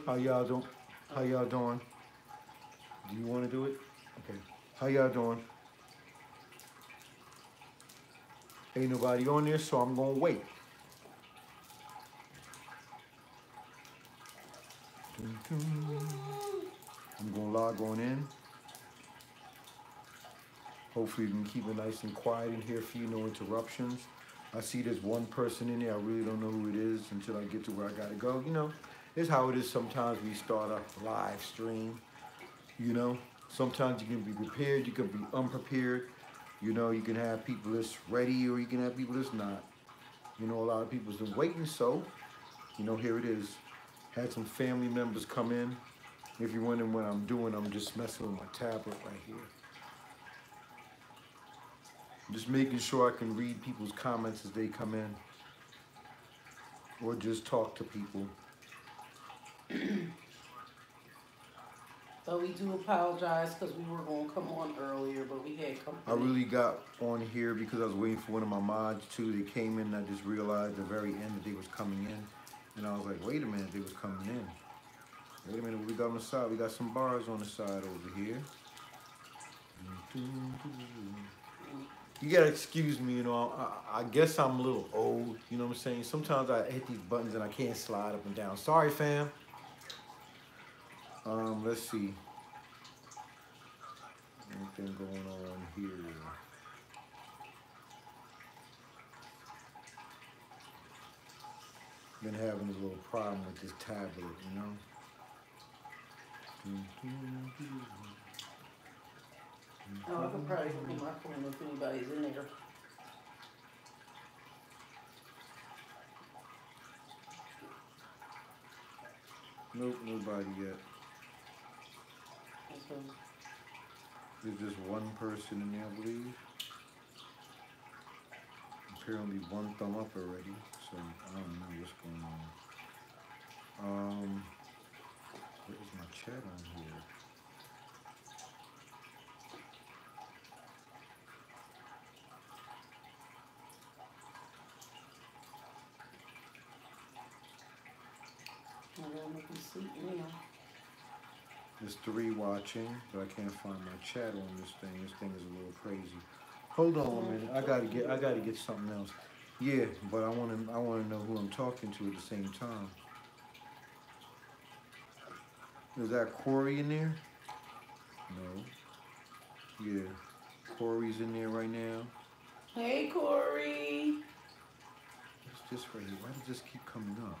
How y'all doing? How y'all doing? Do you want to do it? Okay. How y'all doing? Ain't nobody on there, so I'm gonna wait. I'm gonna log on in. Hopefully you can keep it nice and quiet in here for you, no interruptions. I see there's one person in there. I really don't know who it is until I get to where I gotta go. You know, it's how it is sometimes we start a live stream. You know, sometimes you can be prepared, you can be unprepared. You know, you can have people that's ready or you can have people that's not. You know, a lot of people's been waiting, so, you know, here it is. Had some family members come in. If you're wondering what I'm doing, I'm just messing with my tablet right here. Just making sure I can read people's comments as they come in. Or just talk to people. So we do apologize because we were going to come on earlier, but we had company. I really got on here because I was waiting for one of my mods too. They came in and I just realized at the very end that they was coming in. And I was like, wait a minute, they was coming in. Wait a minute, what we got on the side? We got some bars on the side over here. You gotta excuse me, you know, I guess I'm a little old, you know what I'm saying? Sometimes I hit these buttons and I can't slide up and down. Sorry, fam. Let's see. Anything going on here? Been having a little problem with this tablet, you know? Oh, I could probably put my phone if anybody's in there. Nope, nobody yet. Okay. There's just one person in there, I believe. Apparently one thumb up already, so I don't know what's going on. Where's my chat on here? I'm gonna make me sleep now. There's 3 watching, but I can't find my chat on this thing. This thing is a little crazy. Hold on a minute. I gotta get something else. Yeah, but I wanna know who I'm talking to at the same time. Is that Corey in there? No. Yeah. Corey's in there right now. Hey, Corey. What's this right here? Why does this keep coming up?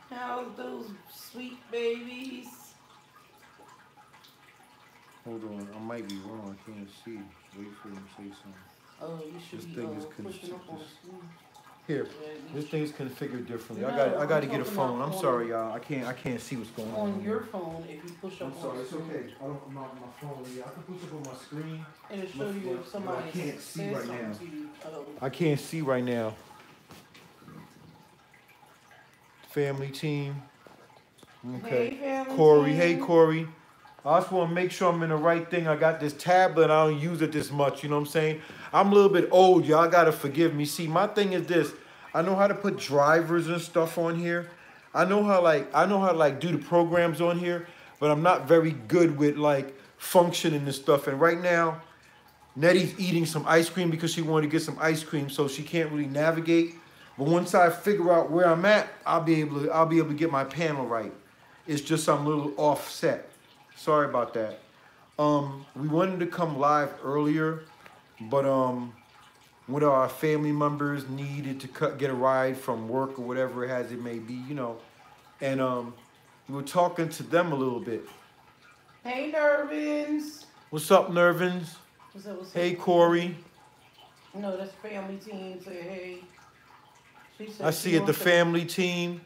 How's those sweet babies? Hold on, I might be wrong. I can't see. Wait for him to say something. Oh, you should This be thing is pushing up on the screen. Here, this thing's configured differently. No, I got to I'm get a talking phone. about I'm sorry, y'all. I can't see what's going on. On your phone, if you push up I'm on sorry. the It's screen, okay. I don't my phone. Yeah, I can push up on my screen. it'll show you if somebody I can't see says right something now. to you. I can't see right now. Family team. Okay. Hey, family Corey. team. Hey, Corey. I just want to make sure I'm in the right thing. I got this tablet. I don't use it this much. You know what I'm saying? I'm a little bit old. Y'all got to forgive me. See, my thing is this. I know how to put drivers and stuff on here. I know how to do the programs on here, but I'm not very good with like functioning and stuff. And right now, Nettie's eating some ice cream because she wanted to get some ice cream, so she can't really navigate. But once I figure out where I'm at, I'll be able to get my panel right. It's just I'm a little offset. Sorry about that. We wanted to come live earlier, but one of our family members needed to get a ride from work or whatever it may be, you know. And we were talking to them a little bit. Hey, Nervins. What's up, Nervins? What's up? Hey, Corey. No, that's family team. Say hey. She said I see it, the family team.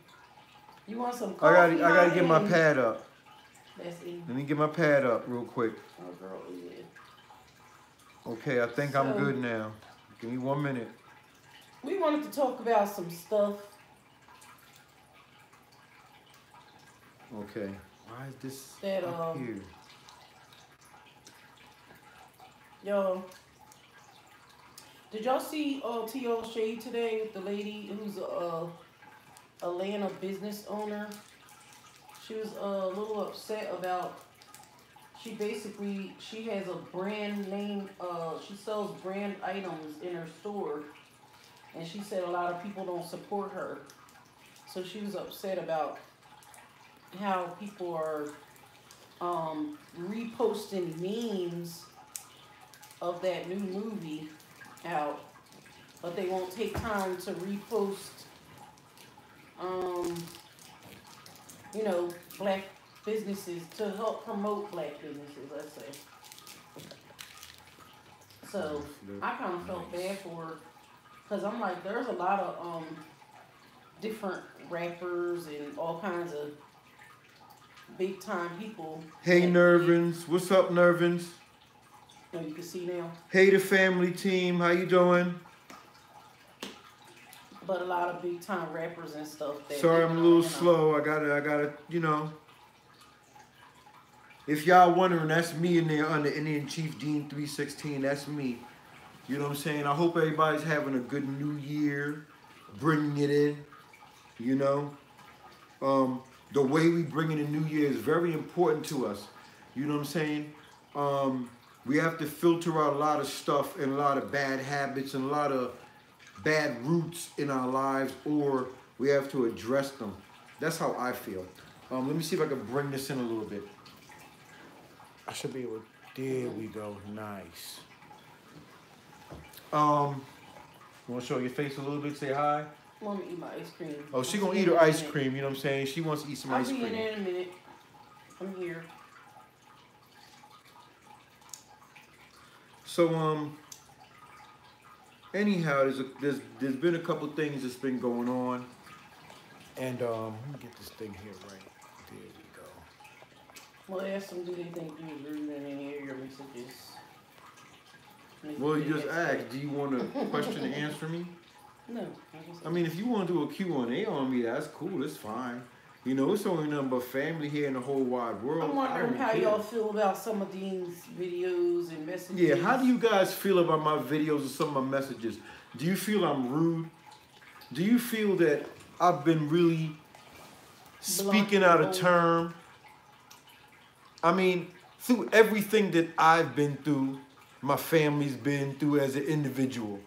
You want some coffee? I gotta get my pad up. That's it. Let me get my pad up real quick. Oh, girl, yeah. Okay, I think I'm good now. Give me 1 minute. We wanted to talk about some stuff. Okay. Why is this that up here? Yo, did y'all see T.O. Shade today with the lady who's a Atlanta business owner? She was a little upset about. She has a brand name. She sells brand items in her store, and she said a lot of people don't support her. So she was upset about how people are reposting memes of that new movie out, but they won't take time to repost, black businesses to help promote black businesses, let's say. So I kind of felt bad for her because I'm like, there's a lot of different rappers and all kinds of big time people. Hey, Nervins. What's up, Nervins? Oh, you can see now. Hey, the family team. How you doing? But a lot of big time rappers and stuff. Sorry, I'm a little slow. I gotta, If y'all wondering, that's me in there under Indian Chief Dean 316. That's me. You know what I'm saying? I hope everybody's having a good new year, bringing it in. You know, the way we bring in the new year is very important to us. You know what I'm saying? We have to filter out a lot of stuff and a lot of bad habits and a lot of bad roots in our lives, or we have to address them. That's how I feel. Let me see if I can bring this in a little bit. I should be able to. There we go. Nice. Want to show your face a little bit? Say hi. I want to eat my ice cream. Oh, she gonna eat her ice cream. You know what I'm saying? She wants to eat some ice cream. I'll be in there in a minute. I'm here. So anyhow, there's been a couple things that's been going on, and let me get this thing here right. There we go. Well, ask them, do they think you was rude in any of your messages? Well, you just asked. Do you want a question to answer me? No. I mean, if you want to do a Q&A on me, that's cool. It's fine. You know, it's only nothing but family here in the whole wide world. I'm wondering how y'all feel about some of these videos and messages. Yeah, how do you guys feel about my videos and some of my messages? Do you feel I'm rude? Do you feel that I've been really speaking out of term? I mean, through everything that I've been through, my family's been through as an individual.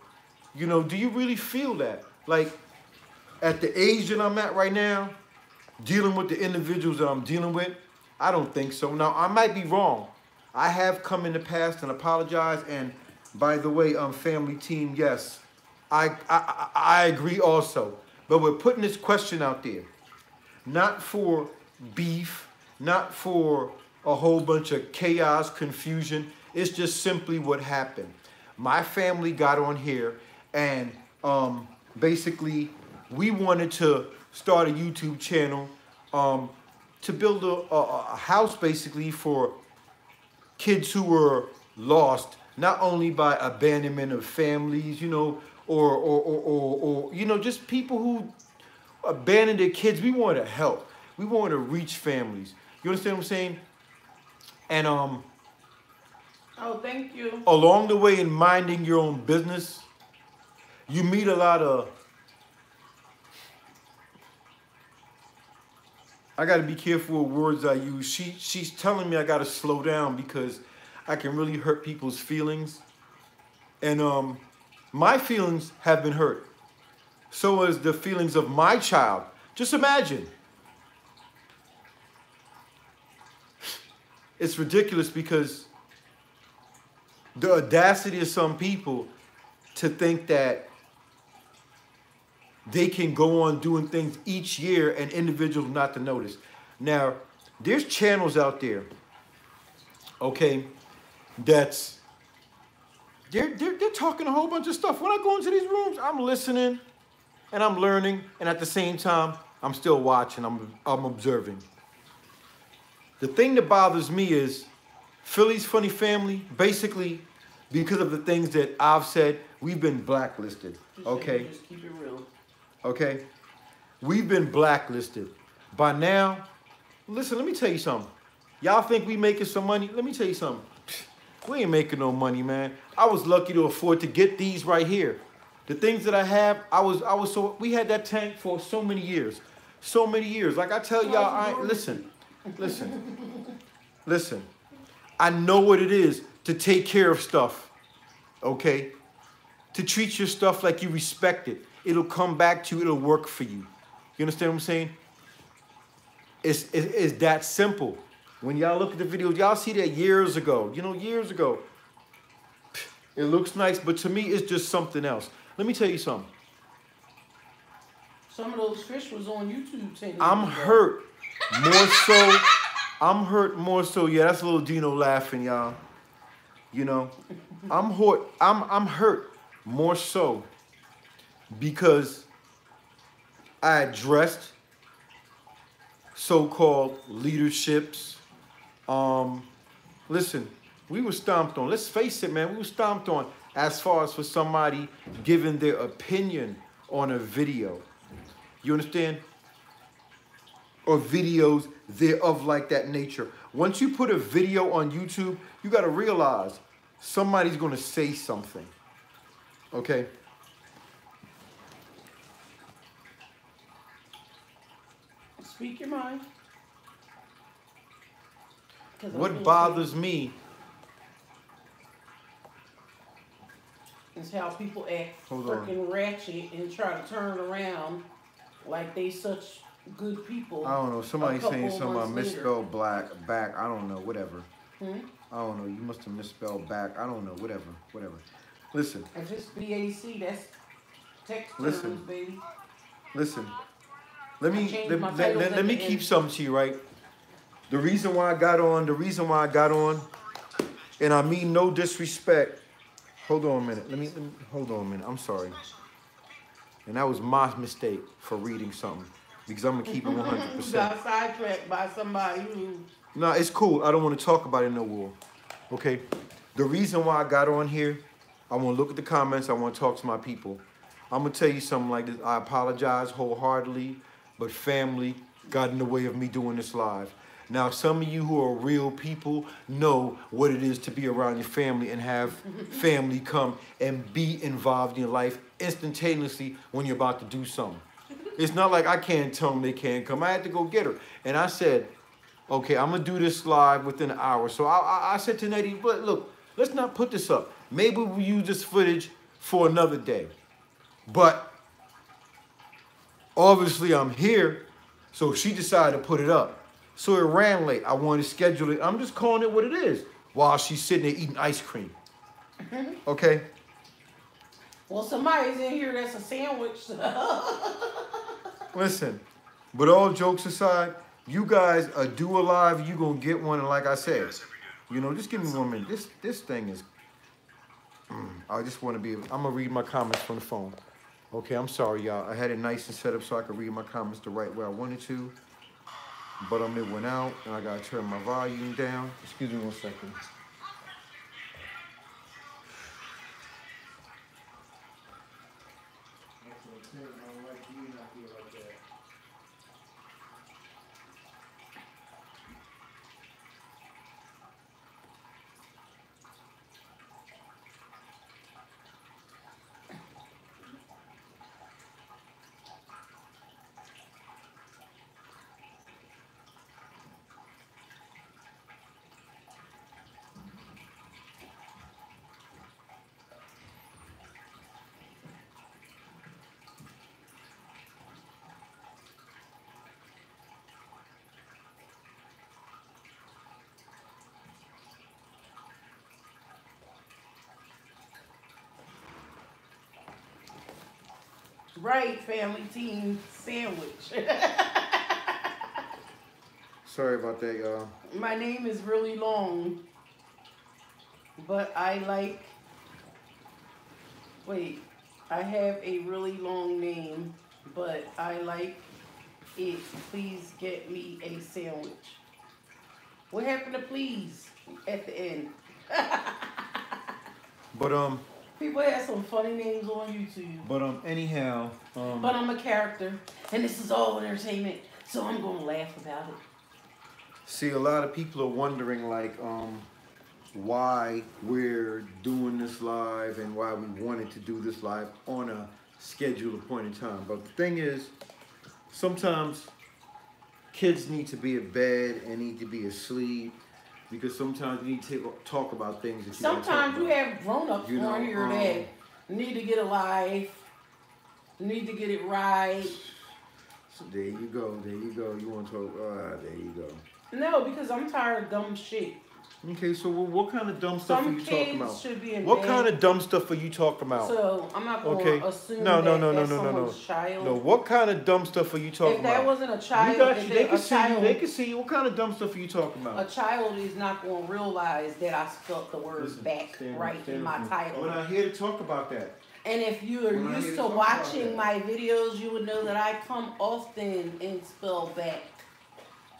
You know, do you really feel that? Like, at the age that I'm at right now, dealing with the individuals that I'm dealing with, I don't think so. Now, I might be wrong. I have come in the past and apologized. And by the way, family team, yes, I agree also. But we're putting this question out there, not for beef, not for a whole bunch of chaos, confusion. It's just simply what happened. My family got on here and basically we wanted to start a YouTube channel to build a house basically for kids who were lost, not only by abandonment of families, you know, or you know, just people who abandoned their kids. We wanted to help. We wanted to reach families. You understand what I'm saying? And oh, thank you. along the way in minding your own business, you meet a lot of, I got to be careful with words I use. She's telling me I got to slow down because I can really hurt people's feelings. And my feelings have been hurt. So is the feelings of my child. Just imagine. It's ridiculous because the audacity of some people to think that they can go on doing things each year and individuals not to notice. Now, there's channels out there, okay, that's, they're talking a whole bunch of stuff. When I go into these rooms, I'm listening and I'm learning, and at the same time, I'm still watching, I'm observing. The thing that bothers me is Philly's Funny Family, basically, because of the things that I've said, we've been blacklisted, okay? Just keep it real. Okay? We've been blacklisted. By now, listen, let me tell you something. Y'all think we making some money? Let me tell you something. We ain't making no money, man. I was lucky to afford to get these right here. The things that I have, we had that tank for so many years. so many years. Like I tell y'all, listen. Listen. I know what it is to take care of stuff, okay? To treat your stuff like you respect it. It'll come back to you. It'll work for you. You understand what I'm saying? It's that simple. When y'all look at the videos, y'all see that years ago. You know, years ago. It looks nice, but to me, it's just something else. Let me tell you something. Some of those fish was on YouTube 10 years I'm ago. hurt more so. I'm hurt more so. Yeah, that's a little Dino laughing, y'all. You know, I'm hurt more so because I addressed so-called leaderships. Listen, we were stomped on. Let's face it, man. We were stomped on as far as for somebody giving their opinion on a video. You understand? Or videos thereof like that nature. Once you put a video on YouTube, you got to realize somebody's going to say something. Okay? Speak your mind. What bothers me is how people act Hold freaking ratchet and try to turn around like they such good people. I don't know. Somebody saying something about misspelled back. I don't know. Whatever. I don't know. You must have misspelled back. I don't know. Whatever. Listen. If it's BAC, that's text Listen. terms, baby. Let me keep something to you, right? The reason why I got on, and I mean no disrespect. Hold on a minute. Let me hold on a minute. I'm sorry. And that was my mistake for reading something. Because I'm going to keep it 100%. You got sidetracked by somebody who... No, it's cool. I don't want to talk about it no more. Okay? The reason why I got on here, I want to look at the comments. I want to talk to my people. I'm going to tell you something like this. I apologize wholeheartedly, but family got in the way of me doing this live. Now, some of you who are real people know what it is to be around your family and have family come and be involved in your life instantaneously when you're about to do something. It's not like I can't tell them they can't come. I had to go get her. And I said, okay, I'm going to do this live within an hour. So I said to Nettie, but look, let's not put this up. Maybe we'll use this footage for another day. But obviously I'm here, so she decided to put it up. So it ran late. I wanted to schedule it. I'm just calling it what it is while she's sitting there eating ice cream. Okay? Well, somebody's in here that's a sandwich. Listen, but all jokes aside, you guys do a live, you going to get one. And like I said, you know, just give me 1 minute. This thing is, I just want to be, I'm going to read my comments from the phone. Okay, I'm sorry, y'all. I had it nice and set up so I could read my comments the right way I wanted to. But it went out, and I got to turn my volume down. Excuse me 1 second. Right, family team sandwich. Sorry about that, y'all. My name is really long, but I like, wait, I have a really long name, but I like it. Please get me a sandwich. What happened to please at the end? But People have some funny names on YouTube. But anyhow, But I'm a character, and this is all entertainment, so I'm gonna laugh about it. see, a lot of people are wondering, like, why we're doing this live and why we wanted to do this live on a scheduled appointed time. But the thing is, sometimes kids need to be in bed and need to be asleep because sometimes you need to talk about things that you don't talk Sometimes you about. have grown-ups on here that need to get a life, need to get it right. So there you go. There you go. You want to talk? There you go. No, because I'm tired of dumb shit. Okay, so what kind of dumb stuff are you talking about? Should be in what bed. kind of dumb stuff are you talking about? So I'm not going to assume no, that's someone's child. No, what kind of dumb stuff are you talking about? If that wasn't a child, you got you. They can see you. They can see you. What kind of dumb stuff are you talking about? A child is not going to realize that I spelled the word back right in my title. We're not here to talk about that. And if you are used to watching my videos, you would know that I come often and spell back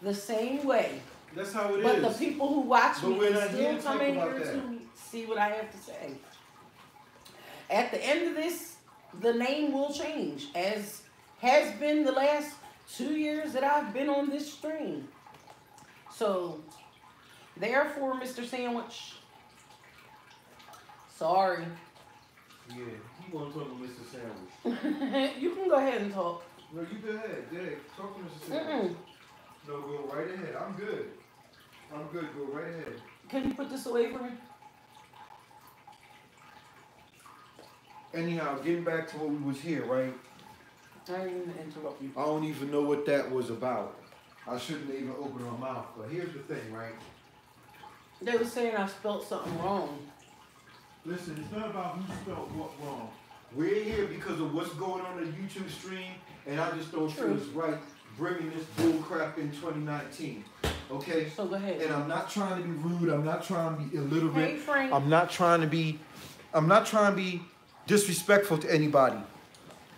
the same way. That's how it is. But the people who watch me can still come in here to see what I have to say. At the end of this, the name will change, as has been the last 2 years that I've been on this stream. So, therefore, Mr. Sandwich, sorry. Yeah, you want to talk to Mr. Sandwich. You can go ahead and talk. No, you go ahead. Yeah, talk to Mr. Sandwich. No, go right ahead. I'm good. I'm good. Go right ahead. Can you put this away for me? Anyhow, getting back to what we was here, right? I didn't mean to interrupt you. I don't even know what that was about. I shouldn't even open my mouth. But here's the thing, right? They were saying I spelled something wrong. Listen, it's not about who spelled what wrong. We're here because of what's going on the YouTube stream, and I just don't feel it's right bringing this bull crap in 2019. Okay? So go ahead. And I'm not trying to be rude. I'm not trying to be illiterate. Hey, Frank. I'm not trying to be disrespectful to anybody.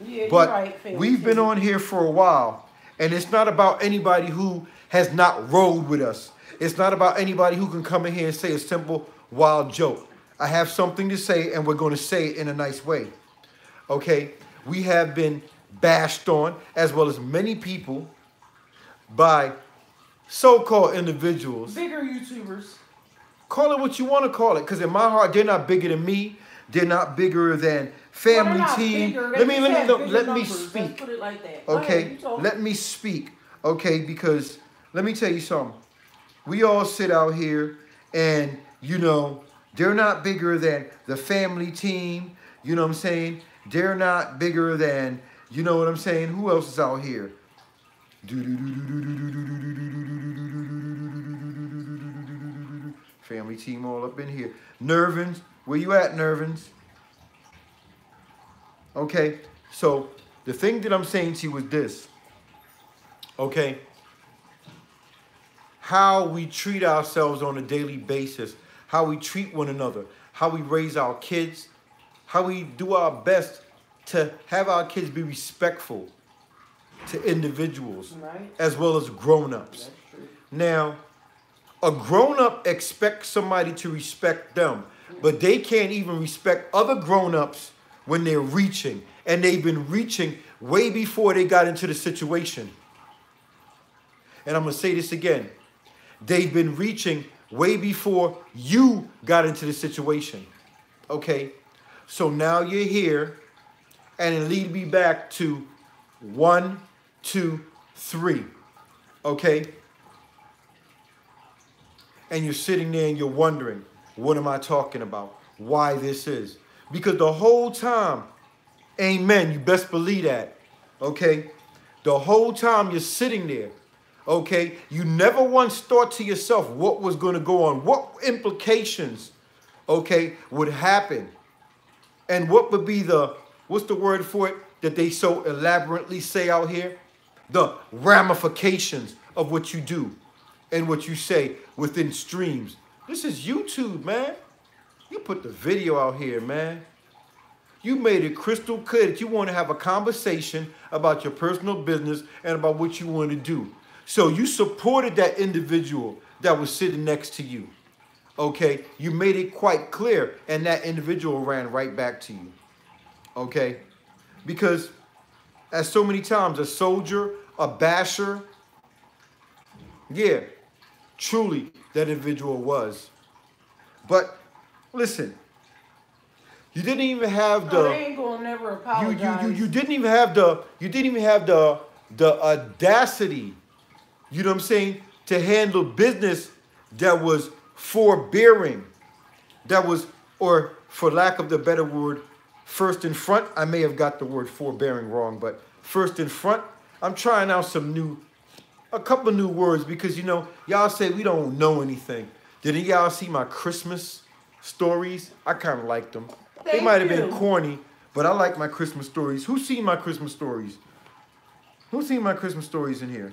Yeah, but you're right, we've been on here for a while, and it's not about anybody who has not rolled with us. It's not about anybody who can come in here and say a simple, wild joke. I have something to say, and we're going to say it in a nice way. Okay? We have been bashed on, as well as many people, by so-called individuals. Bigger YouTubers. Call it what you want to call it, because in my heart, they're not bigger than me. They're not bigger than Family Team. Let me speak. Let's put it like that. Okay, let me speak. Okay, because let me tell you something. We all sit out here, and you know, they're not bigger than the Family Team. You know what I'm saying? They're not bigger than, you know what I'm saying? Who else is out here? Family Team all up in here. Nervins, where you at, Nervins? Okay, so the thing that I'm saying to you is this. Okay, how we treat ourselves on a daily basis, how we treat one another, how we raise our kids, how we do our best to have our kids be respectful to individuals, right, as well as grown-ups. Now, a grown-up expects somebody to respect them, but they can't even respect other grown-ups when they're reaching, and they've been reaching way before they got into the situation. And I'm going to say this again. They've been reaching way before you got into the situation. Okay? So now you're here, and it leads me back to 1, 2, 3. Okay? And you're sitting there and you're wondering, what am I talking about? Why this is? Because the whole time, amen, you best believe that. Okay? The whole time you're sitting there, okay, you never once thought to yourself what was going to go on, what implications, okay, would happen, and what would be the, what's the word for it that they so elaborately say out here? The ramifications of what you do and what you say within streams. This is YouTube, man. You put the video out here, man. You made it crystal clear that you want to have a conversation about your personal business and about what you want to do. So you supported that individual that was sitting next to you. Okay? You made it quite clear, and that individual ran right back to you. Okay? Because as so many times, a soldier, a basher, yeah, truly that individual was. But listen, you didn't even have the. They ain't gonna never apologize. You didn't even have the the audacity, you know what I'm saying, to handle business that was forbearing, that was, or for lack of the better word, first in front. I may have got the word forbearing wrong, but first in front. I'm trying out a couple of new words because, you know, y'all say we don't know anything. Did y'all see my Christmas stories? I kind of liked them. They might have been corny, but I like my Christmas stories. Who's seen my Christmas stories? Who's seen my Christmas stories in here?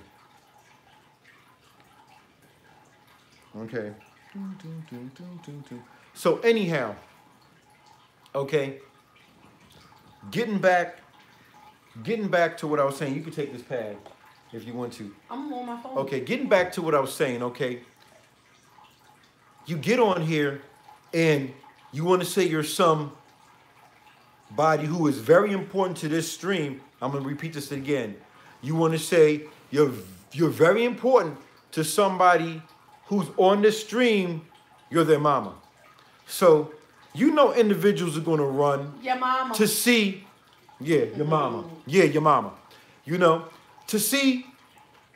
Okay. So anyhow, okay, getting back to what I was saying. You can take this pad if you want to. I'm on my phone. Okay, getting back to what I was saying, okay. You get on here and you want to say you're somebody who is very important to this stream. I'm going to repeat this again. You want to say you're very important to somebody who's on the stream. You're their mama. So, you know individuals are going to run Your mama. to see, yeah, your mama. Yeah, your mama. You know, to see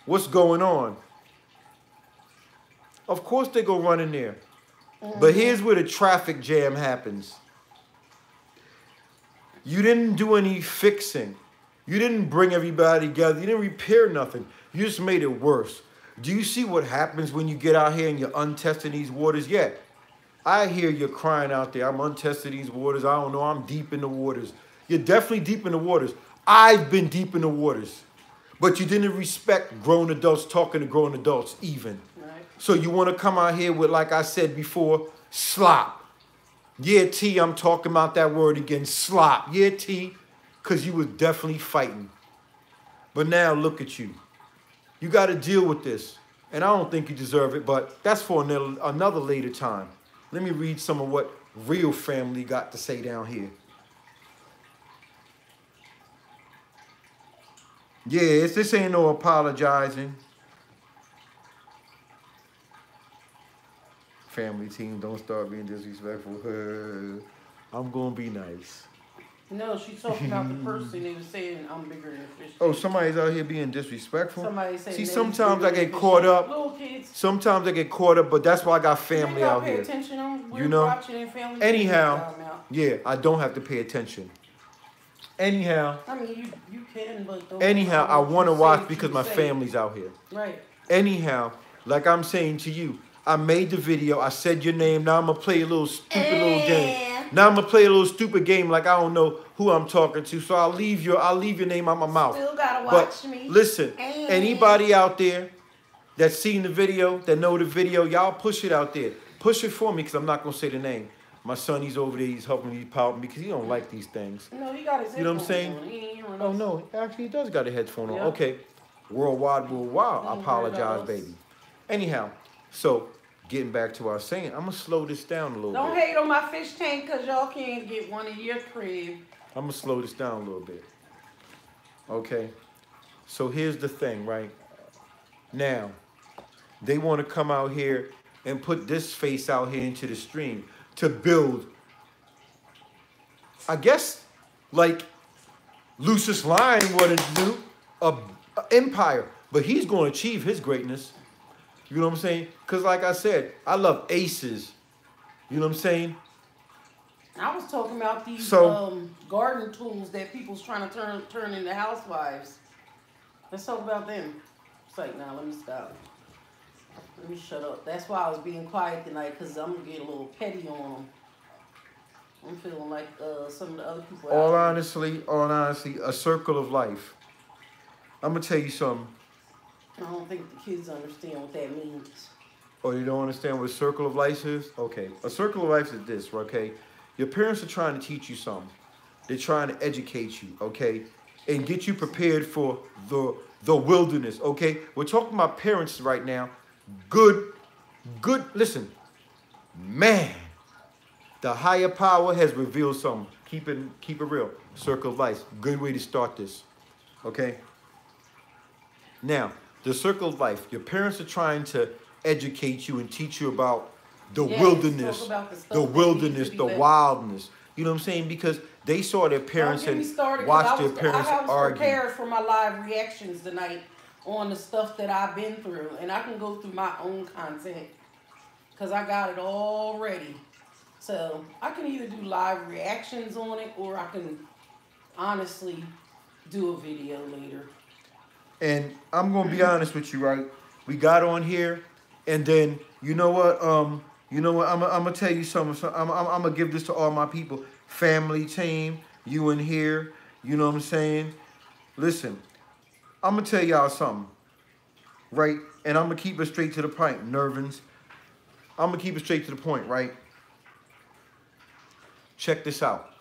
what's going on. Of course they go run in there. But here's where the traffic jam happens. You didn't do any fixing. You didn't bring everybody together. You didn't repair nothing. You just made it worse. Do you see what happens when you get out here and you're untesting these waters? Yeah, I hear you crying out there. I'm untested these waters. I don't know. I'm deep in the waters. You're definitely deep in the waters. I've been deep in the waters. But you didn't respect grown adults talking to grown adults even. Right. So you want to come out here with, like I said before, slop. Yeah, T, I'm talking about that word again, slop. Yeah, T, because you was definitely fighting. But now look at you. You got to deal with this. And I don't think you deserve it, but that's for another later time. Let me read some of what Real Family got to say down here. Yeah, this ain't no apologizing. Family team, don't start being disrespectful. I'm going to be nice. No, she's talking about the person they were saying I'm bigger than fish. Oh, somebody's out here being disrespectful? Somebody said see, sometimes I get caught up. Little kids. Sometimes I get caught up, but that's why I got family out pay here. Attention on. We're You know? watching and family Anyhow, yeah, I don't have to pay attention. Anyhow. I mean, you can, but don't. Anyhow, I want to watch because my family's out here. Right. Anyhow, like I'm saying to you, I made the video. I said your name. Now I'm going to play a little stupid little game. Now I'm going to play a little stupid game like I don't know who I'm talking to. So I'll leave your name out my mouth. Still got to watch me. Listen, anybody out there that's seen the video, that know the video, y'all push it out there. Push it for me because I'm not going to say the name. My son, he's over there. He's helping me pouting because he don't like these things. No, he got his You know what I'm saying? Oh, no. Actually, he does got a headphone on. Yeah. Okay. Worldwide. I apologize, baby. Anyhow, so getting back to what I was saying, I'm going to slow this down a little bit. Don't hate on my fish tank because y'all can't get one in your crib. I'm going to slow this down a little bit. Okay. So here's the thing, right? Now, they want to come out here and put this face out here into the stream to build, I guess, like Lucius Lyon wanted to do, a empire. But he's going to achieve his greatness. You know what I'm saying? Because like I said, I love aces. You know what I'm saying? I was talking about these garden tools that people's trying to turn into housewives. Let's talk about them. It's like, nah, let me stop. Let me shut up. That's why I was being quiet tonight, because I'm going to get a little petty on them. I'm feeling like some of the other people. All honesty, a circle of life. I'm going to tell you something. I don't think the kids understand what that means. Oh, you don't understand what a circle of life is? Okay. A circle of life is this, okay? Your parents are trying to teach you something. They're trying to educate you, okay? And get you prepared for the wilderness, okay? We're talking about parents right now. Good, listen, man, the higher power has revealed something. Keep it real. Circle of life, good way to start this, okay? Now, the circle of life, your parents are trying to educate you and teach you about the wilderness, the wilderness, the wildness. You know what I'm saying? Because they saw their Don't parents get me and started, watched because their parents I was argue. prepared for my live reactions tonight on the stuff that I've been through. And I can go through my own content because I got it all ready. So I can either do live reactions on it, or I can honestly do a video later. And I'm gonna be honest with you, right? We got on here, and then you know what? I'm gonna tell you something. So I'm gonna give this to all my people, family, team, you in here. You know what I'm saying? Listen, I'm gonna tell y'all something, right? And I'm gonna keep it straight to the point, Nervins. I'm gonna keep it straight to the point, right? Check this out.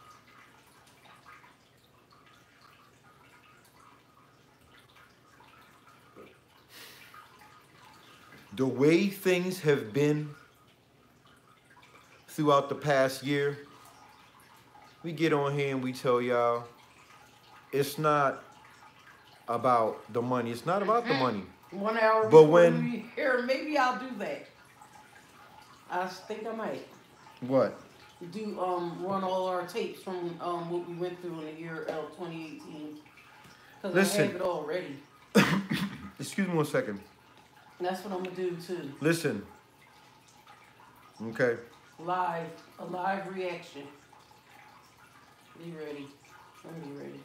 The way things have been throughout the past year, we get on here and we tell y'all it's not about the money. It's not about the money. 1 hour But before when- we here, maybe I'll do that. I think I might What? do run all our tapes from what we went through in the year 2018, because I Listen. have it all ready. Excuse me 1 second. And that's what I'm gonna do too. Listen. Okay. A live reaction. Be ready. I'm be ready.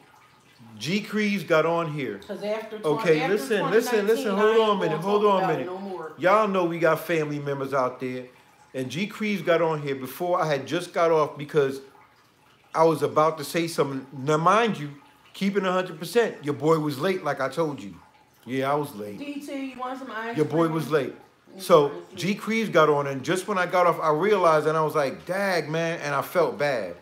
G Crees got on here. Cause after Okay, after listen. 2019, Hold I ain't on a gonna minute. talk Hold on a about it minute. no more. Y'all know we got family members out there. And G Crees got on here before I had just got off because I was about to say something. Now, mind you, keeping 100%, your boy was late like I told you. Yeah, I was late. DT, you want some ice Your boy cream? was late. So G Crees got on, and just when I got off, I realized, and I was like, dag, man, and I felt bad.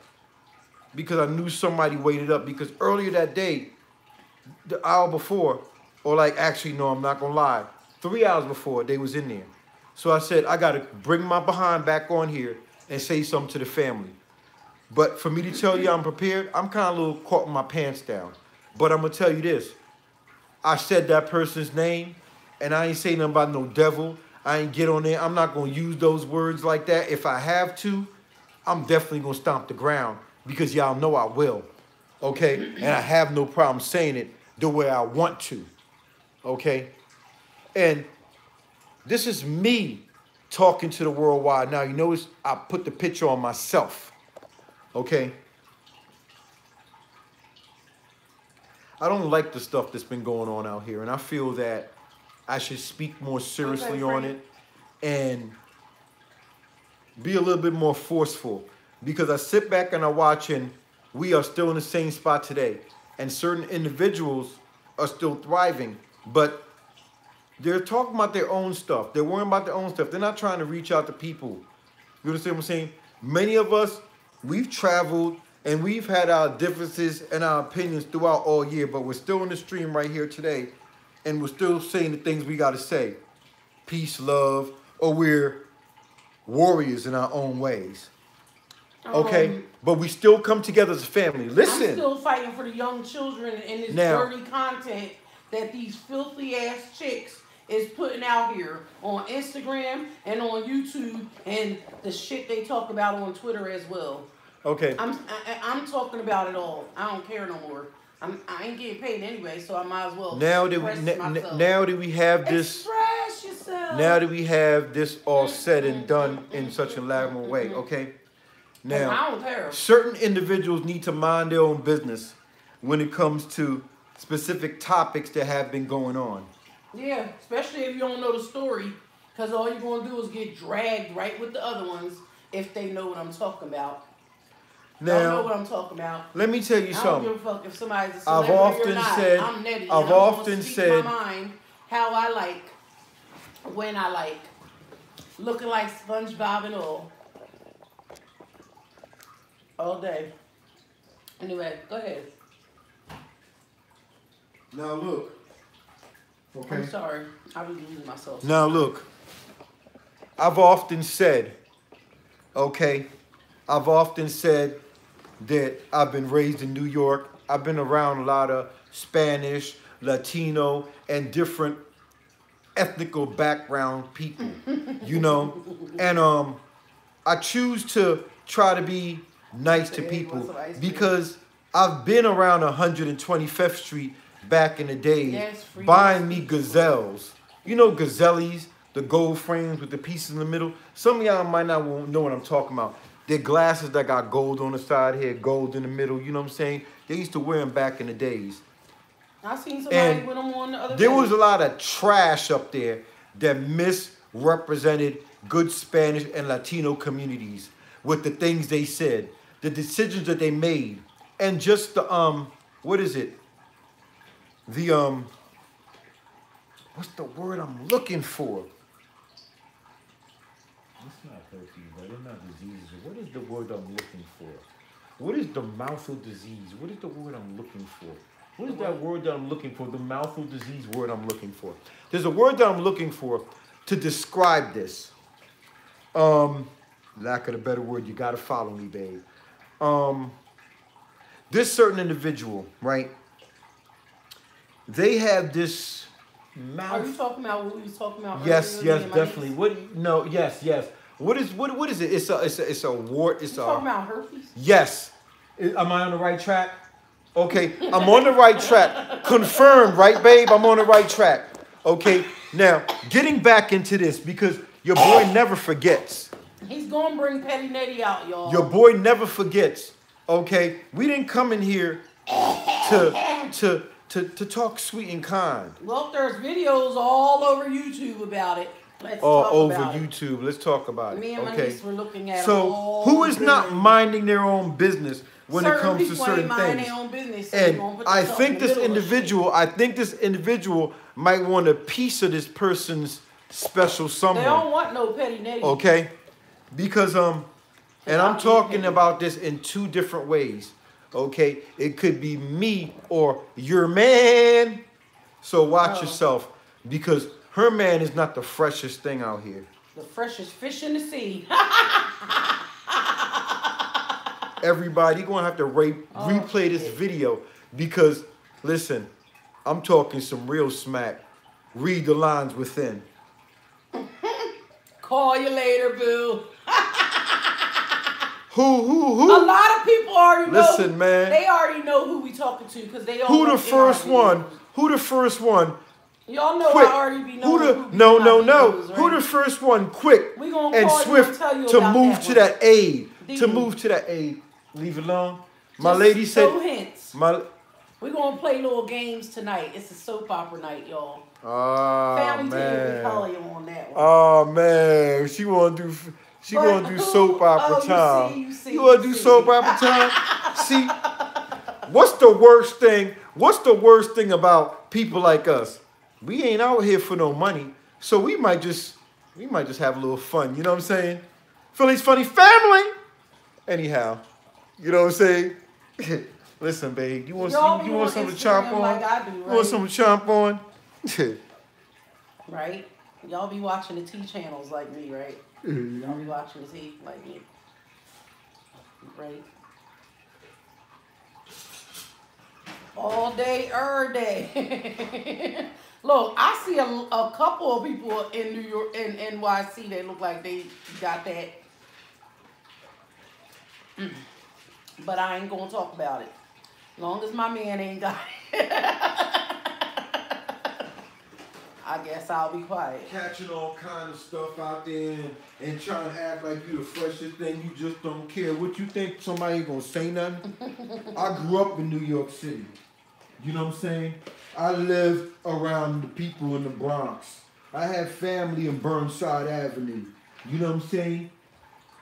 Because I knew somebody waited up. Because earlier that day, the hour before, or like, actually, no, I'm not gonna lie, 3 hours before, they was in there. So I said, I gotta bring my behind back on here and say something to the family. But for me to tell you I'm prepared, I'm kind of a little caught with my pants down. But I'm gonna tell you this. I said that person's name, and I ain't say nothing about no devil. I ain't get on there. I'm not gonna use those words like that. If I have to, I'm definitely gonna stomp the ground because y'all know I will. Okay? And I have no problem saying it the way I want to. Okay? And this is me talking to the worldwide. Now, you notice I put the picture on myself. Okay? I don't like the stuff that's been going on out here, and I feel that I should speak more seriously on it and be a little bit more forceful, because I sit back and I watch, and we are still in the same spot today, and certain individuals are still thriving, but they're talking about their own stuff. They're worrying about their own stuff. They're not trying to reach out to people. You understand what I'm saying? Many of us, we've traveled and we've had our differences and our opinions throughout all year, but we're still in the stream right here today, and we're still saying the things we got to say. Peace, love, or we're warriors in our own ways. Okay? But we still come together as a family. Listen. I'm still fighting for the young children and this Now- dirty content that these filthy ass chicks is putting out here on Instagram and on YouTube, and the shit they talk about on Twitter as well. Okay. I'm talking about it all. I don't care no more. I ain't getting paid anyway, so I might as well Now that express myself. now that we have this, Express yourself. now that we have this all said and done in such an elaborate way, okay? Now, I don't care. certain individuals need to mind their own business when it comes to specific topics that have been going on. Yeah, especially if you don't know the story, because all you're going to do is get dragged right with the other ones if they know what I'm talking about. I don't know what Now, I'm talking about. let me tell you I don't something. give a fuck if somebody's a I've celebrity often or not. said- I'm Nettie. I've and I'm often gonna speak said- my mind how I like, when I like, looking like SpongeBob and all day. Anyway, go ahead. Now look. Okay. I'm sorry. I was losing myself. Now look, I've often said, okay, I've often said that I've been raised in New York. I've been around a lot of Spanish, Latino, and different ethnical background people, you know? And I choose to try to be nice to Say, "Hey, people want some ice cream?" because I've been around 125th Street back in the days Yes, free buying ice me cream. gazelles. You know gazelles, the gold frames with the pieces in the middle. Some of y'all might not know what I'm talking about. They're glasses that got gold on the side here, gold in the middle. You know what I'm saying? They used to wear them back in the days. I seen somebody And with them on the other there day. was a lot of trash up there that misrepresented good Spanish and Latino communities with the things they said, the decisions that they made, and just the what is it? The what's the word I'm looking for? It's not herpes, but it's not diseases. What is the word I'm looking for? What is the mouthful disease? What is the word I'm looking for? What is that word that I'm looking for? The mouthful disease word I'm looking for. There's a word that I'm looking for to describe this. Lack of a better word, you gotta follow me, babe. This certain individual, right? They have this mouth. Are you talking about what we was talking about? Yes, earlier, yes, me and my definitely. niece? What? No, yes, yes. What is it? It's a wart. It's You a. talking about herpes? Yes. Am I on the right track? Okay, I'm on the right track. Confirmed, right, babe? I'm on the right track. Okay, now getting back into this because your boy never forgets. He's gonna bring Petty Netty out, y'all. Your boy never forgets. Okay, we didn't come in here to talk sweet and kind. Well, there's videos all over YouTube about it. Let's Or talk over about YouTube. Let's talk about it. it. Me and my Okay. niece were looking at So all who is not different- minding their own business when it certain comes to people certain ain't mind things? their own business, so And you gonna put I yourself think in the this middle of shit. individual might want a piece of this person's special They someone. don't want no Petty Netty. Okay? Because and I'm talking about this in two different ways. Okay? It could be me or your man. So watch yourself because her man is not the freshest thing out here. The freshest fish in the sea. Everybody, you're gonna have to replay this video because listen, I'm talking some real smack. Read the lines within. Call you later, boo. Who? A lot of people already know. Listen, man. They already know who we talking to because they all. Who the in our first one? videos. Who the first one? Y'all know Quick. I already be Who knowing the who be no in my no no? videos, right? Who the first one? Quick We gonna and call you swift and tell you to about move that to one. that aid. To Dee. move to that aid. Leave it alone. My Just lady said. no hints. My. We're gonna play little games tonight. It's a soap opera night, y'all. Oh Family Table, we man. call you on that one. Oh man, she wanna do soap opera time. You see, You wanna do soap opera time? See, what's the worst thing? What's the worst thing about people like us? We ain't out here for no money, so we might just have a little fun. You know what I'm saying? Philly's funny family. Anyhow, you know what I'm saying? Listen, babe, you want Y'all be you want on something to Instagram chomp on? like I do, You right? want something to chomp on? Right? Y'all be watching the T channels like me, right? Y'all be watching the T like me. Right? All day, every day. Look, I see a couple of people in New York, in NYC that look like they got that. But I ain't gonna talk about it. Long as my man ain't got it. I guess I'll be quiet. Catching all kind of stuff out there and trying to act like you the freshest thing. You just don't care. What you think somebody ain't gonna say nothing? I grew up in New York City. You know what I'm saying? I lived around the people in the Bronx. I had family in Burnside Avenue. You know what I'm saying?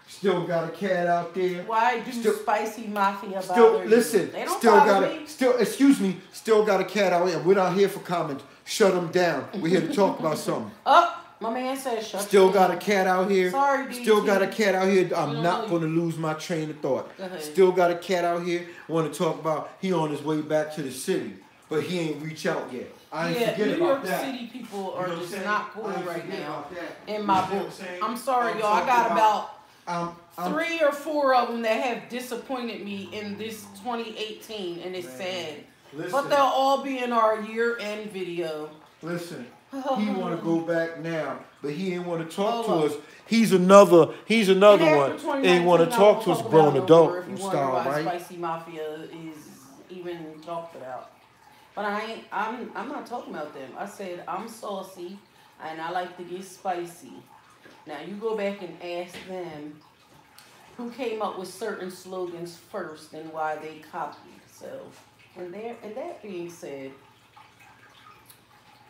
Still got a cat out there. Why do Still- Spicy Mafia Still, bother you? listen, They don't still bother got me. still got a cat out here. We're not here for comments. Shut them down. We're here to talk about something. Oh, my man said shut Still your got a mouth. cat out here. Sorry, DT. Still got a cat out here. I'm don't not know going to lose my train of thought. Go ahead. Still got a cat out here. Want to talk about he on his way back to the city, but he ain't reach out yet. I ain't Yeah, forget New about York that. City people are You know what I'm just saying? not cool I ain't right forget now. about that. In You my know what book. I'm saying? I'm sorry, I'm y'all. I talking got about I'm 3 or 4 of them that have disappointed me in this 2018, and it's sad. listen, But they'll all be in our year-end video. listen. He want to go back now, but he ain't want to talk to Hold us. He's another one. after Ain't want to 2019, talk to us about grown no adult more if you wonder style, why right? Spicy Mafia is even talked about. But I'm not talking about them. I said I'm saucy and I like to get spicy. Now you go back and ask them who came up with certain slogans first and why they copied. So, and that being said,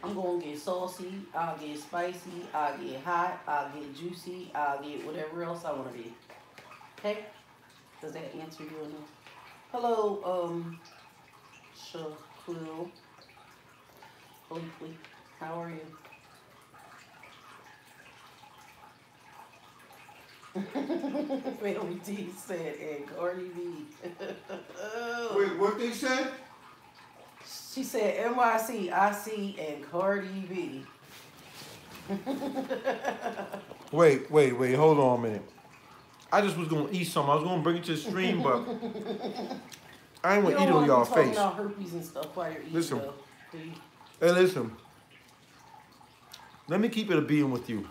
I'm gonna get saucy, I'll get spicy, I'll get hot, I'll get juicy, I'll get whatever else I wanna be. Okay? Does that answer you enough? Hello, Shaquille Blakely. How are you? Family D said, and Cardi B. Wait, what they said? She said, NYC, I see, and Cardi B. Wait. Hold on a minute. I just was gonna eat something. I was gonna bring it to the stream, but I ain't You gonna eat don't on want to y'all be talking face. about herpes and stuff while you're eating, Listen. though, do you? Hey, listen. Let me keep it a being with you.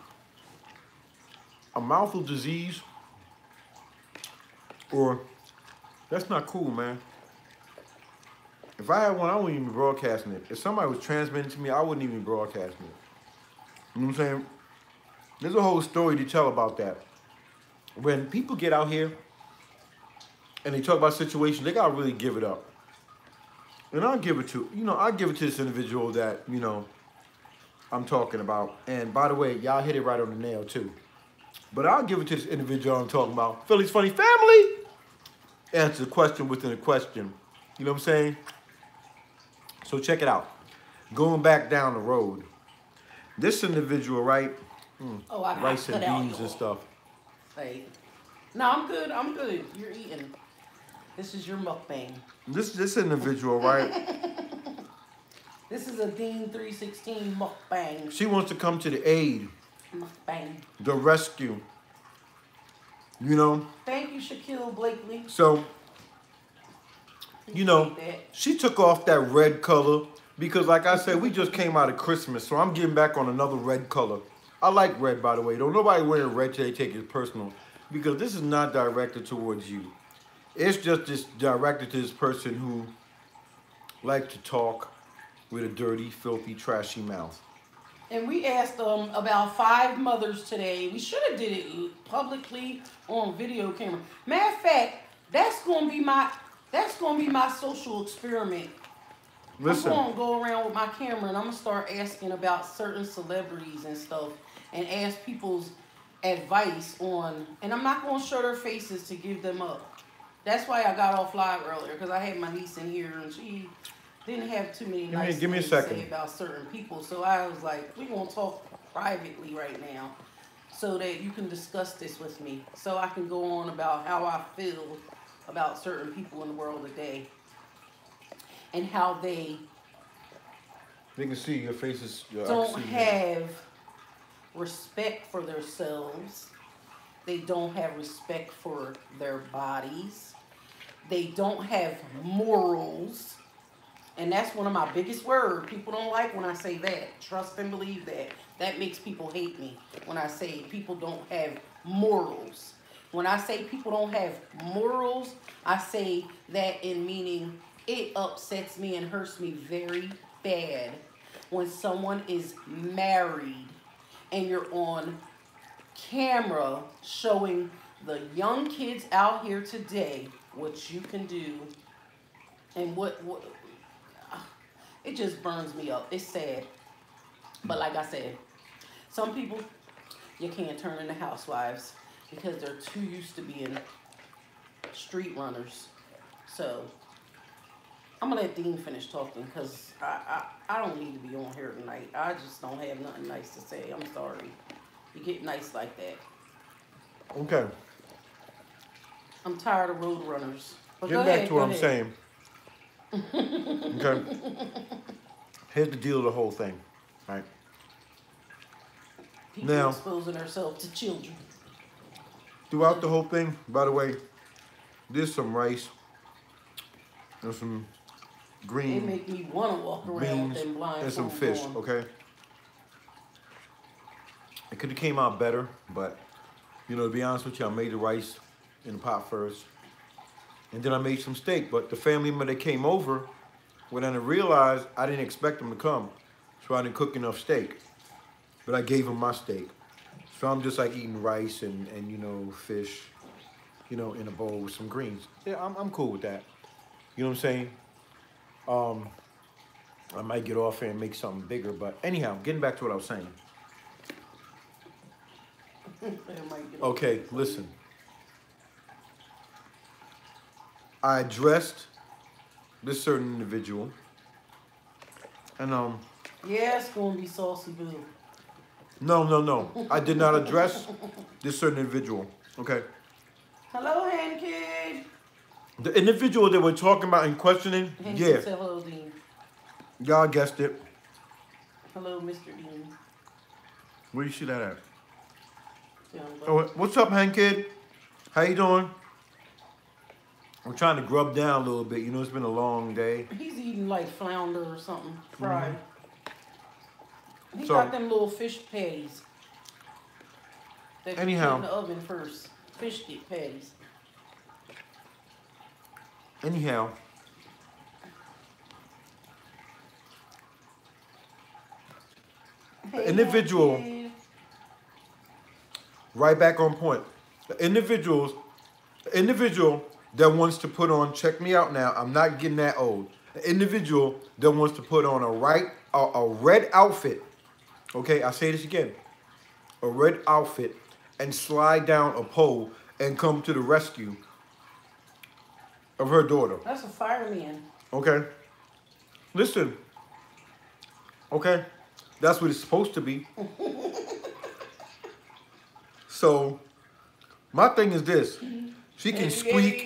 A mouthful disease, or that's not cool, man. If I had one, I wouldn't even be broadcasting it. If somebody was transmitting to me, I wouldn't even be broadcasting it. You know what I'm saying? There's a whole story to tell about that. When people get out here and they talk about situations, they gotta really give it up. And I'll give it to, I'll give it to this individual that, I'm talking about. And by the way, y'all hit it right on the nail too. But I'll give it to this individual I'm talking about. Philly's Funny Family. Answer the question within a question. You know what I'm saying? So check it out. Going back down the road. This individual, right? Oh, I got Rice and cut out, beans and y'all. stuff. Hey. No, I'm good. You're eating. This is your mukbang. This individual, right? This is a Dean 316 mukbang. She wants to come to the aid, Mukbang. the rescue. You know? Thank you, Shaquille Blakely. So, Appreciate that. she took off that red color because, like I said, we just came out of Christmas, so I'm getting back on another red color. I like red, by the way. Don't nobody wearing red today take it personal, because this is not directed towards you. It's just directed to this person who likes to talk with a dirty, filthy, trashy mouth. And we asked about 5 mothers today. We should have did it publicly on video camera. Matter of fact, that's gonna be my social experiment. Listen. I'm gonna go around with my camera and I'm gonna start asking about certain celebrities and stuff, and ask people's advice on. And I'm not gonna show their faces to give them up. That's why I got off live earlier, because I had my niece in here and she didn't have too many nice give me a things to second. say about certain people. So I was like, we're gonna talk privately right now, so that you can discuss this with me, so I can go on about how I feel about certain people in the world today, and how they can see your faces. don't have respect for themselves. They don't have respect for their bodies. They don't have morals. And that's one of my biggest words. People don't like when I say that. Trust and believe that. That makes people hate me when I say people don't have morals. When I say people don't have morals, I say that in meaning it upsets me and hurts me very bad when someone is married and you're on camera showing the young kids out here today what you can do, and what it just burns me up. It's sad. But like I said, some people you can't turn into housewives because they're too used to being street runners. So I'm gonna let Dean finish talking, because I don't need to be on here tonight. I just don't have nothing nice to say. I'm sorry. You get nice like that. Okay. I'm tired of road runners. But Get back to what I'm saying. Okay. Here's the deal of the whole thing, right? People Now, exposing themselves to children. throughout the whole thing, by the way, there's some rice and some They green make me want to walk around with beans them blind and some folks fish, on. okay? could have came out better, but you know, to be honest with you, I made the rice in the pot first, and then I made some steak. But the family member that came over, when I realized I didn't expect them to come, so I didn't cook enough steak. But I gave them my steak, so I'm just like eating rice and you know, fish, you know, in a bowl with some greens. Yeah, I'm cool with that. You know what I'm saying? I might get off here and make something bigger, but anyhow, getting back to what I was saying. Okay, listen. I addressed this certain individual, and Yeah, it's gonna be saucy boo. no. I did not address this certain individual. Okay. Hello, Hen Kid. The individual that we're talking about and questioning, Hen yeah. Kid said hello, Dean. Y'all guessed it. Hello, Mr. Dean. Where you see that at? Down Oh, what's up, Hank Kid? How you doing? I'm trying to grub down a little bit. You know, it's been a long day. He's eating like flounder or something, fried. He So- got them little fish patties. That you Anyhow. put in the oven first. Fish stick patties. Anyhow, Hey, individual- Hen Kid. right back on point. The individual that wants to put on, check me out now, I'm not getting that old. The individual that wants to put on a red outfit, okay, I say this again, a red outfit and slide down a pole and come to the rescue of her daughter, That's a fireman. okay? Listen, okay, that's what it's supposed to be. So, my thing is this, she can squeak.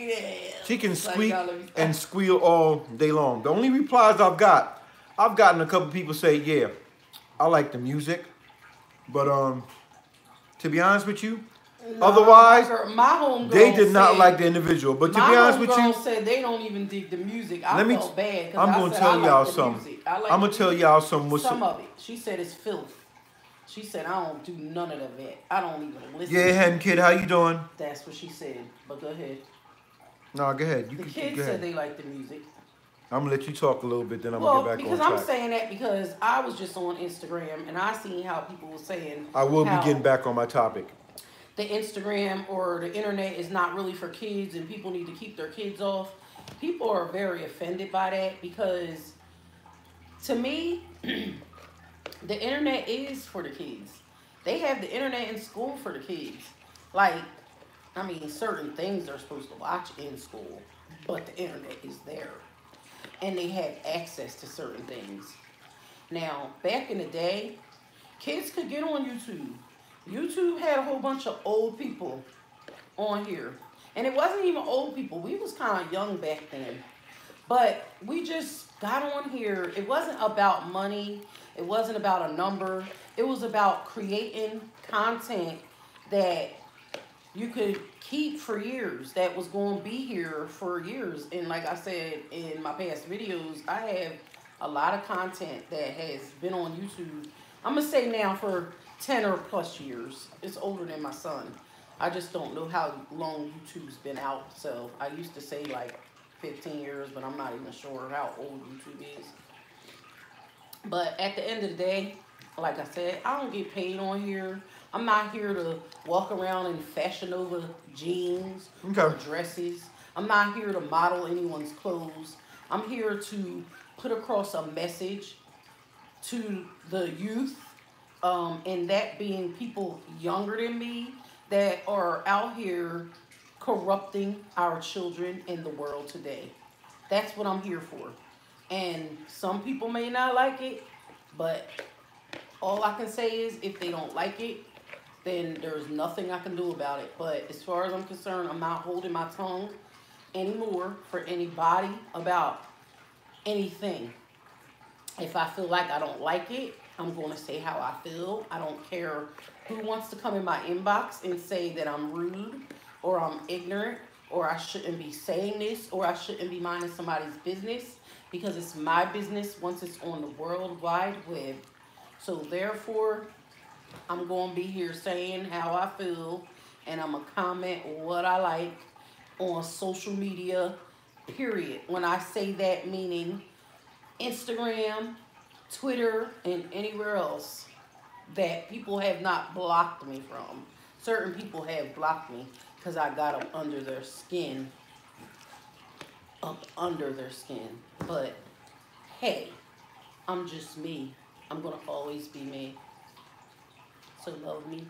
She can squeak and squeal all day long. The only replies I've gotten a couple people say, yeah, I like the music. But to be honest with you, otherwise, my homegirl they did not said- like the individual. But to my be honest with homegirl you, said they don't even dig the music. I let me, felt bad. 'Cause I'm I going to said tell I like y'all the something. music. I like I'm going the to tell music. y'all something. Some of it. She said it's filth. She said I don't do none of that. I don't even listen. Yeah, Hen Kid, how you doing? That's what she said. But go ahead. No, go ahead. You The can kids go said ahead. they like the music. I'm going to let you talk a little bit, then I'm Well, going to get back because on I'm track. saying that because I was just on Instagram and I seen how people were saying I will be how getting back on my topic. the Instagram or the internet is not really for kids and people need to keep their kids off. People are very offended by that because to me, the internet is for the kids. They have the internet in school for the kids. Like, I mean, certain things they're supposed to watch in school, but the internet is there. And they have access to certain things. Now, back in the day, kids could get on YouTube. YouTube had a whole bunch of old people on here. And it wasn't even old people. We was kind of young back then. But we just got on here. It wasn't about money. It wasn't about a number. It was about creating content that you could keep for years, that was going to be here for years. And like I said in my past videos, I have a lot of content that has been on YouTube. I'm going to say now for 10 or plus years. It's older than my son. I just don't know how long YouTube's been out. So I used to say like 15 years, but I'm not even sure how old YouTube is. But at the end of the day, like I said, I don't get paid on here. I'm not here to walk around in Fashion Nova jeans or dresses. I'm not here to model anyone's clothes. I'm here to put across a message to the youth, and that being people younger than me that are out here corrupting our children in the world today. That's what I'm here for. And some people may not like it, but all I can say is if they don't like it, then there's nothing I can do about it. But as far as I'm concerned, I'm not holding my tongue anymore for anybody about anything. If I feel like I don't like it, I'm going to say how I feel. I don't care who wants to come in my inbox and say that I'm rude or I'm ignorant or I shouldn't be saying this or I shouldn't be minding somebody's business, because it's my business once it's on the World Wide Web. So therefore, I'm going to be here saying how I feel, and I'm going to comment what I like on social media, period. When I say that, meaning Instagram, Twitter, and anywhere else that people have not blocked me from. Certain people have blocked me because I got them under their skin, up under their skin. But hey, I'm just me. I'm going to always be me. So love me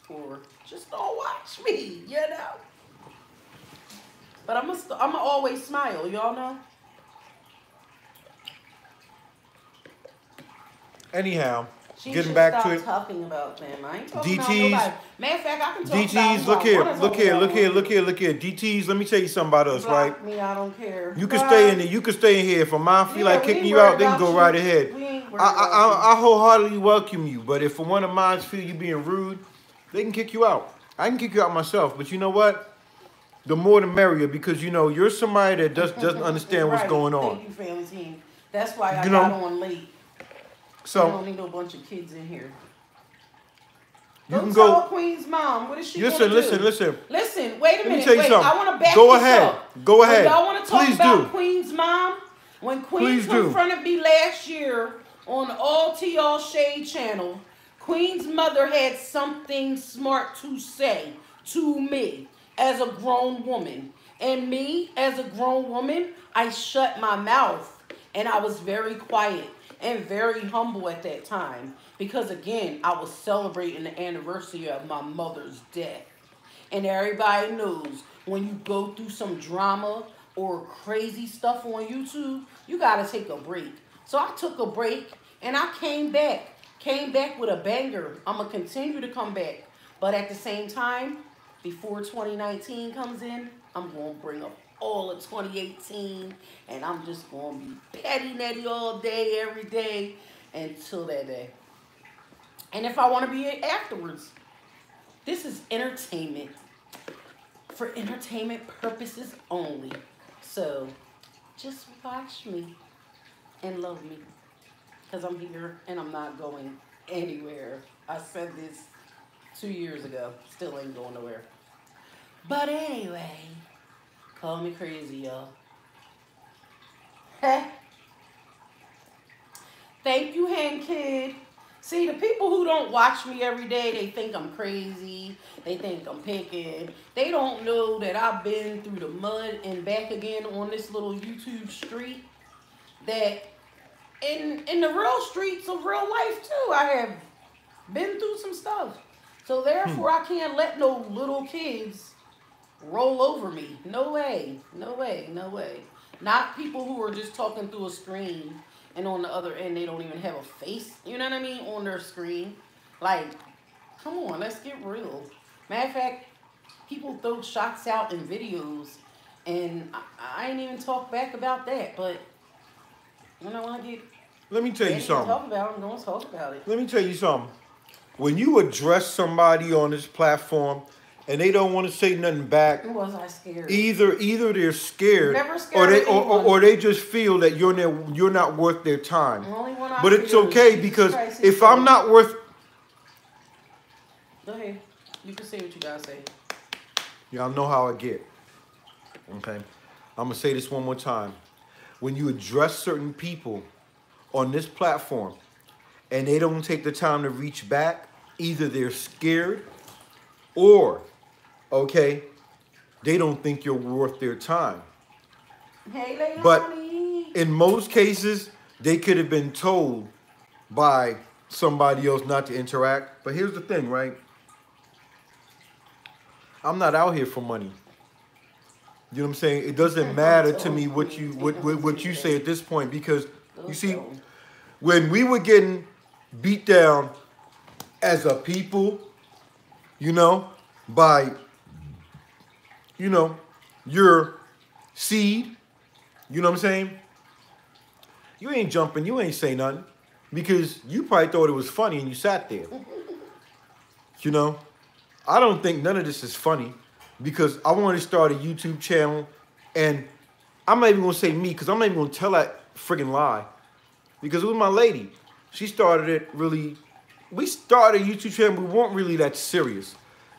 or just don't watch me, you know? But I'm always smile, y'all know? Anyhow, She getting should back stop to it. talking about them. I ain't talking about DTs, nobody. Matter of fact, I can talk about DTs, who look I here, wanna look talk here, about. look here, look here, look here. DTs, let me tell you something about us, right? Block me, I don't care. You can stay in there. You can stay in here. If a mom feel like we kicking ain't you out, worried then about go you. right ahead. We ain't worried about I wholeheartedly welcome you. But if for one of mine feel you being rude, they can kick you out. I can kick you out myself. But you know what? The more the merrier, because you know you're somebody that doesn't understand what's Right. going on. Thank you, family team. That's why I You know, got on late. I So don't need no bunch of kids in here. you can tell go. Queen's mom. What is she Listen, gonna do? listen. Listen, wait a Let me minute. tell you Wait, something. I want to back Go this ahead. up. Go When ahead. y'all want to talk Please about do. Queen's mom? When Queen Please do. confronted me last year on the All Tea All Shade channel, Queen's mother had something smart to say to me as a grown woman. And me, as a grown woman, I shut my mouth. And I was very quiet and very humble at that time. Because again, I was celebrating the anniversary of my mother's death. And everybody knows when you go through some drama or crazy stuff on YouTube, you got to take a break. So I took a break and I came back. Came back with a banger. I'm going to continue to come back. But at the same time, before 2019 comes in, I'm going to bring up all of 2018. And I'm just going to be petty netty all day, every day, until that day. And if I want to be it afterwards, this is entertainment. For entertainment purposes only. So, just watch me and love me. Because I'm here and I'm not going anywhere. I said this 2 years ago. Still ain't going nowhere. But anyway, call me crazy, y'all. Thank you, Hen Kid. See, the people who don't watch me every day, they think I'm crazy. They think I'm picking. They don't know that I've been through the mud and back again on this little YouTube street. That in the real streets of real life, too, I have been through some stuff. So therefore, I can't let no little kids roll over me. No way. No way. No way. Not people who are just talking through a screen. And on the other end, they don't even have a face, you know what I mean, on their screen. Like, come on, let's get real. Matter of fact, people throw shots out in videos, and I ain't even talk back about that. But when I want to get Let me tell you something. talk about it, I'm going to talk about it. Let me tell you something. When you address somebody on this platform and they don't want to say nothing back, Was I scared? either they're scared, Never scared or they just feel that you're not worth their time. Only one I But it's fear is okay Jesus because Christ if I'm not worth, Go ahead. You can say what you got to say. y'all know how I get. Okay, I'm gonna say this one more time. When you address certain people on this platform and they don't take the time to reach back, either they're scared or, okay, they don't think you're worth their time. Hey, Leilani. But in most cases, they could have been told by somebody else not to interact. But here's the thing, right? I'm not out here for money. You know what I'm saying? It doesn't matter to me what you say at this point, because you see, when we were getting beat down as a people, you know, by, you know, your seed, you know what I'm saying? You ain't jumping, you ain't say nothing, because you probably thought it was funny and you sat there. You know, I don't think none of this is funny, because I want to start a YouTube channel, and I'm not even going to say me, because I'm not even going to tell that friggin' lie, because it was my lady. She started it really we started a YouTube channel, we weren't really that serious.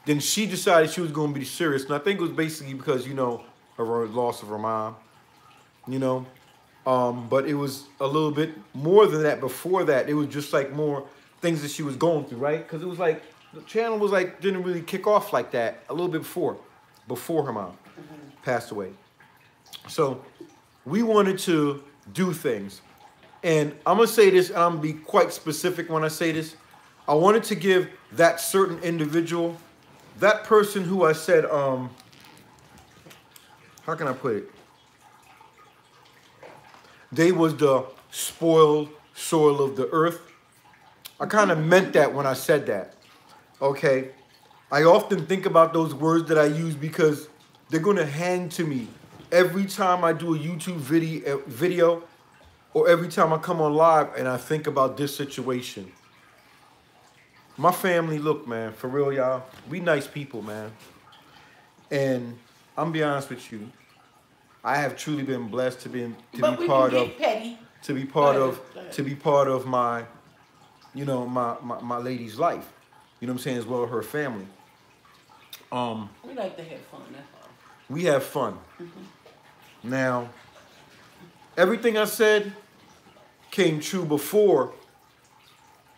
Then she decided she was going to be serious, and I think it was basically because, you know, her loss of her mom, you know. But it was a little bit more than that before that. It was just like more things that she was going through, right? Because it was like, the channel was like, didn't really kick off like that a little bit before her mom passed away. So we wanted to do things. And I'm going to say this, and I'm going to be quite specific when I say this. I wanted to give that certain individual, that person who I said, how can I put it? They was the spoiled soil of the earth. I kind of meant that when I said that. Okay? I often think about those words that I use because they're going to hang to me every time I do a YouTube video or every time I come on live and I think about this situation. My family, look, man, for real, y'all, we nice people, man. And I'm be honest with you, I have truly been blessed to be part of my, you know, my lady's life. You know what I'm saying, as well as her family. We like to have fun, that's all. We have fun. Now, everything I said came true before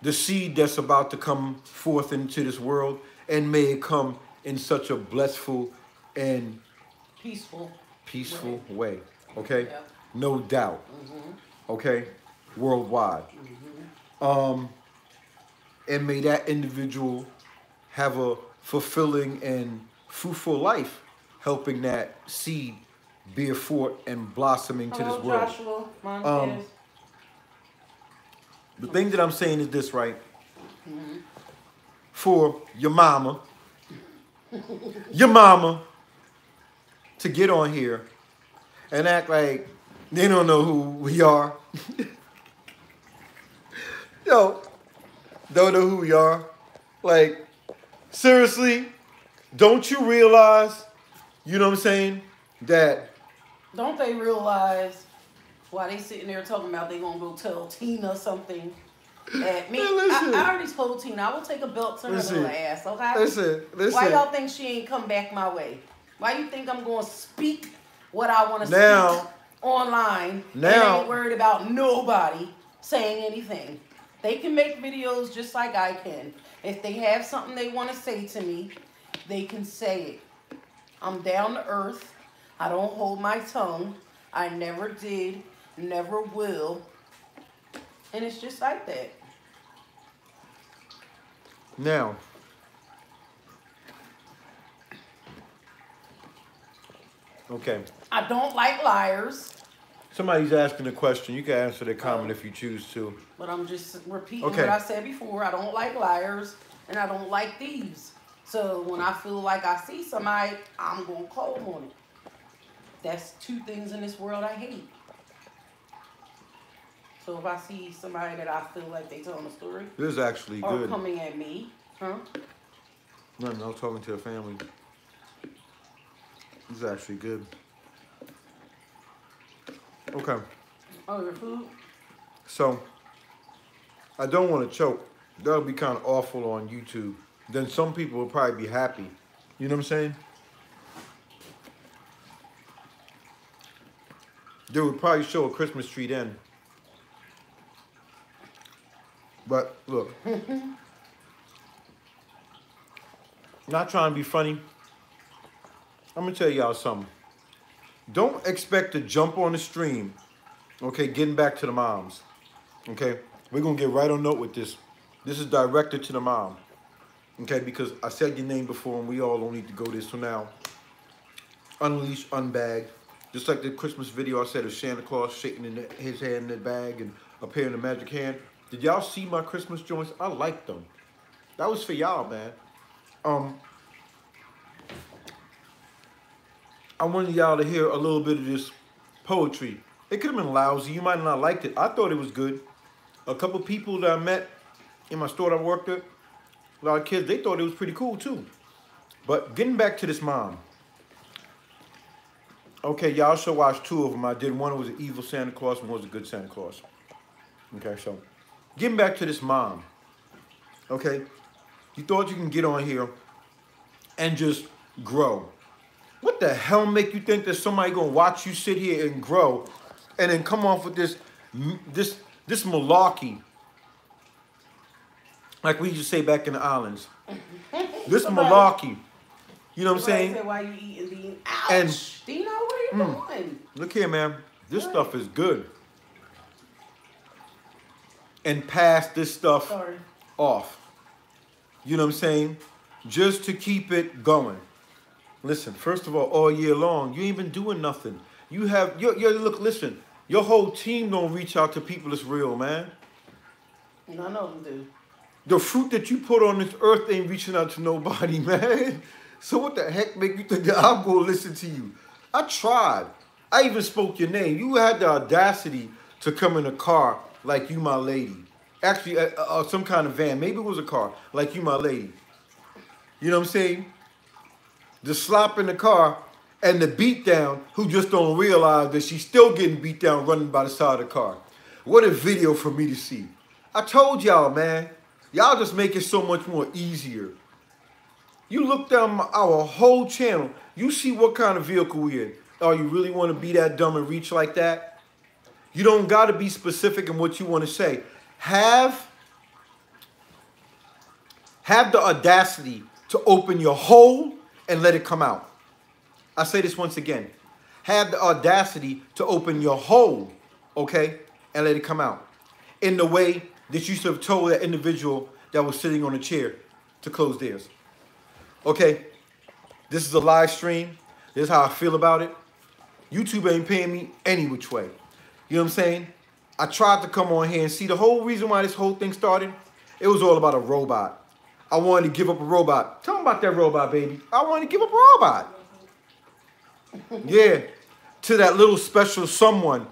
the seed that's about to come forth into this world, and may it come in such a blissful and peaceful way. Okay? Yeah. No doubt. Okay? Worldwide. And may that individual have a fulfilling and fruitful life, helping that seed bear forth and blossom into this world. Joshua, the thing that I'm saying is this, right? For your mama to get on here and act like they don't know who we are. Yo, don't know who we are. Like, seriously, don't you realize, you know what I'm saying, that... Don't they realize why they sitting there talking about they gonna go tell Tina something? At me, I already told Tina I will take a belt to her little ass, okay? Listen. Why y'all think she ain't come back my way? Why you think I'm gonna speak what I want to speak online and ain't worried about nobody saying anything? They can make videos just like I can. If they have something they want to say to me, they can say it. I'm down to earth. I don't hold my tongue. I never did, never will. And it's just like that. Now, okay. I don't like liars. Somebody's asking a question. You can answer the comment if you choose to. But I'm just repeating what I said before. I don't like liars and I don't like thieves. So when I feel like I see somebody, I'm going to call them on it. That's two things in this world I hate. So if I see somebody that I feel like they telling a story, this is actually good. Or coming at me, Nothing, I was talking to the family. This is actually good. Okay. Oh, your food? So, I don't want to choke. That would be kind of awful on YouTube. Then some people would probably be happy. You know what I'm saying? They would probably show a Christmas tree then. But, look. Not trying to be funny. I'm going to tell y'all something. Don't expect to jump on the stream. Okay, getting back to the moms. Okay, we're going to get right on note with this. This is directed to the mom. Okay, because I said your name before and we all don't need to go this. So now, unleash, unbag. Just like the Christmas video I said of Santa Claus shaking his hand in the bag and appearing the magic hand. Did y'all see my Christmas joints? I liked them. That was for y'all, man. I wanted y'all to hear a little bit of this poetry. It could have been lousy. You might not have liked it. I thought it was good. A couple people that I met in my store that I worked at, a lot of kids, they thought it was pretty cool too. But getting back to this mom. Okay, y'all should watch two of them. I did one was an evil Santa Claus and one was a good Santa Claus. Okay, so getting back to this mom. Okay? You thought you can get on here and just grow. What the hell make you think that somebody gonna watch you sit here and grow and then come off with this malarkey? Like we used to say back in the islands. This malarkey. You know what I'm saying? Said, why you eating, Dean? Ouch! And Dino, what are you doing? look here, man. This stuff is good. And pass this stuff off. You know what I'm saying? Just to keep it going. Listen, first of all year long, you ain't been doing nothing. You have look, listen, your whole team don't reach out to people that's real, man. None of them do. The fruit that you put on this earth ain't reaching out to nobody, man. So what the heck make you think that I'm gonna listen to you? I tried. I even spoke your name. You had the audacity to come in a car like you my lady. Actually, some kind of van. Maybe it was a car like you my lady. You know what I'm saying? The slop in the car and the beat down who just don't realize that she's still getting beat down running by the side of the car. What a video for me to see. I told y'all, man. Y'all just make it so much more easier. You look down our whole channel, you see what kind of vehicle we in. Oh, you really want to be that dumb and reach like that? You don't got to be specific in what you want to say. Have the audacity to open your hole and let it come out. I say this once again. Have the audacity to open your hole, okay, and let it come out. In the way that you should have told that individual that was sitting on a chair to close theirs. Okay, this is a live stream. This is how I feel about it. YouTube ain't paying me any which way. You know what I'm saying? I tried to come on here and see the whole reason why this whole thing started. It was all about a robot. I wanted to give up a robot. Tell me about that robot, baby. I wanted to give up a robot. Yeah, to that little special someone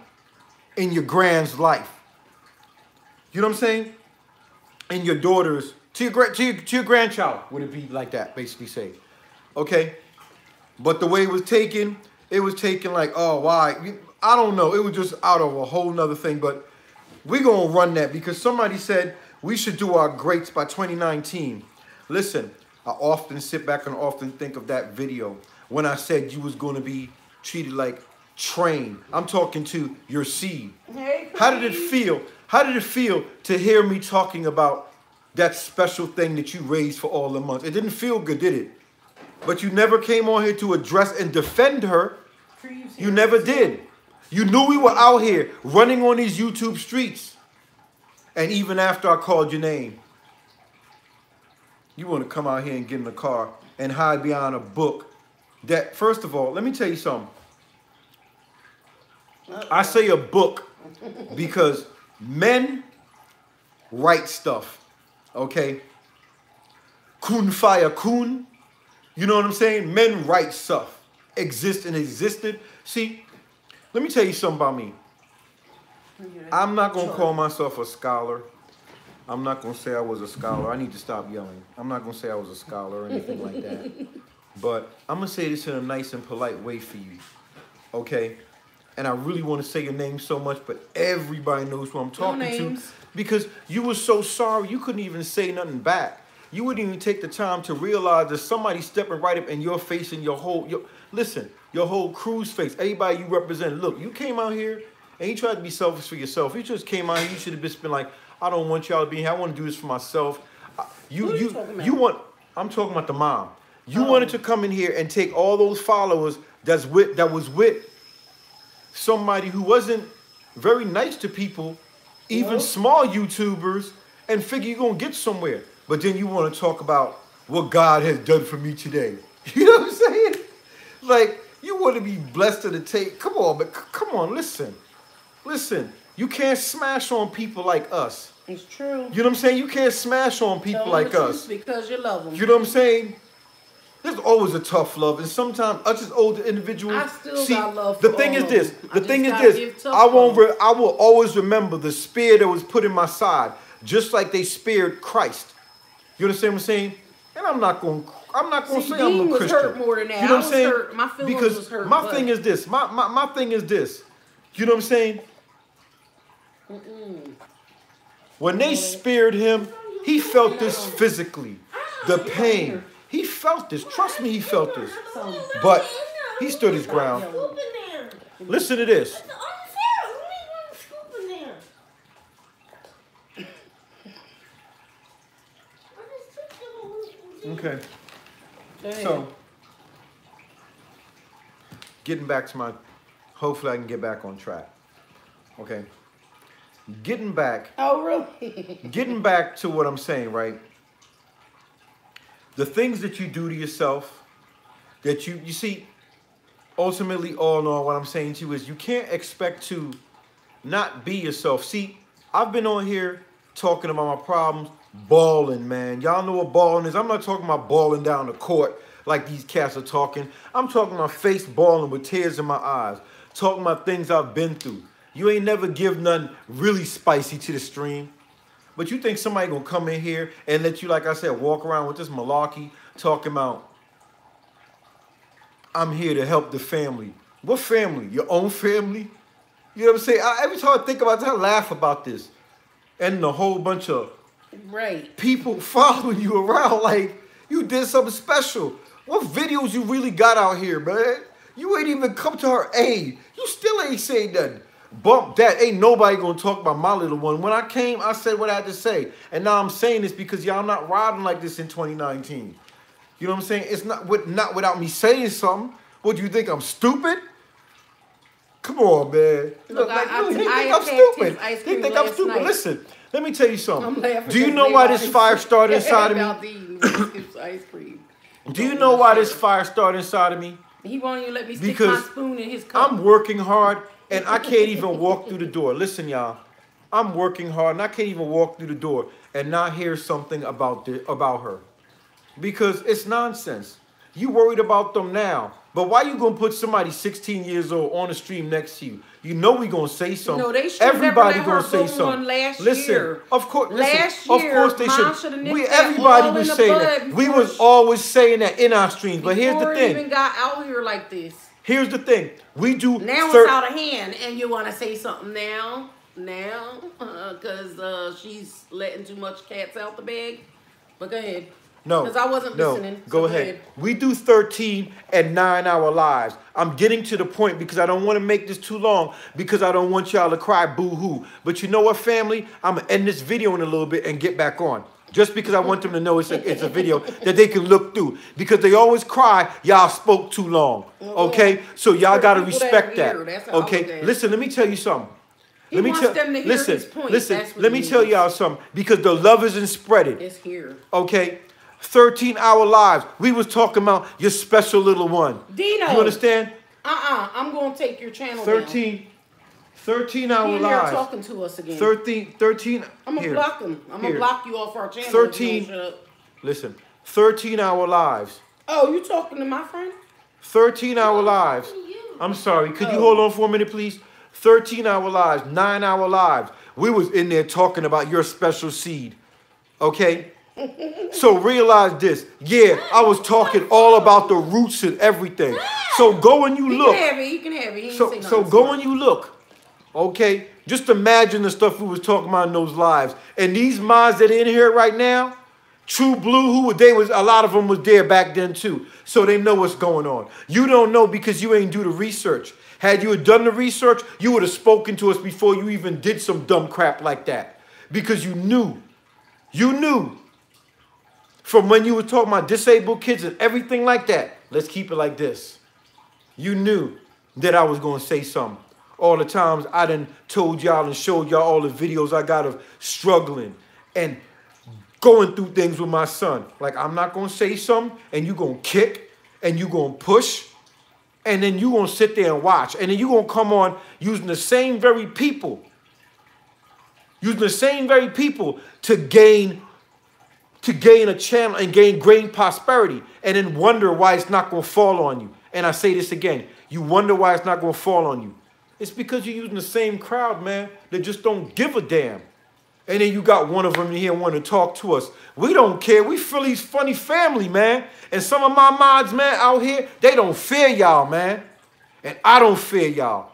in your grand's life. You know what I'm saying? In your daughter's, to your grandchild, would it be like that, basically say. Okay? But the way it was taken like, oh, why? I don't know. It was just out of a whole nother thing. But we're going to run that because somebody said we should do our greats by 2019. Listen, I often sit back and often think of that video when I said you was going to be treated like train. I'm talking to your seed. Hey, how did it feel? How did it feel to hear me talking about that special thing that you raised for all the months? It didn't feel good, did it? But you never came on here to address and defend her. You never did. You knew we were out here running on these YouTube streets. And even after I called your name, you want to come out here and get in the car and hide behind a book that, first of all, let me tell you something. I say a book because men write stuff, okay? Kun fire kun. You know what I'm saying? Men write stuff. Exist and existed. See, let me tell you something about me. I'm not going to call myself a scholar. I'm not going to say I was a scholar. I need to stop yelling. I'm not going to say I was a scholar or anything like that. But I'm going to say this in a nice and polite way for you, okay? And I really want to say your name so much, but everybody knows who I'm talking to. Because you were so sorry, you couldn't even say nothing back. You wouldn't even take the time to realize that somebody stepping right up in your face and your whole, your whole crew's face, everybody you represent. Look, you came out here and you tried to be selfish for yourself. You just came out here, you should have just been like, I don't want y'all to be here. I want to do this for myself. I'm talking about the mom. You wanted to come in here and take all those followers that was with somebody who wasn't very nice to people, even small YouTubers, and figure you're going to get somewhere. But then you want to talk about what God has done for me today. You know what I'm saying? Like, you want to be blessed to the tape. Come on, but come on, listen. Listen, you can't smash on people like us. It's true. You know what I'm saying? You can't smash on people like us. Because you love them. You know what I'm saying? There's always a tough love, and sometimes us as older individuals. I still got love. The thing is this. The thing is this. I will always remember the spear that was put in my side, just like they speared Christ. You understand what I'm saying? And I'm not going to say I'm a Christian. Hurt more than that. You know what I'm saying? Hurt. My feelings was hurt. My thing is this. My thing is this. You know what I'm saying? When they speared him, He felt this physically. The pain. He felt this. Trust me, he felt this. But he stood his ground. Listen to this. Okay. So, getting back to hopefully I can get back on track. Okay. Getting back. Oh, really? Getting back to what I'm saying, right? The things that you do to yourself, that you see, ultimately, all in all, what I'm saying to you is you can't expect to not be yourself. See, I've been on here talking about my problems, balling, man. Y'all know what balling is. I'm not talking about balling down the court like these cats are talking. I'm talking about face balling with tears in my eyes, talking about things I've been through. You ain't never give nothing really spicy to the stream. But you think somebody gonna come in here and let you, like I said, walk around with this malarkey talking about, I'm here to help the family. What family? Your own family? You know what I'm saying? Every time I think about it, I laugh about this. And a whole bunch of people following you around like you did something special. What videos you really got out here, man? You ain't even come to her aid. You still ain't saying nothing. Bump that. Ain't nobody gonna talk about my little one. When I came, I said what I had to say. And now I'm saying this because y'all not riding like this in 2019. You know what I'm saying? It's not without me saying something. What, do you think I'm stupid? Come on, man. Look, you think I'm stupid. You think I'm stupid. Listen, let me tell you something. Do you know why this fire started inside of me? Do you know why this fire started inside of me? He won't even let me stick my spoon in his cup. I'm working hard. And I can't even walk through the door. Listen, y'all. I'm working hard, and I can't even walk through the door and not hear something about her. Because it's nonsense. You worried about them now. But why you going to put somebody 16 years old on the stream next to you? You know we going to say something. No, they should everybody never let gonna her say go something. Last listen, year. Of course, last listen, year, of course they should. Everybody was saying that. We was always saying that in our streams. But here's the thing. Even got out here like this. Here's the thing. We do. Now it's out of hand, and you want to say something now? Because she's letting too much cats out the bag. But go ahead. No. Because I wasn't listening. Go ahead. We do 13 and 9-hour lives. I'm getting to the point because I don't want to make this too long because I don't want y'all to cry boo-hoo. But you know what, family? I'm going to end this video in a little bit and get back on. Just because I want them to know it's a video that they can look through. Because they always cry, y'all spoke too long. Okay? So y'all got to respect that. Okay? Listen, let me tell you something. Let me tell y'all something. Because the love isn't spreading. It's here. Okay? 13-hour lives. We was talking about your special little one. Dino. You understand? I'm going to take your channel 13-hour lives. Talking to us again. 13. I'm going to block them. I'm going to block you off our channel. 13. Listen. 13-hour lives. Oh, you talking to my friend? 13-hour lives. I'm sorry. Could you hold on for a minute, please? 13-hour lives. 9-hour lives. We was in there talking about your special seed. Okay? So realize this. Yeah, I was talking all about the roots and everything. So go and you look. He can have it. So go and you look. Okay? Just imagine the stuff we was talking about in those lives. And these minds that are in here right now, True Blue, a lot of them was there back then too. So they know what's going on. You don't know because you ain't do the research. Had you had done the research, you would have spoken to us before you even did some dumb crap like that. Because you knew. You knew. From when you were talking about disabled kids and everything like that. Let's keep it like this. You knew that I was going to say something. All the times I done told y'all and showed y'all all the videos I got of struggling and going through things with my son. Like, I'm not going to say something and you going to kick and you going to push and then you going to sit there and watch. And then you going to come on using the same very people. Using the same very people to gain a channel and gain great prosperity and then wonder why it's not going to fall on you. And I say this again. You wonder why it's not going to fall on you. It's because you're using the same crowd, man, that just don't give a damn. And then you got one of them here wanting to talk to us. We don't care. We Philly's funny family, man. And some of my mods, man, out here, they don't fear y'all, man. And I don't fear y'all.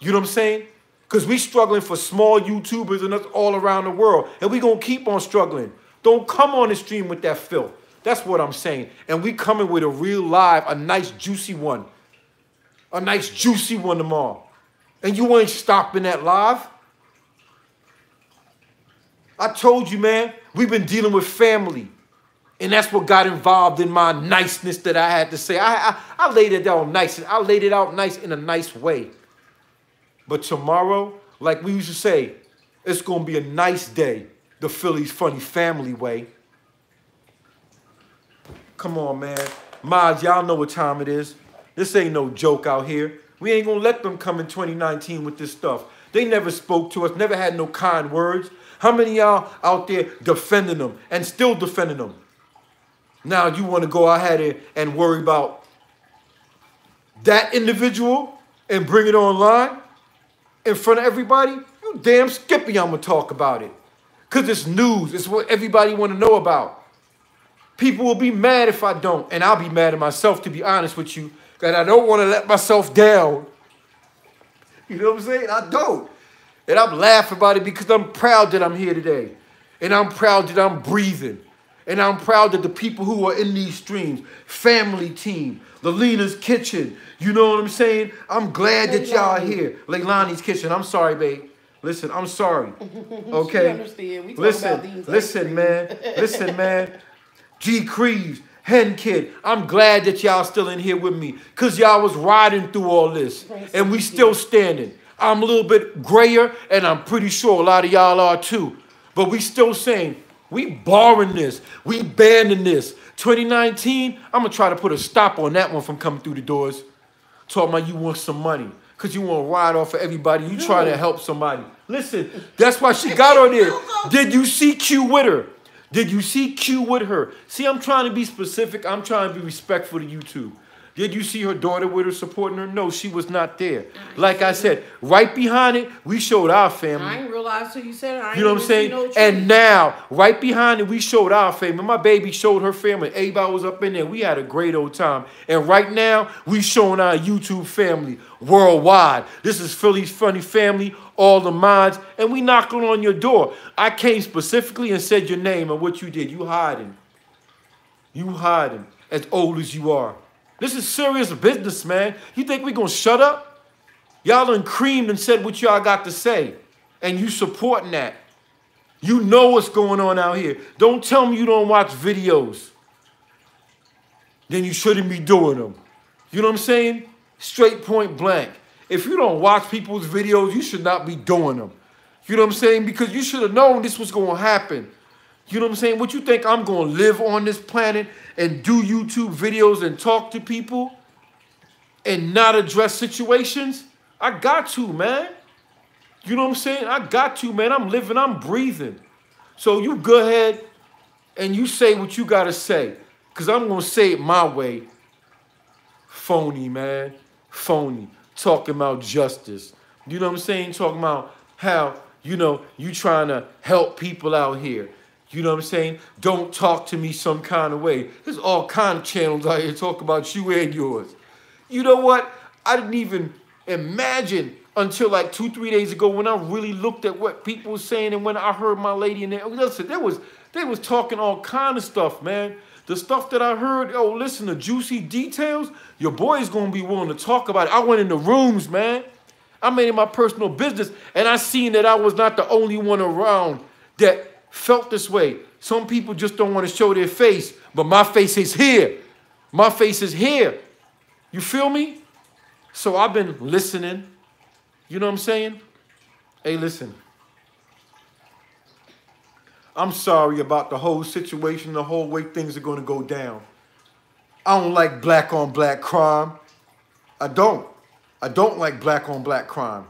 You know what I'm saying? Because we struggling for small YouTubers and us all around the world. And we going to keep on struggling. Don't come on the stream with that filth. That's what I'm saying. And we coming with a real live, a nice juicy one. A nice juicy one tomorrow. And you ain't stopping that live. I told you, man, we've been dealing with family. And that's what got involved in my niceness that I had to say. I laid it out nice. I laid it out nice in a nice way. But tomorrow, like we used to say, it's going to be a nice day. The Philly's Funny Family way. Come on, man. Mods, y'all know what time it is. This ain't no joke out here. We ain't going to let them come in 2019 with this stuff. They never spoke to us, never had no kind words. How many of y'all out there defending them and still defending them? Now you want to go ahead and worry about that individual and bring it online in front of everybody? You damn skippy, I'm going to talk about it. Because it's news. It's what everybody want to know about. People will be mad if I don't. And I'll be mad at myself, to be honest with you, that I don't want to let myself down. You know what I'm saying? I don't. And I'm laughing about it because I'm proud that I'm here today. And I'm proud that I'm breathing. And I'm proud that the people who are in these streams, Family Team, Lalena's Kitchen, you know what I'm saying? I'm glad that y'all are here. Leilani's Kitchen, I'm sorry, babe. Listen, I'm sorry. Okay? Understand. We listen, man. Listen, man. G. Creeves, Hen Kid, I'm glad that y'all still in here with me because y'all was riding through all this. And we still standing. I'm a little bit grayer, and I'm pretty sure a lot of y'all are too. But we still saying, we barring this. We banning this. 2019, I'm going to try to put a stop on that one from coming through the doors. Talking about you want some money because you want to ride off of everybody. You trying to help somebody. Listen, that's why she got on there. Did you see Q with her? Did you see Q with her? See, I'm trying to be specific. I'm trying to be respectful to YouTube. Did you see her daughter with her supporting her? No, she was not there. Like I said, right behind it, we showed our family. I didn't realize till you said it. You know what I'm saying? And now, right behind it, we showed our family. My baby showed her family. Everybody was up in there. We had a great old time. And right now, we showing our YouTube family worldwide. This is Philly's Funny Family, all the mods, and we knocking on your door. I came specifically and said your name and what you did. You hiding. You hiding, as old as you are. This is serious business, man. You think we gonna shut up? Y'all done creamed and said what y'all got to say. And you supporting that. You know what's going on out here. Don't tell me you don't watch videos. Then you shouldn't be doing them. You know what I'm saying? Straight point blank. If you don't watch people's videos, you should not be doing them. You know what I'm saying? Because you should have known this was going to happen. You know what I'm saying? What you think I'm going to live on this planet and do YouTube videos and talk to people and not address situations? I got to, man. You know what I'm saying? I got to, man. I'm living, I'm breathing. So you go ahead and you say what you got to say. Because I'm going to say it my way. Phony, man. Phony. Talking about justice. You know what I'm saying? Talking about how, you know, you trying to help people out here. You know what I'm saying? Don't talk to me some kind of way. There's all kind of channels out here talk about you and yours. You know what? I didn't even imagine until like 2-3 days ago when I really looked at what people were saying and when I heard my lady in there. Listen, they was talking all kind of stuff, man. The stuff that I heard, oh, listen, the juicy details, your boy's going to be willing to talk about it. I went in the rooms, man. I made it my personal business, and I seen that I was not the only one around that felt this way. Some people just don't want to show their face, but my face is here. My face is here. You feel me? So I've been listening. You know what I'm saying? Hey, listen. I'm sorry about the whole situation, the whole way things are going to go down. I don't like black on black crime. I don't. I don't like black on black crime.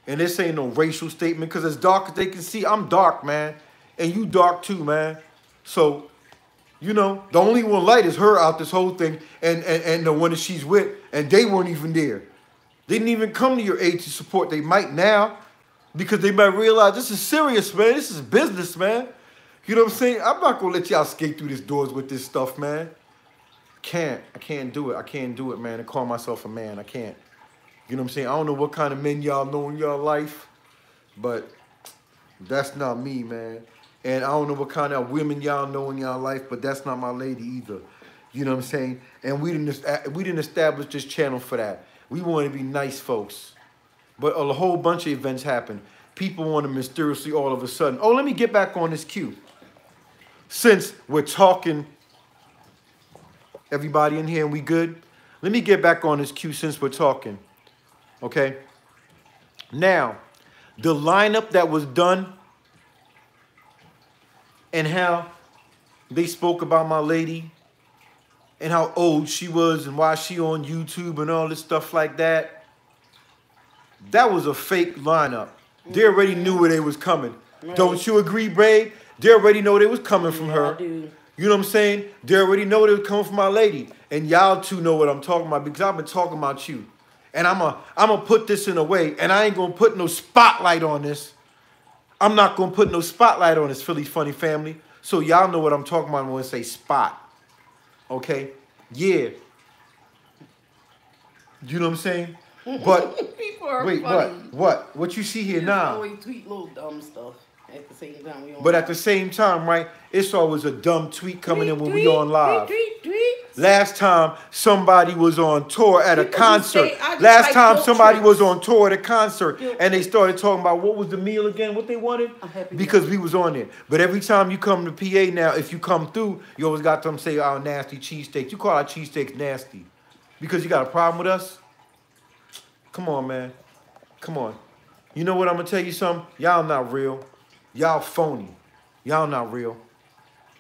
And this ain't no racial statement because as dark as they can see, I'm dark, man. And you dark too, man. So, you know, the only one light is her out this whole thing and the one that she's with. And they weren't even there. They didn't even come to your aid to support. They might now because they might realize this is serious, man. This is business, man. You know what I'm saying? I'm not going to let y'all skate through these doors with this stuff, man. I can't do it. I can't do it, man. I call myself a man. I can't. You know what I'm saying? I don't know what kind of men y'all know in your life, but that's not me, man. And I don't know what kind of women y'all know in y'all life, but that's not my lady either. You know what I'm saying? And we didn't establish this channel for that. We want to be nice folks. But a whole bunch of events happen. People want to mysteriously all of a sudden. Oh, let me get back on this cue. Since we're talking, everybody in here, and we good? Let me get back on this cue since we're talking. Okay? Now, the lineup that was done and how they spoke about my lady and how old she was and why she on YouTube and all this stuff like that. That was a fake lineup. They already knew where they was coming. Right. Don't you agree, Brave? They already know they was coming from her. I do. You know what I'm saying? They already know they was coming from my lady. And y'all two know what I'm talking about because I've been talking about you. And I'm a put this in a way, and I ain't going to put no spotlight on this. I'm not going to put no spotlight on this Philly Funny family. So y'all know what I'm talking about when I say spot. Okay? Yeah. You know what I'm saying? But people are wait, funny. what you see here now? Always tweet little dumb stuff at the same time. But at the same time, right? It's always a dumb tweet coming in when we on live. Last time somebody was on tour at a concert. Last time somebody was on tour at a concert and they started talking about what was the meal again, what they wanted, because we was on there. But every time you come to PA now, if you come through, you always got them say our nasty cheesesteaks. You call our cheesesteaks nasty because you got a problem with us. Come on, man. Come on. You know what? I'm going to tell you something. Y'all not real. Y'all phony. Y'all not real.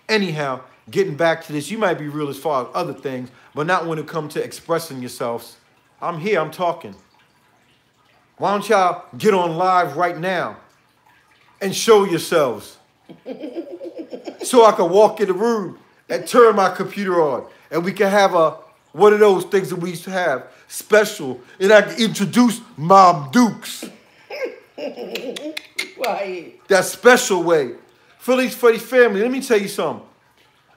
Anyhow, getting back to this, you might be real as far as other things, but not when it comes to expressing yourselves. I'm here. I'm talking. Why don't y'all get on live right now and show yourselves so I can walk in the room and turn my computer on and we can have one of those things that we used to have, special, and I can introduce Mom Dukes. Right. That special way. Philly's Funny family, let me tell you something.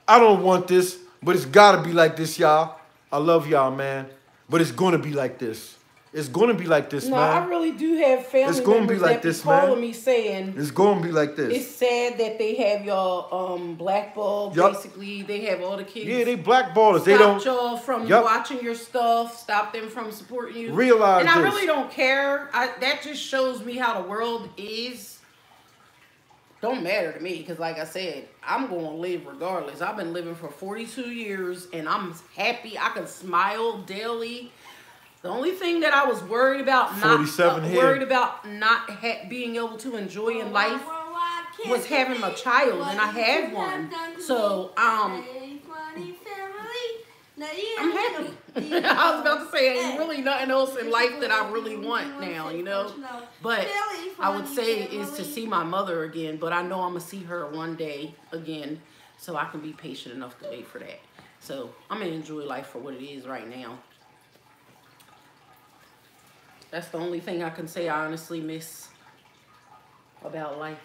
I don't want this, but it's got to be like this, y'all. I love y'all, man. But it's going to be like this. It's going to be like this, man. I really do have family members that be calling me saying it's going to be like this. It's sad that they have y'all blackballed. Yep. Basically, they have all the kids. Yeah, they blackballers. They don't stop y'all from watching your stuff. Stop them from supporting you. Realize and this. I really don't care. That just shows me how the world is. Don't matter to me because, like I said, I'm going to live regardless. I've been living for 42 years, and I'm happy. I can smile daily. The only thing that I was worried about not being able to enjoy in life was having a child, and I had one. So I'm happy. I was about to say, ain't really nothing else in life that I really want now, you know. But I would say is to see my mother again. But I know I'm gonna see her one day again, so I can be patient enough to wait for that. So I'm gonna enjoy life for what it is right now. That's the only thing I can say I honestly miss about life.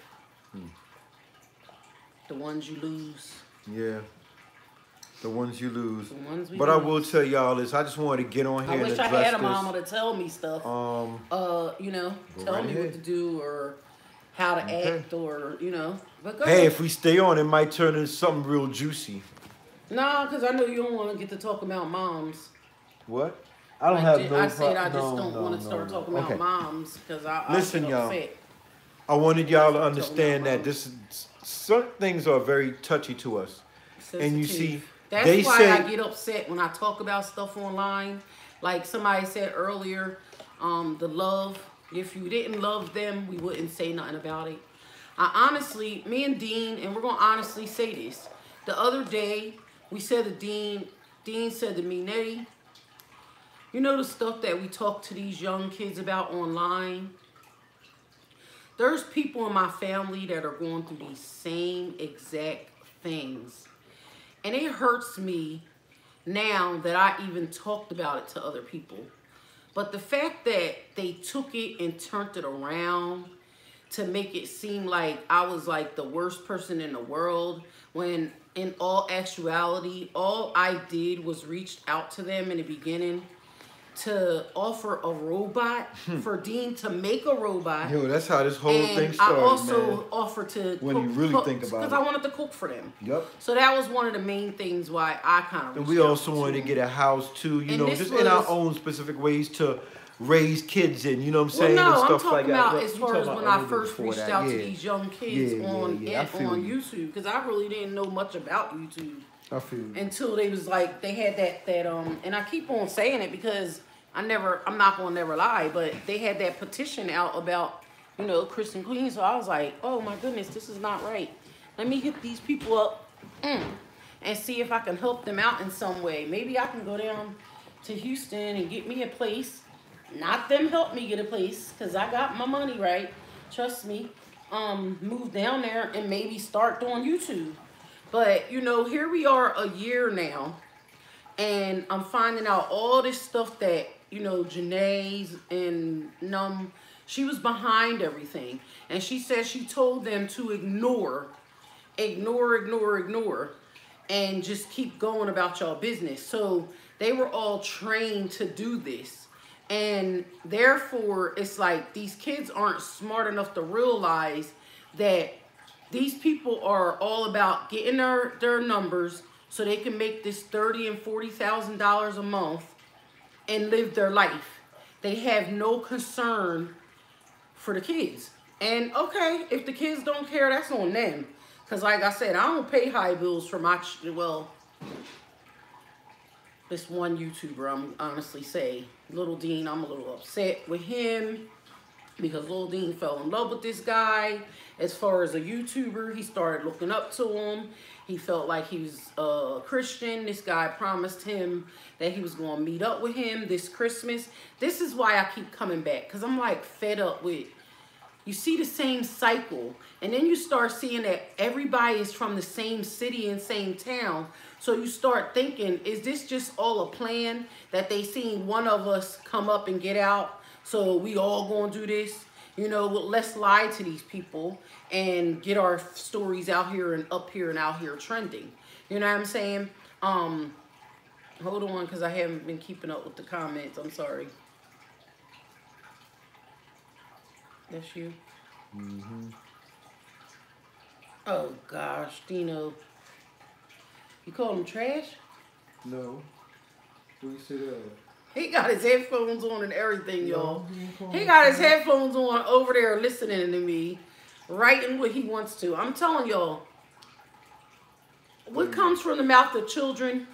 The ones you lose. Yeah. The ones you lose. The ones we but lose. I will tell y'all this. I just wanted to get on here and address this. I wish I had a mama to tell me stuff. You know, tell me what to do or how to act or, you know. But go ahead. If we stay on, it might turn into something real juicy. No, because I know you don't want to get to talk about moms. What? I don't have no. I said I just don't want to start talking about moms because I listen, y'all. I wanted y'all to understand that certain things are very touchy to us, sensitive. And you see, that's why I get upset when I talk about stuff online. Like somebody said earlier, the love. If you didn't love them, we wouldn't say nothing about it. I honestly, me and Dean, and we're gonna honestly say this. The other day, we said to Dean. Dean said to me, Nettie, you know the stuff that we talk to these young kids about online? There's people in my family that are going through these same exact things. And it hurts me now that I even talked about it to other people. But the fact that they took it and turned it around to make it seem like I was like the worst person in the world, when in all actuality, all I did was reach out to them in the beginning to offer a robot for Dean to make a robot. Yo, that's how this whole And thing started, I also man. offered to When you really think about because it. I wanted to cook for them. Yep. So that was one of the main things why I kind of. And we also wanted to get a house too, you And know, this just in our was- own specific ways to raise kids in, you know what I'm Well, saying, no, and I'm stuff talking like that. about But as you far talking as about when a I little bit first before reached that, out to yeah. these young kids Yeah, on I feel on you. YouTube, because I really didn't know much about YouTube I feel you. until they was like they had that and I keep on saying it because I'm not gonna never lie, but they had that petition out about, you know, Christian Queen. So I was like, oh my goodness, this is not right. Let me hit these people up and see if I can help them out in some way. Maybe I can go down to Houston and get me a place. Not them help me get a place, because I got my money right. Trust me. Move down there and maybe start doing YouTube. But, you know, here we are a year now. And I'm finding out all this stuff that, you know, Janae's and she was behind everything. And she said she told them to ignore, and just keep going about y'all business. So they were all trained to do this. And therefore, it's like these kids aren't smart enough to realize that these people are all about getting their numbers so they can make this $30,000 and $40,000 a month and live their life. They have no concern for the kids. And okay, if the kids don't care, that's on them. Because like I said, I don't pay high bills for my, well, this one YouTuber, I'm honestly say, Little Dean, I'm a little upset with him because Little Dean fell in love with this guy. As far as a YouTuber, he started looking up to him. He felt like he was a Christian. This guy promised him that he was going to meet up with him this Christmas. This is why I keep coming back, because I'm like fed up with, you see the same cycle, and then you start seeing that everybody is from the same city and same town. So you start thinking, is this just all a plan that they seen one of us come up and get out, so we all gonna do this? You know, well, let's lie to these people and get our stories out here and up here and out here trending. You know what I'm saying? Hold on, because I haven't been keeping up with the comments. I'm sorry. That's you? Mm-hmm. Oh, gosh, Dino. You call him trash? No. What you say that? He got his headphones on and everything, y'all. He got his headphones on over there listening to me, writing what he wants to. I'm telling y'all, what comes from the mouth of children,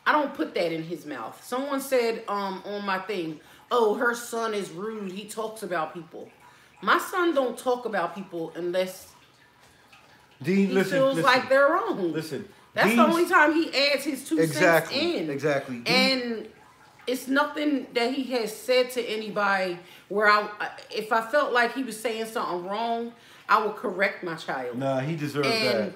I don't put that in his mouth. Someone said on my thing, oh, her son is rude. He talks about people. My son don't talk about people unless Dean, he feels like they're wrong. Listen. That's the only time he adds his 2 cents in. Exactly. And it's nothing that he has said to anybody where if I felt like he was saying something wrong, I would correct my child. Nah, he deserves that.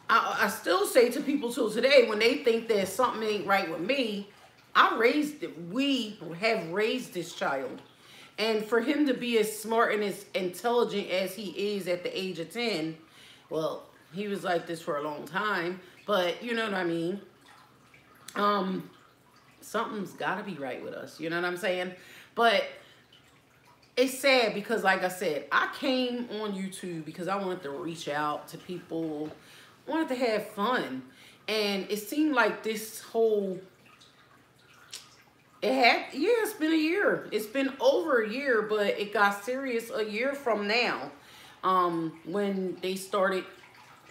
I still say to people till today, when they think that something ain't right with me, we have raised this child. And for him to be as smart and as intelligent as he is at the age of 10, well, he was like this for a long time, but you know what I mean? Something's got to be right with us, you know what I'm saying? But it's sad because, like I said, I came on YouTube because I wanted to reach out to people, wanted to have fun. And it seemed like this whole, it's been a year. It's been over a year, but it got serious a year from now. When they started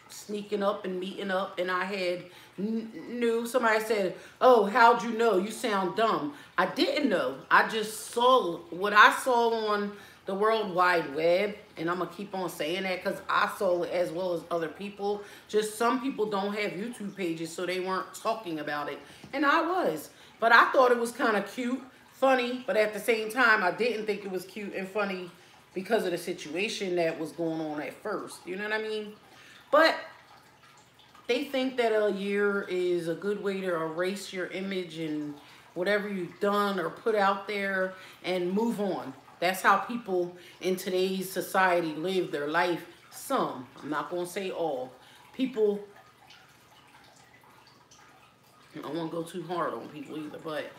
sneaking up and meeting up, and I had knew, somebody said, oh, how'd you know? You sound dumb. I didn't know. I just saw what I saw on the World Wide Web, and I'm gonna keep on saying that because I saw it as well as other people. Just some people don't have YouTube pages, so they weren't talking about it, and I was. But I thought it was kind of cute, funny, but at the same time, I didn't think it was cute and funny because of the situation that was going on at first. You know what I mean? But they think that a year is a good way to erase your image and whatever you've done or put out there and move on. That's how people in today's society live their life. Some, I'm not going to say all. People, I don't want to go too hard on people either, but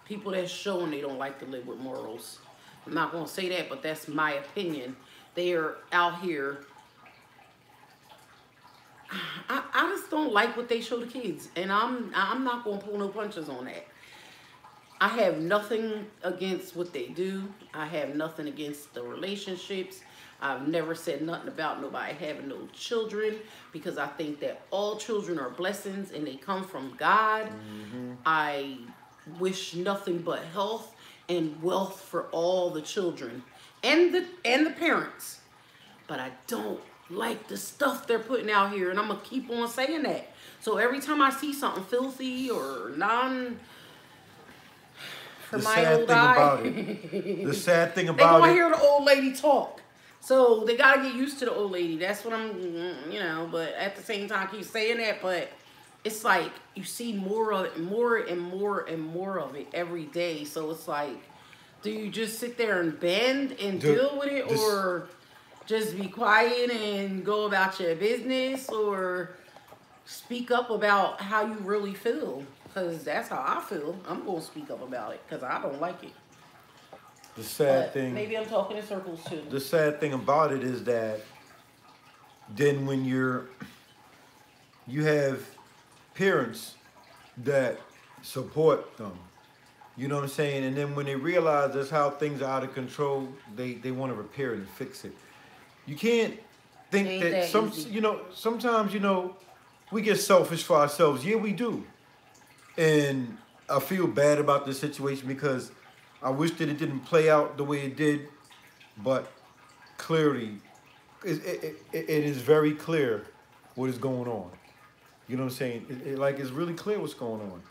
People that's showing they don't like to live with morals. I'm not gonna say that, but that's my opinion. They are out here. I just don't like what they show the kids, and I'm not gonna pull no punches on that. I have nothing against what they do. I have nothing against the relationships. I've never said nothing about nobody having no children because I think that all children are blessings and they come from God. I wish nothing but health and wealth for all the children and the parents. But I don't like the stuff they're putting out here, and I'm gonna keep on saying that. So every time I see something filthy or for my old eye, the sad thing they about gonna it, hear the old lady talk. So they gotta get used to the old lady. That's what I'm, but at the same time, I keep saying that, but it's like you see more of it, more and more and more of it every day. So it's like, do you just sit there and bend and deal with it, or just be quiet and go about your business, or speak up about how you really feel? Because that's how I feel. I'm going to speak up about it because I don't like it. the sad thing, maybe I'm talking in circles too. the sad thing about it is that then when you have parents that support them, you know what I'm saying? And then when they realize that's how things are out of control, they want to repair it and fix it. You can't think Ain't that easy. sometimes, we get selfish for ourselves. Yeah, we do. And I feel bad about this situation because I wish that it didn't play out the way it did, but clearly, it is very clear what is going on. You know what I'm saying? It's really clear what's going on.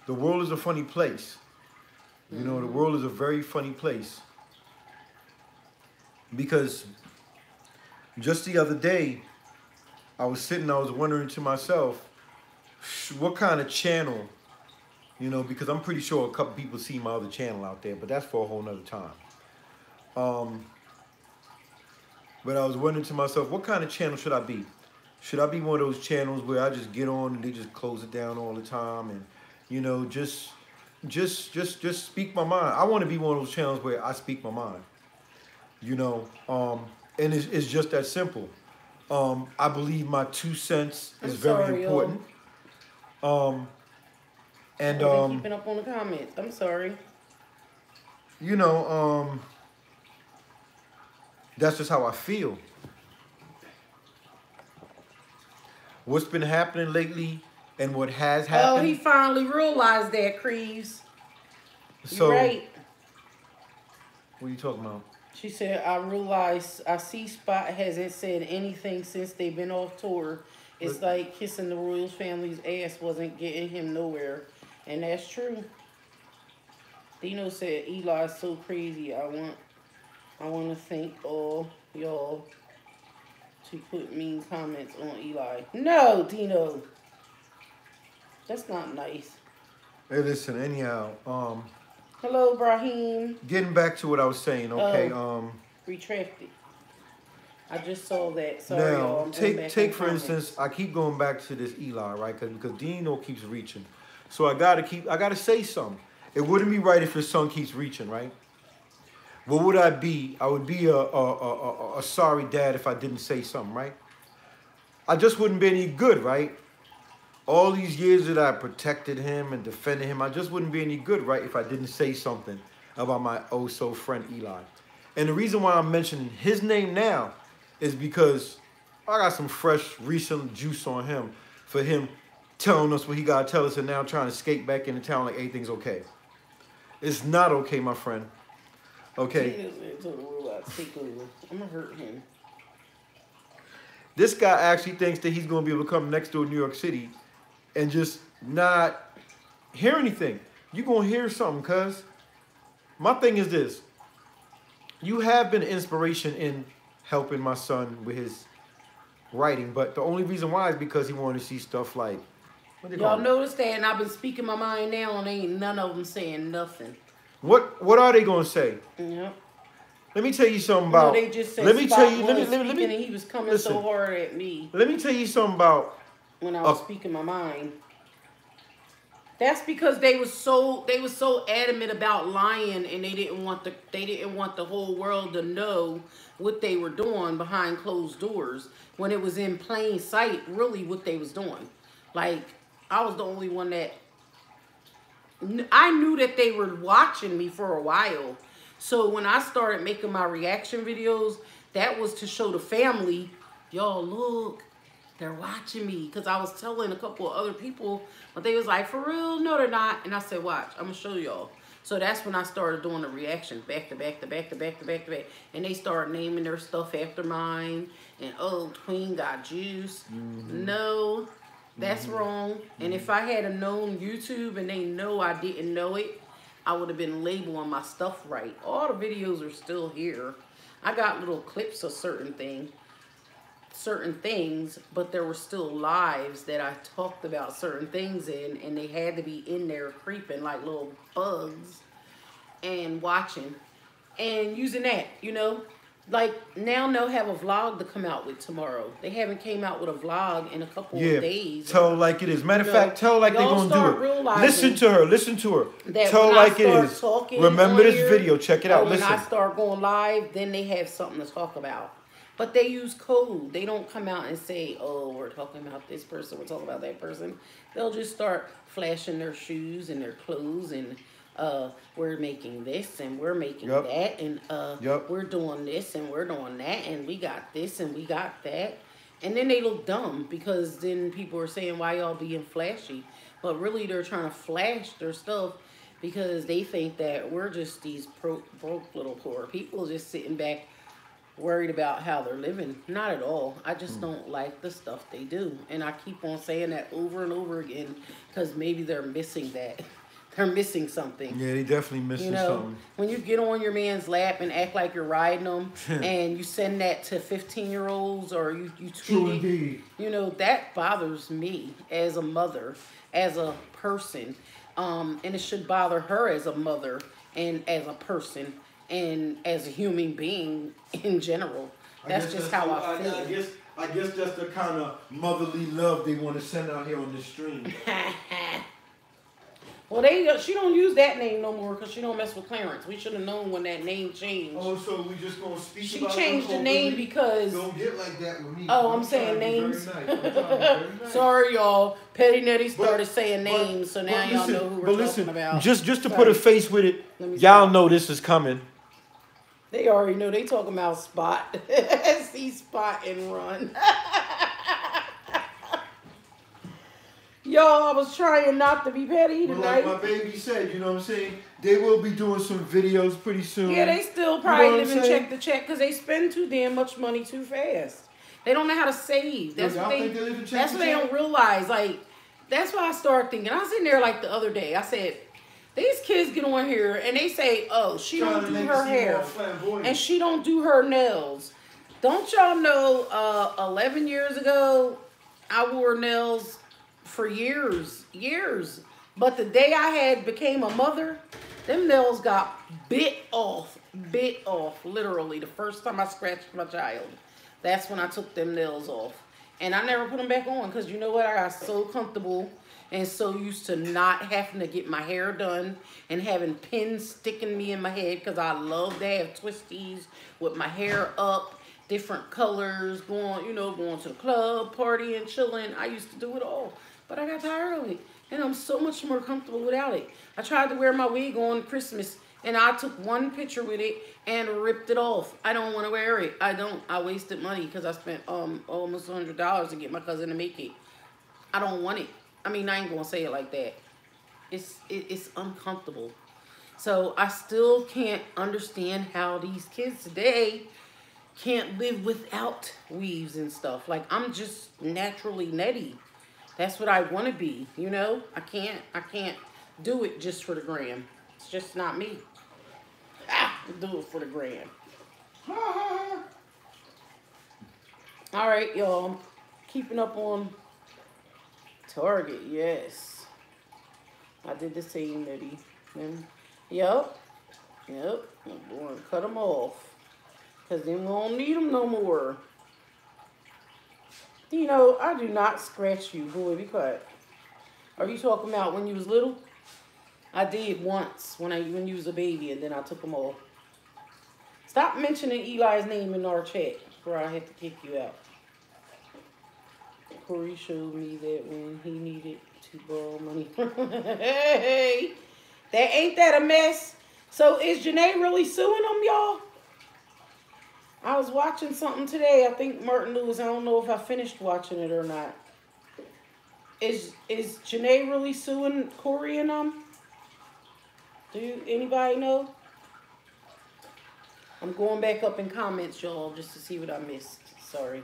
The world is a funny place. The world is a very funny place. Because just the other day, I was wondering to myself, what kind of channel, because I'm pretty sure a couple people see my other channel out there, but that's for a whole nother time. But I was wondering to myself, what kind of channel should I be? Should I be one of those channels where I just get on and they just close it down all the time and, just speak my mind? I want to be one of those channels where I speak my mind, and it's just that simple. I believe my 2 cents is very important. I've been keeping up on the comments. I'm sorry. That's just how I feel. What's been happening lately and what has happened. Oh, he finally realized that, Creeves. So, you're right. What are you talking about? She said, I realized I see Spot hasn't said anything since they've been off tour. It's like kissing the Royals family's ass wasn't getting him nowhere. And that's true. Dino said, Eli's so crazy. I want to thank all y'all to put mean comments on Eli. No, Dino. That's not nice. Hey, listen, anyhow, hello, Brahim. getting back to what I was saying, okay, Retracted. I just saw that. Sorry, y'all. now, take for instance, I keep going back to this Eli, right? Because Dino keeps reaching. So I gotta say something. It wouldn't be right if his son keeps reaching, right? What would I be? I would be a sorry dad if I didn't say something, right? I just wouldn't be any good, right? All these years that I protected him and defended him, I just wouldn't be any good, right, if I didn't say something about my oh-so friend Eli. And the reason why I'm mentioning his name now is because I got some fresh, recent juice on him for him telling us what he got to tell us and now trying to skate back into town like everything's okay. It's not okay, my friend. Okay? I'm going to hurt him. This guy actually thinks that he's going to be able to come next door to New York City and just not hear anything. You're going to hear something, cuz. My thing is this. You have been an inspiration in helping my son with his writing, but the only reason why is because he wanted to see stuff like... Y'all notice that, and I've been speaking my mind now, and ain't none of them saying nothing. What are they going to say? Yep. Let me tell you something about... they just said let me Spot tell you... let me, and he was coming listen, so hard at me. Let me tell you something about when I was speaking my mind. That's because they was so adamant about lying, and they didn't want the whole world to know what they were doing behind closed doors when it was in plain sight really what they was doing. Like, I was the only one that I knew that they were watching me for a while. So when I started making my reaction videos, that was to show the family, y'all, look, they're watching me. Because I was telling a couple of other people, but they was like, for real? No, they're not. And I said, watch, I'm going to show y'all. So that's when I started doing the reaction, back to back to back to back to back to back. And they started naming their stuff after mine. And, oh, Queen got juice. No, that's wrong. And if I had known YouTube and they know I didn't know it, I would have been labeling my stuff right. All the videos are still here. I got little clips of certain things, but there were still lives that I talked about certain things in, and they had to be in there creeping like little bugs and watching and using that, you know. Like, now they'll have a vlog to come out with tomorrow. They haven't came out with a vlog in a couple of days. Tell her like it is. Matter of fact, tell her like they're going to do it. Listen to her. Listen to her. Tell her like it is. Remember this video. Check it out. Listen. When I start going live, then they have something to talk about. But they use code. They don't come out and say, oh, we're talking about this person, we're talking about that person. They'll just start flashing their shoes and their clothes and we're making this and we're making that and we're doing this and we're doing that and we got this and we got that. And then they look dumb because then people are saying, why y'all being flashy? But really they're trying to flash their stuff because they think that we're just these broke little poor people just sitting back worried about how they're living. Not at all. I just don't like the stuff they do. And I keep on saying that over and over again because maybe they're missing that. They're missing something. Yeah, they definitely missing something. When you get on your man's lap and act like you're riding them and you send that to 15-year-olds or you tweet it, you know, that bothers me as a mother, as a person. And it should bother her as a mother and as a person and as a human being in general. That's just how I feel. I guess that's the kind of motherly love they want to send out here on the stream. Well, she don't use that name no more because she don't mess with Clarence. We should have known when that name changed. Oh, so we just gonna speak she about changed the name because... Don't get like that with me. Oh, I'm saying names. Nice. Sorry, y'all. Petty Nettie started saying names, so now y'all know who we're talking about. Just to put a face with it, y'all know this is coming. They already know. They talking about Spot. See Spot and run. Y'all, I was trying not to be petty tonight. Like my baby said, you know what I'm saying? They will be doing some videos pretty soon. Yeah, they still probably living check to check because they spend too damn much money too fast. They don't know how to save. That's what they don't realize. Like, that's why I started thinking. I was in there like the other day. I said, these kids get on here and they say, oh, she don't do her hair and she don't do her nails. Don't y'all know 11 years ago, I wore nails for years. But the day I had became a mother, them nails got bit off, literally. The first time I scratched my child, that's when I took them nails off. And I never put them back on because you know what? I got so comfortable and so used to not having to get my hair done and having pins sticking me in my head because I love to have twisties with my hair up, different colors, going to the club, partying, chilling. I used to do it all. But I got tired of it, and I'm so much more comfortable without it. I tried to wear my wig on Christmas, and I took one picture with it and ripped it off. I don't want to wear it. I wasted money because I spent almost $100 to get my cousin to make it. I don't want it. I mean, I ain't going to say it like that. It's uncomfortable. So I still can't understand how these kids today can't live without weaves and stuff. Like, I'm just naturally netty. That's what I want to be, you know? I can't do it just for the gram. It's just not me. Do it for the gram. All right, y'all. I'm keeping up on Target, yes. I did the same, Nettie. Yep. I'm going to cut them off. Because then we won't need them no more. Dino, I do not scratch you, boy. Be quiet. Are you talking about when you was little? I did once when you was a baby, and then I took them all. Stop mentioning Eli's name in our chat, or I have to kick you out. Corey showed me that when he needed to borrow money. Hey, ain't that a mess? So is Janae really suing them, y'all? I was watching something today. I think Martin Lewis. I don't know if I finished watching it or not. Is Janae really suing Corey and them? Do anybody know? I'm going back up in comments, y'all, just to see what I missed. Sorry.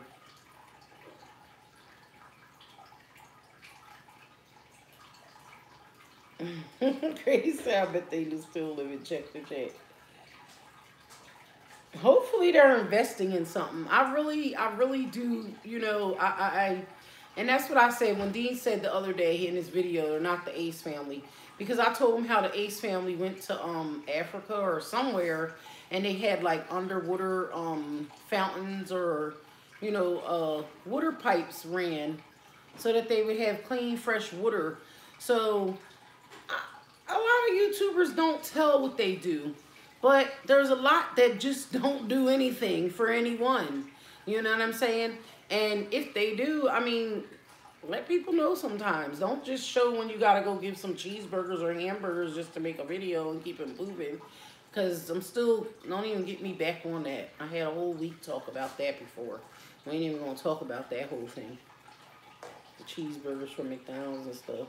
Crazy, I bet they just still live in check to check. Hopefully they're investing in something. I really do, you know, and that's what I said when Dean said the other day in his video, they're not the Ace family. Because I told him how the Ace family went to Africa or somewhere, and they had like underwater fountains or, you know, water pipes ran so that they would have clean, fresh water. So a lot of YouTubers don't tell what they do, but there's a lot that just don't do anything for anyone. You know what I'm saying? And if they do, I mean, let people know sometimes. Don't just show when you gotta go give some cheeseburgers or hamburgers just to make a video and keep it moving. Because I'm still, don't even get me back on that. I had a whole week talk about that before. We ain't even gonna talk about that whole thing. The cheeseburgers from McDonald's and stuff.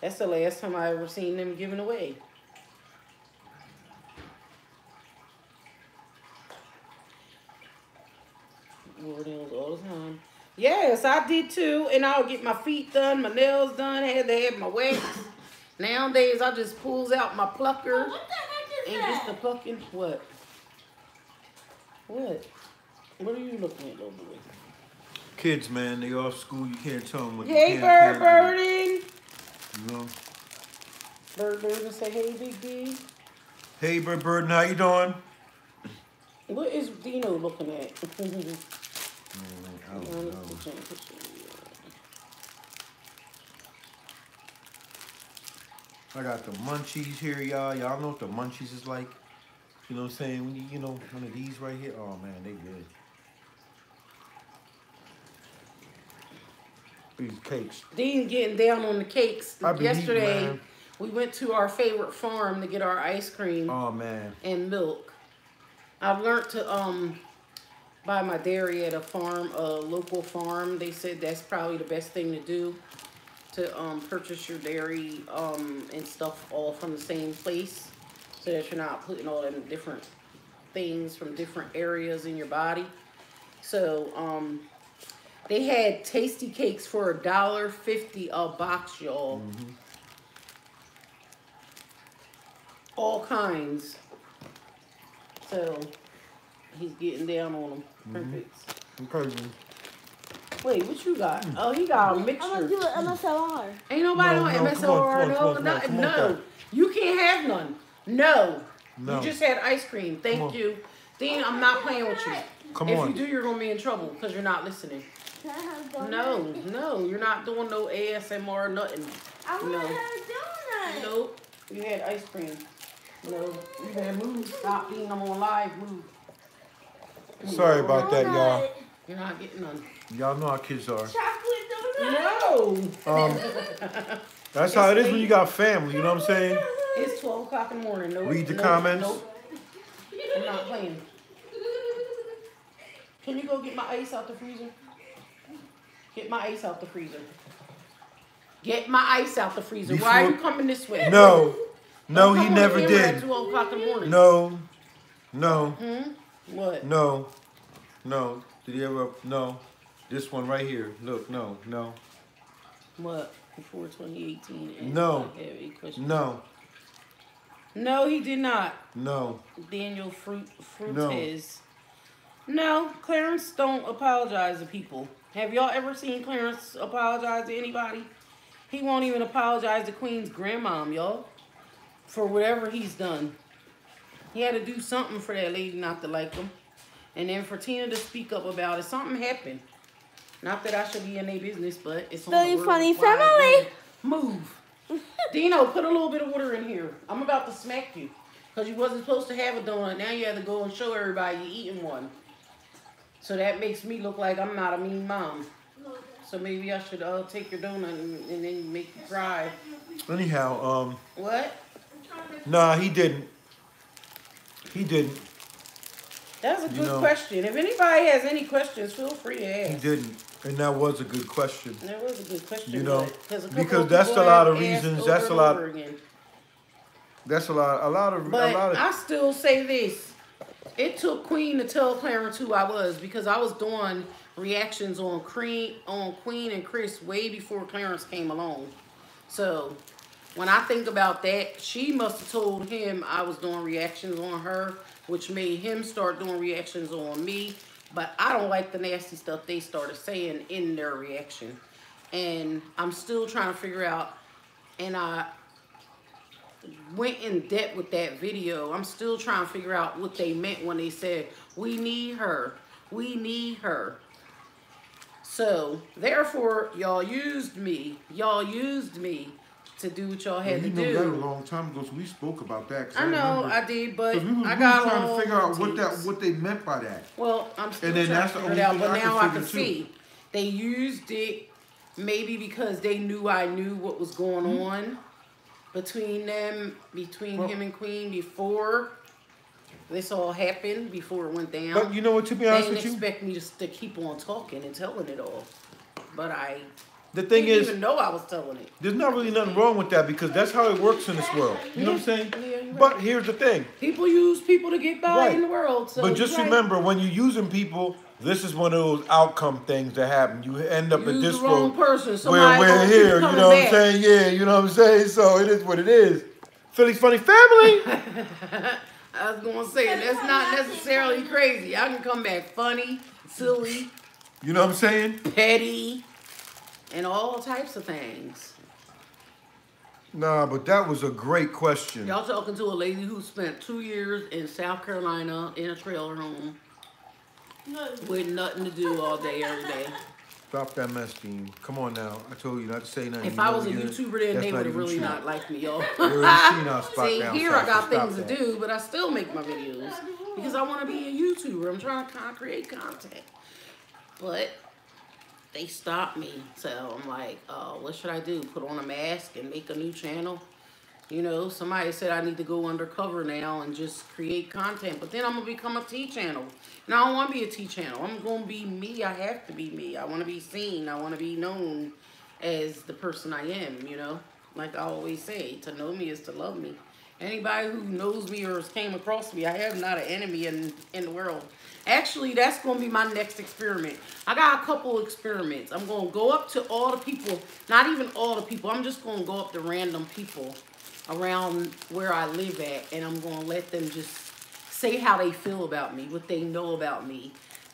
That's the last time I ever seen them given away. Wore nails all the time. Yes, I did too. And I'll get my feet done, my nails done, had to have my wax. Nowadays, I just pulls out my plucker. Oh, what the heck is and that? gets the plucking. What? What? What are you looking at, little boy? Kids, man, they off school. You can't tell them what Hey, you can't Birding. do. You know? Birding, say hey, Big D. Hey, Bird, how you doing? What is Dino looking at? I don't know. I got the munchies here, y'all. Y'all know what the munchies is like? You know what I'm saying? When you know, one of these right here. Oh, man, they good. These cakes. Dean getting down on the cakes. Yesterday, eating, we went to our favorite farm to get our ice cream. Oh, man. And milk. I've learned to buy my dairy at a farm, a local farm. They said that's probably the best thing to do, to purchase your dairy and stuff all from the same place, so that you're not putting all them different things from different areas in your body. So they had tasty cakes for $1.50 a box, y'all. Mm-hmm. All kinds. So he's getting down on them. Perfect. Wait, what you got? Oh, he got a mixture. I'm gonna do an MSLR. Ain't nobody on MSLR. No, you can't have none. No. You just had ice cream. Thank you. Dean, I'm not playing with you. Come if on. you do, you're gonna be in trouble because you're not listening. Can I have donut? No, you're not doing no ASMR nothing. I want to No. have a donut. Nope. You had ice cream. No, you better move. Stop being I'm on live. Move. Sorry about that, y'all. You're not getting none. Y'all know how kids are. Chocolate donut. No. That's how it is when you got family, you know what I'm saying? It's 12 o'clock in the morning. No. Read the comments. Nope. I'm not playing. Can you go get my ice out the freezer? Get my ice out the freezer. Get my ice out the freezer. Why are you coming this way? No, he Come never on camera did. At 12 o'clock in the morning. No. What? No. Did he ever? No. This one right here. Look, no. What? Before 2018. And No. No. No, he did not. No. Daniel Fruites. No, Clarence don't apologize to people. Have y'all ever seen Clarence apologize to anybody? He won't even apologize to Queen's grandmom, y'all, for whatever he's done. He had to do something for that lady not to like him. And then for Tina to speak up about it, something happened. Not that I should be in their business, but it's on Very the funny worldwide family. web. Move. Dino, put a little bit of water in here. I'm about to smack you. Because you wasn't supposed to have a donut. Now you have to go and show everybody you're eating one. So that makes me look like I'm not a mean mom. So maybe I should take your donut and then make you cry. Anyhow, What? nah, he didn't. He didn't. That's a You good know- question. If anybody has any questions, feel free to He ask. didn't. And that was a good question. That was a good question. You know, but- 'cause a couple because of that's people a lot have of asked reasons, over that's and a lot- over again. That's a lot of. But I still say this. It took Queen to tell Clarence who I was because I was doing reactions on Queen and Chris way before Clarence came along. So when I think about that, she must have told him I was doing reactions on her, which made him start doing reactions on me. But I don't like the nasty stuff they started saying in their reaction. And I'm still trying to figure out, and I went in depth with that video. I'm still trying to figure out what they meant when they said, we need her. We need her. So, therefore, y'all used me. Y'all used me to do what y'all had You to know that a do. long time ago, so we spoke about that. 'cause I know, remember- I did, but 'cause we was I really got trying all to figure out the tapes. what they meant by that. Well, I'm still And then trying that's to the figure it only out, thing but I can now I can figure, too. see. They used it maybe because they knew I knew what was going on between them, between him and Queen before this all happened, before it went down. But you know what? To be They honest didn't with you, expect me to keep on talking and telling it all. But I the thing didn't is, even know I was telling it. there's not really nothing wrong with that because that's how it works in this world. You know what I'm saying? Yeah, you're right. But here's the thing. People use people to get by Right. in the world. So But just you're right. remember, when you're using people, this is one of those outcome things that happen. You end up Use at this the wrong road person. where Somebody we're gonna keep here. You coming know what I'm back. saying? Yeah, you know what I'm saying? So it is what it is. Philly's Funny Family. I was gonna say that's not necessarily crazy. I can come back funny, silly, You know what I'm saying? petty, and all types of things. Nah, but that was a great question. Y'all talking to a lady who spent 2 years in South Carolina in a trailer home with nothing to do all day, every day. Stop that mess, Dean. Come on now. I told you not to say nothing. If You I know was a you're- YouTuber, then that's they not would have even really true. not liked me, y'all. We already seen our spot See, down here south, I got so stop things to that. do, but I still make my videos because I want to be a YouTuber. I'm trying to create content, but they stopped me. So I'm like, what should I do? Put on a mask and make a new channel? You know, somebody said I need to go undercover now and just create content, but then I'm gonna become a T channel. And I don't want to be a T channel. I'm gonna be me. I have to be me. I want to be seen. I want to be known as the person I am, you know? Like I always say, to know me is to love me. Anybody who knows me or has came across me, I have not an enemy in the world. Actually, that's going to be my next experiment. I got a couple experiments. I'm going to go up to all the people, not even all the people. I'm just going to go up to random people around where I live at, and I'm going to let them just say how they feel about me, what they know about me,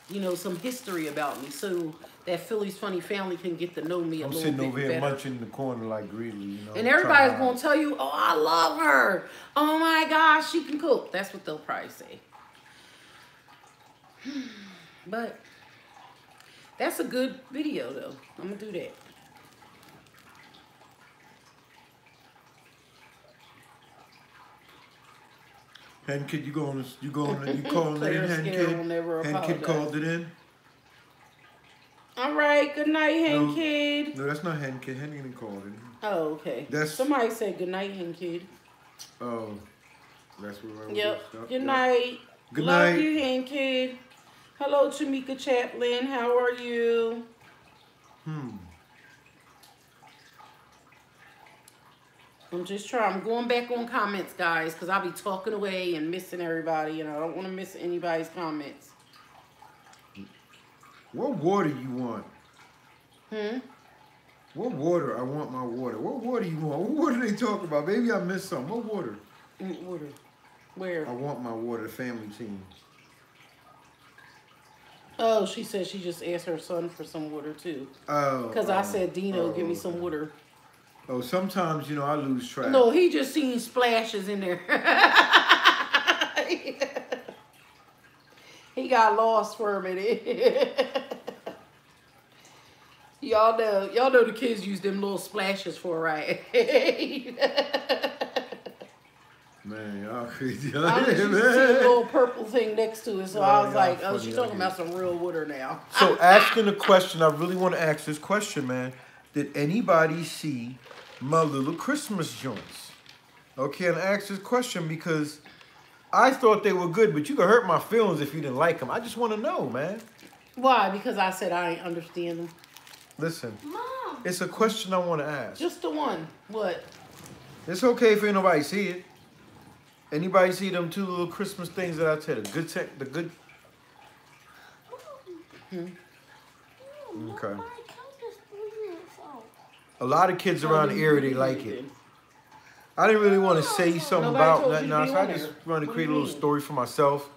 you know, some history about me, so that Philly's Funny Family can get to know me a I'm little sitting bit over here better. munching in the corner like greedily, you know. And everybody's trying going to tell you, oh, I love her. Oh, my gosh, she can cook. That's what they'll probably say. But that's a good video, though. I'm going to do that. Hen Kid, you calling it in, Player Hen Scare Kid? will never Hen Kid apologize. called it in? All right. Good night, Hen No. Kid. No, that's not Hen Kid. Hen didn't call it in. Oh, okay. That's- Somebody said good night, Hen Kid. Oh, that's what I was. Yep. Yep, Good yep. night. Good Love night. you, Hen Kid. Hello, Tamika Chaplin. How are you? I'm just trying. I'm going back on comments, guys, because I'll be talking away and missing everybody, and I don't want to miss anybody's comments. What water you want? Hmm? What water? I want my water. What water you want? What water they talk about? Maybe I missed something. What water? Water. Where? I want my water, the family team. Oh, she said she just asked her son for some water, too. Oh. Because I said, Dino, give me some water. Oh, sometimes, you know, I lose track. No, he just seen splashes in there. He got lost for a minute. Y'all know the kids use them little splashes for a ride. Man, y'all crazy. I just see a little purple thing next to it, so I was y'all like, oh, funny, she's y'all talking about some real water now. So asking a question, I really want to ask this question, man. Did anybody see my little Christmas joints? Okay, and I asked this question because I thought they were good, but you could hurt my feelings if you didn't like them. I just want to know, man. Why? Because I said I ain't understand them. Listen, Mom. it's a question I want to ask. Just the one. What? It's okay if ain't nobody see it. Anybody see them two little Christmas things that I said? The good. Okay. My couch is 3 years old. A lot of kids around the area, they like it. I didn't really want to say something Nobody about told nothing you to else. be I on just there. wanted to What create a do you little mean? story for myself.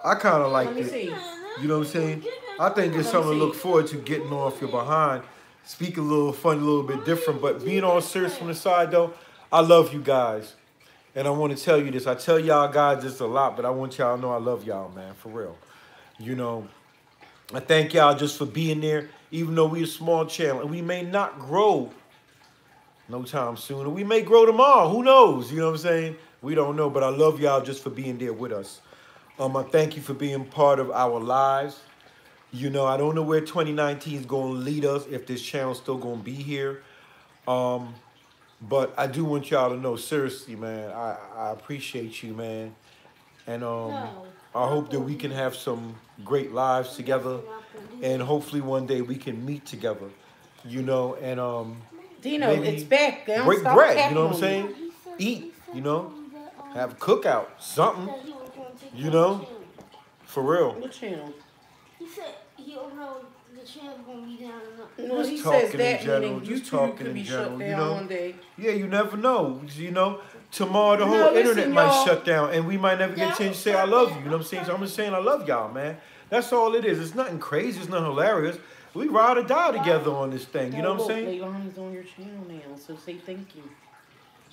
I kind of liked Let me it. see. You know what I'm saying? I think it's Let me something to see. look forward to, getting off your behind. Speak a little funny, a little bit different, but being all serious from the side though, I love you guys. And I want to tell you this. I tell y'all guys this a lot, but I want y'all to know I love y'all, man, for real. You know, I thank y'all just for being there, even though we a small channel. And we may not grow no time soon. And we may grow tomorrow. Who knows? You know what I'm saying? We don't know, but I love y'all just for being there with us. I thank you for being part of our lives. You know, I don't know where 2019 is going to lead us, if this channel's still going to be here. But I do want y'all to know, seriously, man, I appreciate you, man. And I hope that we can have some great lives together. And hopefully one day we can meet together, you know, and Dino, maybe it's back. They don't break stop bread, you tapping know what I'm on me. saying? Eat, you know, have a cookout, something, That he was going to take you down know? the channel. For real. What channel? He said he don't know the channel's going to be down enough. No, Just he talking says in that general, meaning just YouTube talking could in be general, shut you down know? one day. Yeah, you never know. You know, tomorrow the No, whole listen, internet might y'all. shut down and we might never get a chance to say I love you. You know what I'm saying? So I'm just saying I love y'all, man. That's all it is. It's nothing crazy. It's nothing hilarious. We ride or die together on this thing. You know what I'm saying? Leilani's on your channel now, so say thank you.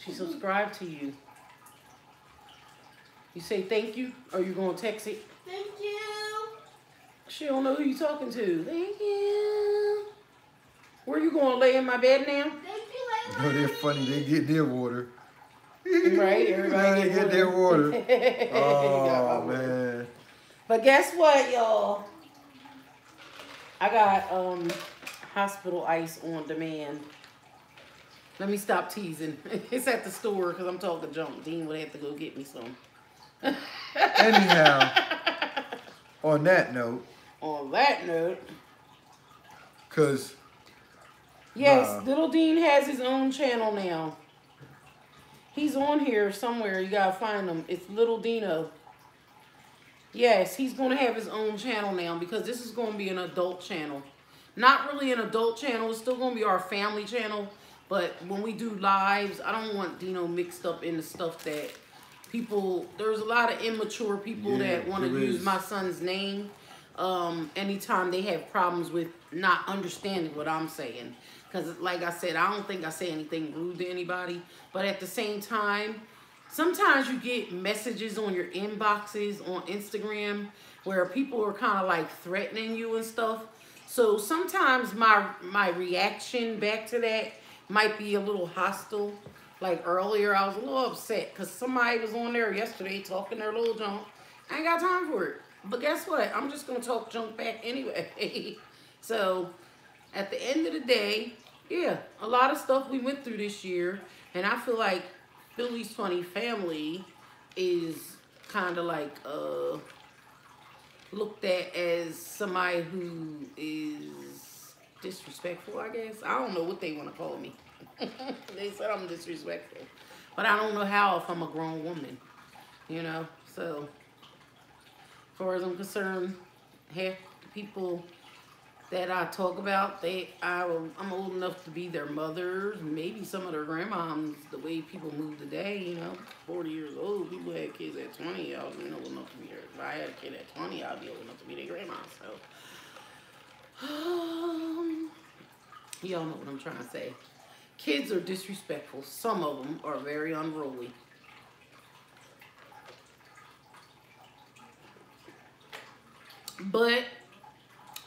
She subscribed to you. You say thank you, or you gonna text it? Thank you. She don't know who you talking to. Thank you. Where you gonna lay in my bed now? Thank you, No, they're funny. They get their water. Right, Yeah, everybody they get their water. Got my Oh, water. man. But guess what, y'all? I got hospital ice on demand. Let me stop teasing. It's at the store because I'm talking junk. Dean would have to go get me some. Anyhow, on that note, On that note, because yes, Nah. Little Dean has his own channel now. He's on here somewhere. You gotta find him. It's Little Dino. Yes, he's gonna have his own channel now because this is gonna be an adult channel. Not really an adult channel. It's still gonna be our family channel. But when we do lives, I don't want Dino mixed up in the stuff that people. There's a lot of immature people Yeah, that want to there use is. my son's name. Anytime they have problems with not understanding what I'm saying. Because like I said, I don't think I say anything rude to anybody. But at the same time, sometimes you get messages on your inboxes on Instagram where people are kind of like threatening you and stuff. So sometimes my reaction back to that might be a little hostile. Like earlier, I was a little upset because somebody was on there yesterday talking their little junk. I ain't got time for it. But guess what? I'm just going to talk junk back anyway. So at the end of the day, yeah, a lot of stuff we went through this year. And I feel like Philly's Funny Family is kind of like looked at as somebody who is disrespectful, I guess. I don't know what they want to call me. They said I'm disrespectful. But I don't know how if I'm a grown woman, you know? So, as far as I'm concerned, half the people that I talk about, I'm old enough to be their mothers, maybe some of their grandmoms, the way people move today, you know, 40 years old, people had kids at 20, I was old enough to be there. If I had a kid at 20, I'd be old enough to be their grandma, so. Y'all know what I'm trying to say. Kids are disrespectful. Some of them are very unruly. But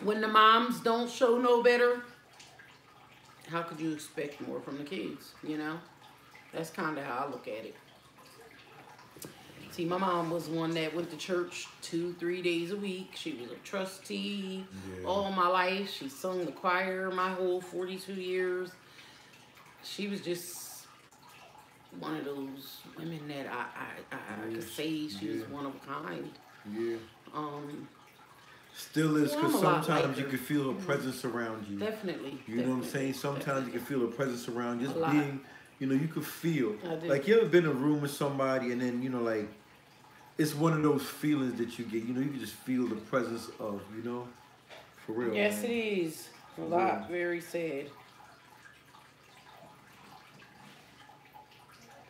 when the moms don't show no better, how could you expect more from the kids, you know? That's kind of how I look at it. See, my mom was one that went to church 2-3 days a week. She was a trustee all my life. She sung the choir my whole 42 years. She was just one of those women that I could say she was one of a kind. Yeah. Still is, because sometimes you can feel a presence around you. Definitely. You know what I'm saying? Sometimes you can feel a presence around you. Just A being, you know, you could feel. I do. Like, you ever been in a room with somebody and then, you know, like, it's one of those feelings that you get. You know, you can just feel the presence of, you know, for real. Yes, man. it is. A lot. Very sad.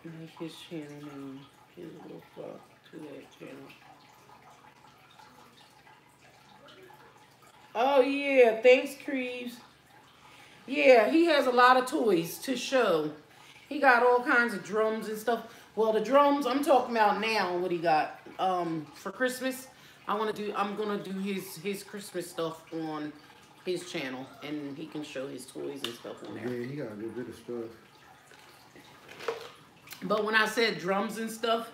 Make his channel name. His little flock to that channel. Oh, yeah. Thanks, Creeves. Yeah, he has a lot of toys to show. He got all kinds of drums and stuff. Well, the drums, I'm talking about now what he got. For Christmas, I'm gonna do his Christmas stuff on his channel, and he can show his toys and stuff on there. Yeah, he got a good bit of stuff. But when I said drums and stuff,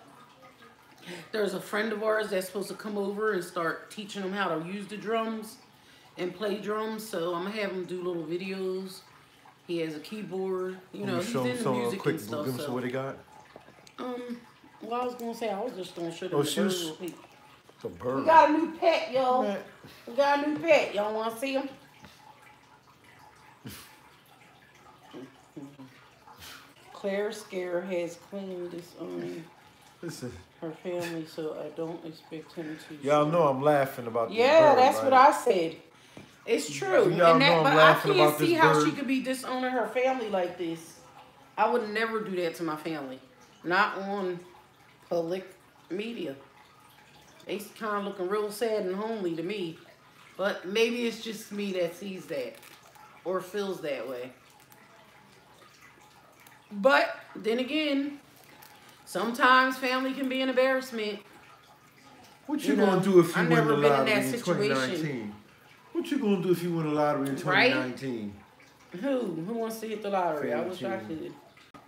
there's a friend of ours that's supposed to come over and start teaching him how to use the drums and play drums. So I'm gonna have him do little videos. He has a keyboard. You know, he's into music and stuff. Give him some what he got. Well, I was gonna say I was just gonna show them Oh, the bird real quick. The bird. We got a new pet, y'all. Man. We got a new pet. Y'all want to see him? Claire Scare has claimed Listen, her family, so I don't expect him to. y'all know I'm laughing about this Yeah, bird, that's right? what I said. It's true. Y'all And know that, I'm but I laughing can't about see this how bird. she could be disowning her family like this. I would never do that to my family. Not on public media. They kind of looking real sad and homely to me. But maybe it's just me that sees that or feels that way. But then again, sometimes family can be an embarrassment. What you You gonna know, do if you I've win never the been in lottery that in situation. 2019? What you gonna do if you win the lottery in Right? 2019? Who wants to hit the lottery? I Family wish I team. could.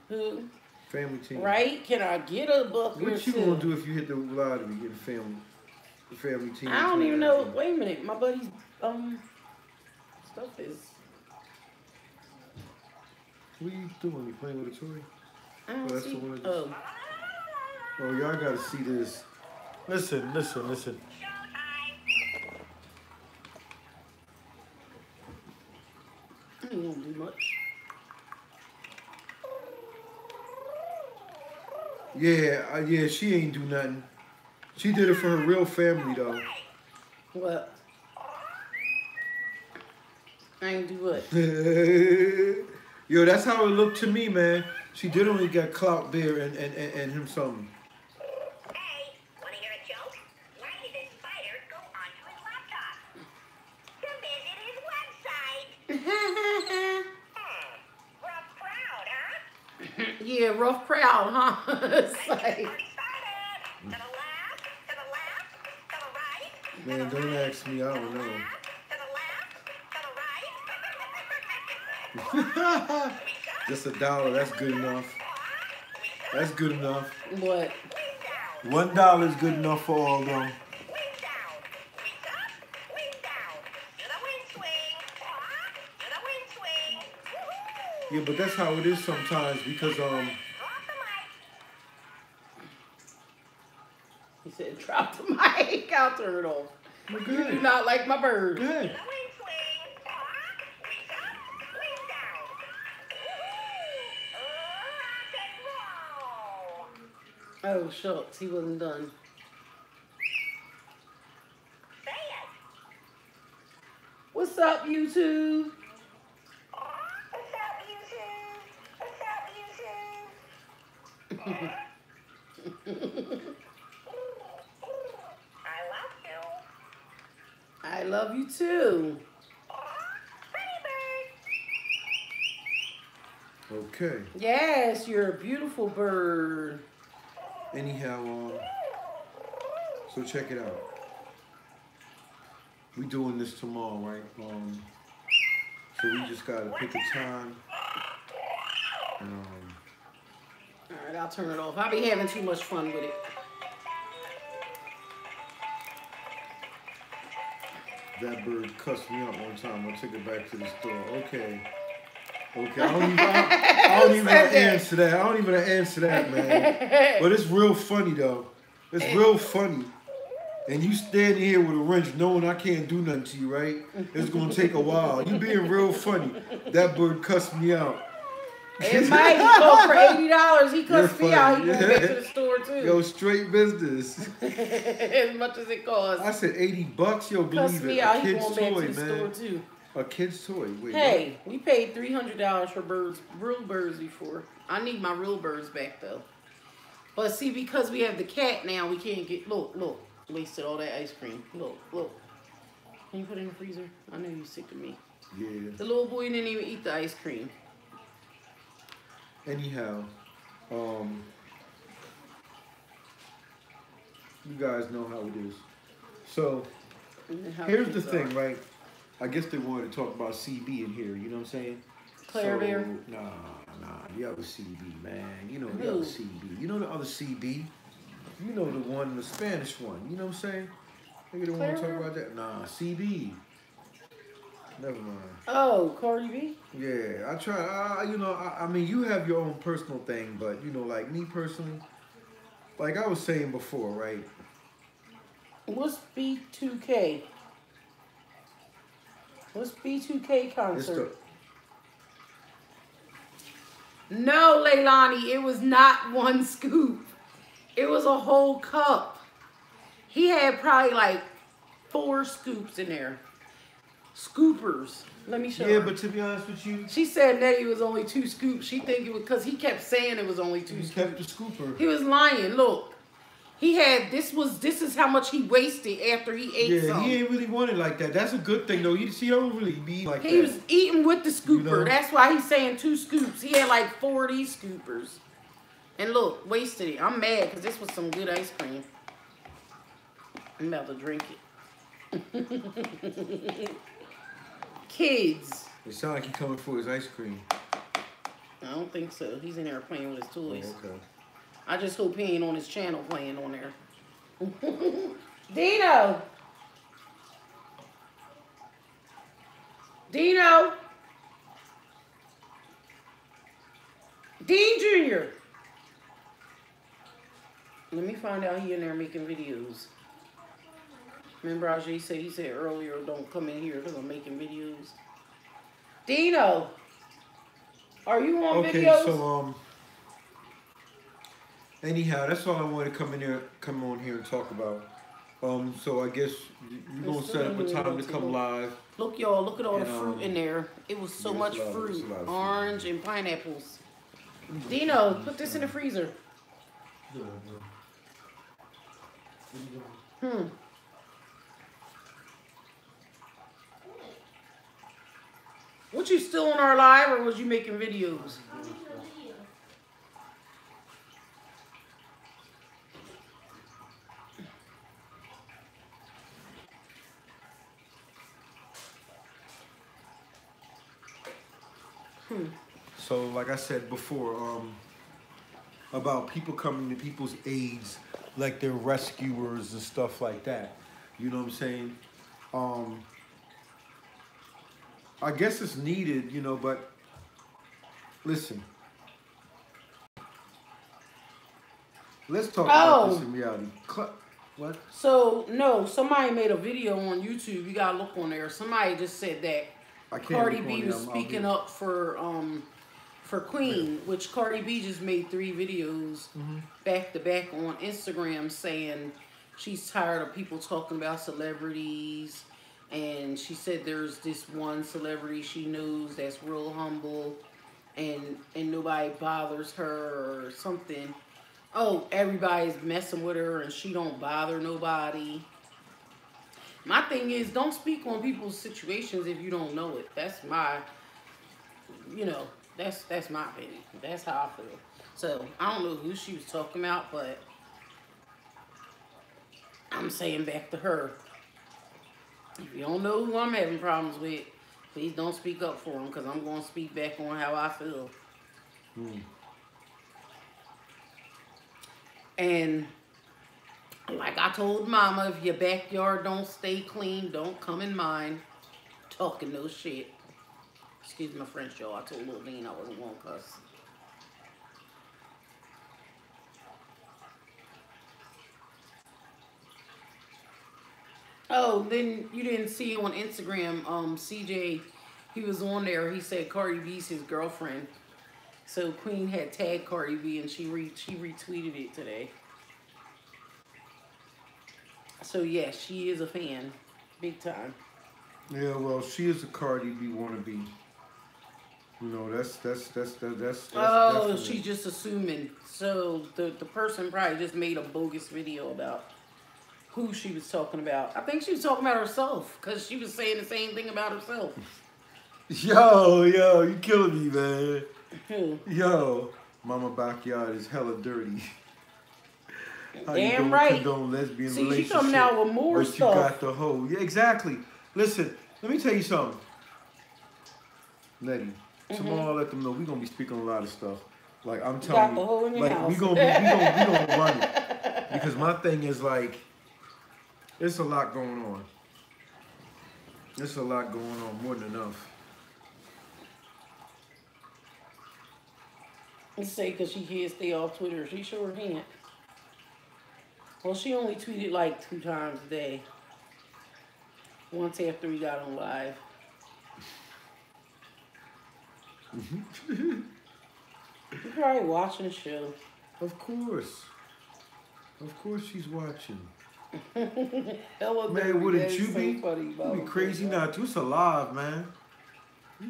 Who? Family team. Right? Can I get a buck or What you two? gonna do if you hit the lottery? Get a family team. I don't even know. Wait a minute. My buddy's stuff is. What are you doing? You playing with a toy? I don't that's see. the one that Oh. Oh, y'all gotta see this. Listen. I ain't gonna do much. Yeah, she ain't do nothing. She did it for her real family though. What? I ain't do what? Yo, that's how it looked to me, man. She did only get clout there and him something. Hey, wanna hear a joke? Why did the spider go onto his laptop? To visit his website. Rough crowd, huh? Yeah, rough crowd, huh? It's like, Party started. To the left, to the left, to the right. Man, don't ask me, I don't know. To the left, to the right. Just $1, that's good enough. That's good enough. what? $1 is good enough for all of them. Wings down. Wings up. Wings down. Do the wind swing. Do the wind swing. Woohoo! Yeah, but that's how it is sometimes because Drop the mic. He said, drop the mic. I'll turn it off. we're You do good. not like my bird. Good. The wind swing. Wings up. Wings down. Woohoo! Rock and roll. Oh, shucks. He wasn't done. Say it. What's up, YouTube? What's up, YouTube? What's up, YouTube? I love you. I love you too. Pretty bird. Okay. Yes, you're a beautiful bird. Anyhow, so check it out. We doing this tomorrow, right? So we just gotta pick a time. All right, I'll turn it off. I be having too much fun with it. That bird cussed me out one time. I took it back to the store. Okay. I don't even answer that. I don't even answer that, man. But it's real funny though. It's real funny. And you standing here with a wrench knowing I can't do nothing to you, right? It's gonna take a while. You being real funny. That bird cussed me out. It might go for $80. He cussed me out. He going back to the store too. Yo, straight business. As much as it costs. I said $80. Yo, Cussed believe me it. out. A He kid's going back toy, to the man. store too. A kid's toy. Wait, Hey, we paid $300 for real birds before. I need my real birds back though. But see, because we have the cat now, we can't get. Look, wasted all that ice cream. Look. Can you put it in the freezer? I know you're sick of me. Yeah. The little boy didn't even eat the ice cream. Anyhow, you guys know how it is. So here's the thing, right? I guess they wanted to talk about CB in here. You know what I'm saying? Claire Bear? Nah. The other CB, man. You know the Who? other CB. You know the other CB. You know the one, the Spanish one. You know what I'm saying? Maybe they want to Claire talk about that. Nah, CB. Never mind. Oh, Cardi B? Yeah, I try. I mean, you have your own personal thing, but like me personally, like I was saying before, right? What's B2K? What's B2K concert? No, Leilani, it was not one scoop. It was a whole cup. He had probably like 4 scoops in there. Scoopers. Let me show Yeah, her. but to be honest with you, She said that it was only 2 scoops. She think it was because he kept saying it was only 2 you scoops. kept the scooper. He was lying. Look. He had this is how much he wasted after he ate Yeah, some. he ain't really want it like that. That's a good thing though. He don't really be like He that. was eating with the scooper. You know? That's why he's saying 2 scoops. He had like 4 of these scoopers. And look, wasted it. I'm mad because this was some good ice cream. I'm about to drink it. Kids. It sound like he coming for his ice cream. I don't think so. He's in there playing with his toys. Oh, okay. I just hope he ain't on his channel playing on there. Dino! Dino! Dean Jr. Let me find out he in there making videos. Remember Ajay said, he said earlier, don't come in here because I'm making videos. Dino! Are you on Okay, videos? so anyhow, that's all I wanted to come on here and talk about. So I guess you're gonna set up a time to come live. Look, y'all, look at all the And, fruit in there. It was so yeah, much it's a lot fruit. of fruit. Orange and pineapples. Dino, put this in the freezer. What, you still on our live or was you making videos? So like I said before, about people coming to people's aids, like they're rescuers and stuff like that. You know what I'm saying? I guess it's needed, but listen. Let's talk about this in reality. What? So, no, somebody made a video on YouTube. You gotta look on there. Somebody just said that I can't Cardi look B on was there. speaking up for Queen, which Cardi B just made 3 videos back to back on Instagram saying she's tired of people talking about celebrities, and she said there's this one celebrity she knows that's real humble and nobody bothers her or something. Oh, everybody's messing with her and she don't bother nobody. My thing is, don't speak on people's situations if you don't know it. That's my, that's my opinion. That's how I feel. So, I don't know who she was talking about, but I'm saying back to her. If you don't know who I'm having problems with, Please don't speak up for him, because I'm going to speak back on how I feel. And like I told Mama, if your backyard don't stay clean, don't come in mine talking no shit. Excuse my French, y'all. I told Lil Dean I wasn't going to cuss. Oh, then you didn't see on Instagram, CJ, he was on there. He said Cardi B's his girlfriend. So Queen had tagged Cardi B and she retweeted it today. So yeah, she is a fan, big time. Yeah, well, she is a Cardi B wannabe. You know, that's Oh, definitely. she's just assuming. So the person probably just made a bogus video about who she was talking about. I think she was talking about herself, because she was saying the same thing about herself. Yo, you killing me, man. Who? Yo, Mama Backyard is hella dirty. How you Damn don't right. condone lesbian See, she relationship, coming out with more but stuff. you got the hoe. Yeah, exactly. Listen, let me tell you something. Letty, tomorrow I'll let them know we're gonna be speaking a lot of stuff. Like I'm got telling the hoe in you, your like house. we gonna run it. Because my thing is like, it's a lot going on. There's a lot going on, more than enough. You say because she can't stay off Twitter. She sure can't. Well, she only tweeted like 2 times a day. Once after we got on live. You're probably watching the show. Of course. Of course she's watching. Hella Man, dirty. wouldn't That is you so be? funny, You'd Bubba. be crazy not to. It's alive, man. You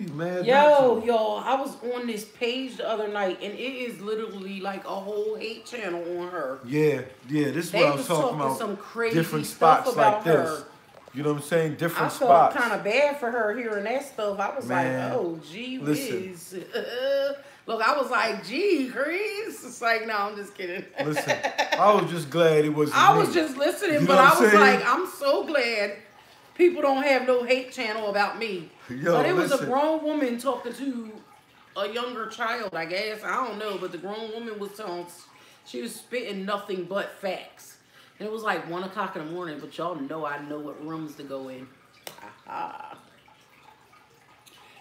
be mad not Yo, to. y'all, I was on this page the other night, and it is literally like a whole hate channel on her. Yeah, this is They what I was was talking talking about. some crazy Different stuff spots about like this. her. You know what I'm saying? I Different felt spots. kind of bad for her hearing that stuff. I was Man, like, oh, gee listen. whiz. Look, I was like, gee, Chris. It's like, no, I'm just kidding. Listen, I was just glad it wasn't I me. was just listening, You know but what I I'm was saying? like, I'm so glad people don't have no hate channel about me. Yo, But it was a listen. grown woman talking to a younger child, I guess. I don't know, but the grown woman was telling, she was spitting nothing but facts. And it was like 1 o'clock in the morning, but y'all know I know what rooms to go in.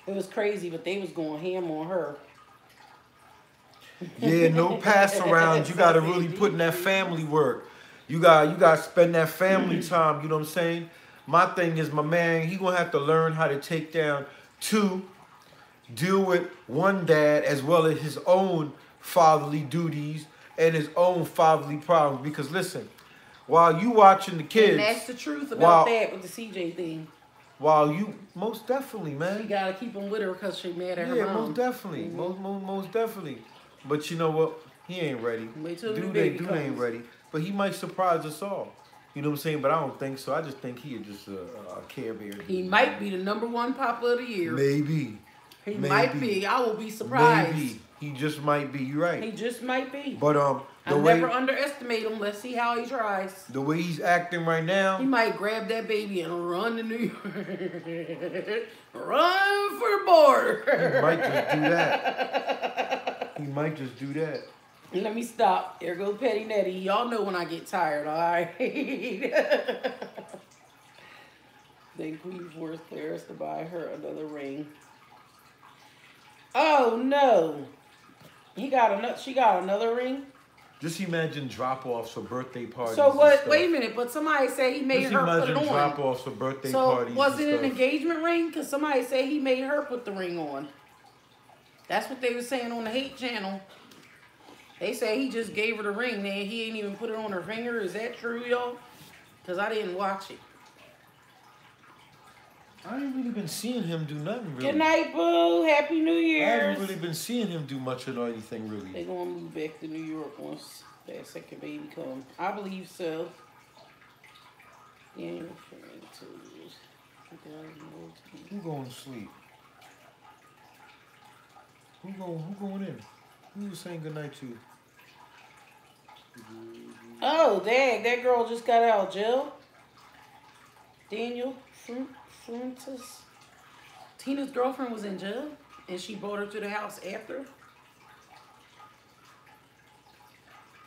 It was crazy, but they was going ham on her. Yeah, no pass around. You gotta really put in that family work. You gotta spend that family time, you know what I'm saying? My thing is, my man, he gonna have to learn how to take down 2, deal with 1 dad as well as his own fatherly duties and his own fatherly problems. Because listen, while you watching the kids, And that's the truth about while- that with the CJ thing. while you most definitely, You man. gotta keep them with her because she mad at her Yeah, mom. most definitely, most definitely. But you know what? He ain't ready. Wait till the Dude baby ain't comes. ready. But he might surprise us all. You know what I'm saying? But I don't think so. I just think he is just a Care Bear. He might be the #1 Papa of the year. Maybe. He maybe. might be. I will be surprised. Maybe. He just might be. You're He right. just might be. But I the way never underestimate him. Let's see how he tries. the way he's acting right now, He might grab that baby and run to New York. Run for the border. he might just do that. He might just do that. Let me stop. There goes Petty Nettie. Y'all know when I get tired, all right? Then Queen forced Claris to buy her another ring. Oh no! She got another ring. Just imagine drop-offs for birthday parties. So and what? stuff. Wait a minute. But somebody said he made Just her put it imagine on. drop-offs for birthday So parties. was and it an stuff. engagement ring? Because somebody said he made her put the ring on. That's what they were saying on the hate channel. They say he just gave her the ring. Then he ain't even put it on her finger. Is that true, y'all? Because I didn't watch it. I ain't really been seeing him do nothing really. Good night, boo. Happy New I Year's. haven't really been seeing him do much of anything really. They gonna move back to New York once that second baby come. I believe so. Yeah, Who going to sleep? Who going in? Who you saying goodnight to? Oh, dang, that girl just got out of jail. Daniel Fuentes. Tina's girlfriend was in jail, and she brought her to the house after.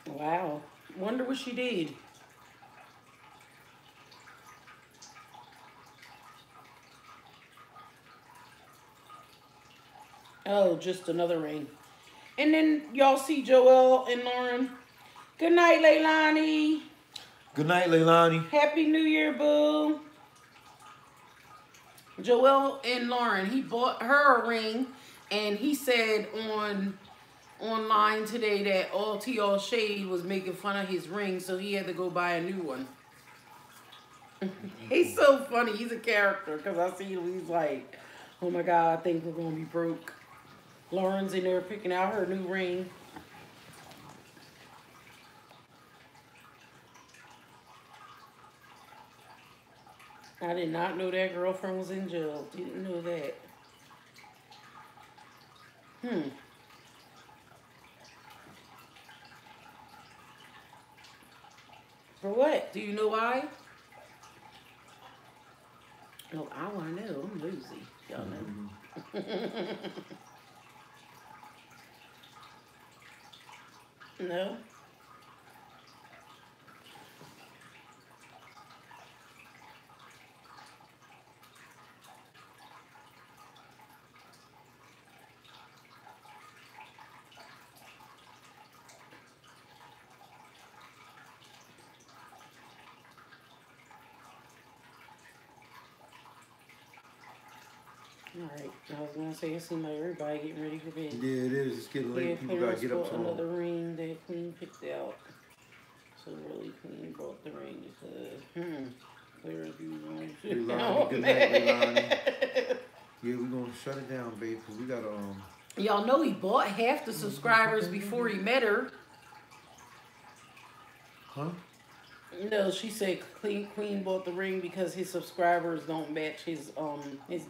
Wow. Wonder what she did. Oh, just another ring. And then y'all see Joel and Lauren. Good night, Leilani. Good night, Leilani. Happy New Year, boo. Joel and Lauren, he bought her a ring, and he said online today that all T.All Shade was making fun of his ring, so he had to go buy a new one. He's so funny. He's a character, because I see him, he's like, oh my God, I think we're going to be broke. Lauren's in there picking out her new ring. I did not know that girlfriend was in jail. Didn't know that. For what? Do you know why? Oh, I want to know. I'm Lucy. Y'all know. No? Alright, I was gonna say, it seems like everybody getting ready for bed. Yeah, it is. It's getting late. Yeah, People gotta Clarence get up bought tomorrow. another ring that Queen picked out. So really, Queen bought the ring because, Clarence, you was on shit. Leilani, good night, Leilani. Yeah, we're gonna shut it down, babe, because we gotta, Y'all know he bought half the subscribers before he met her. huh? No, she said Queen bought the ring because his subscribers don't match his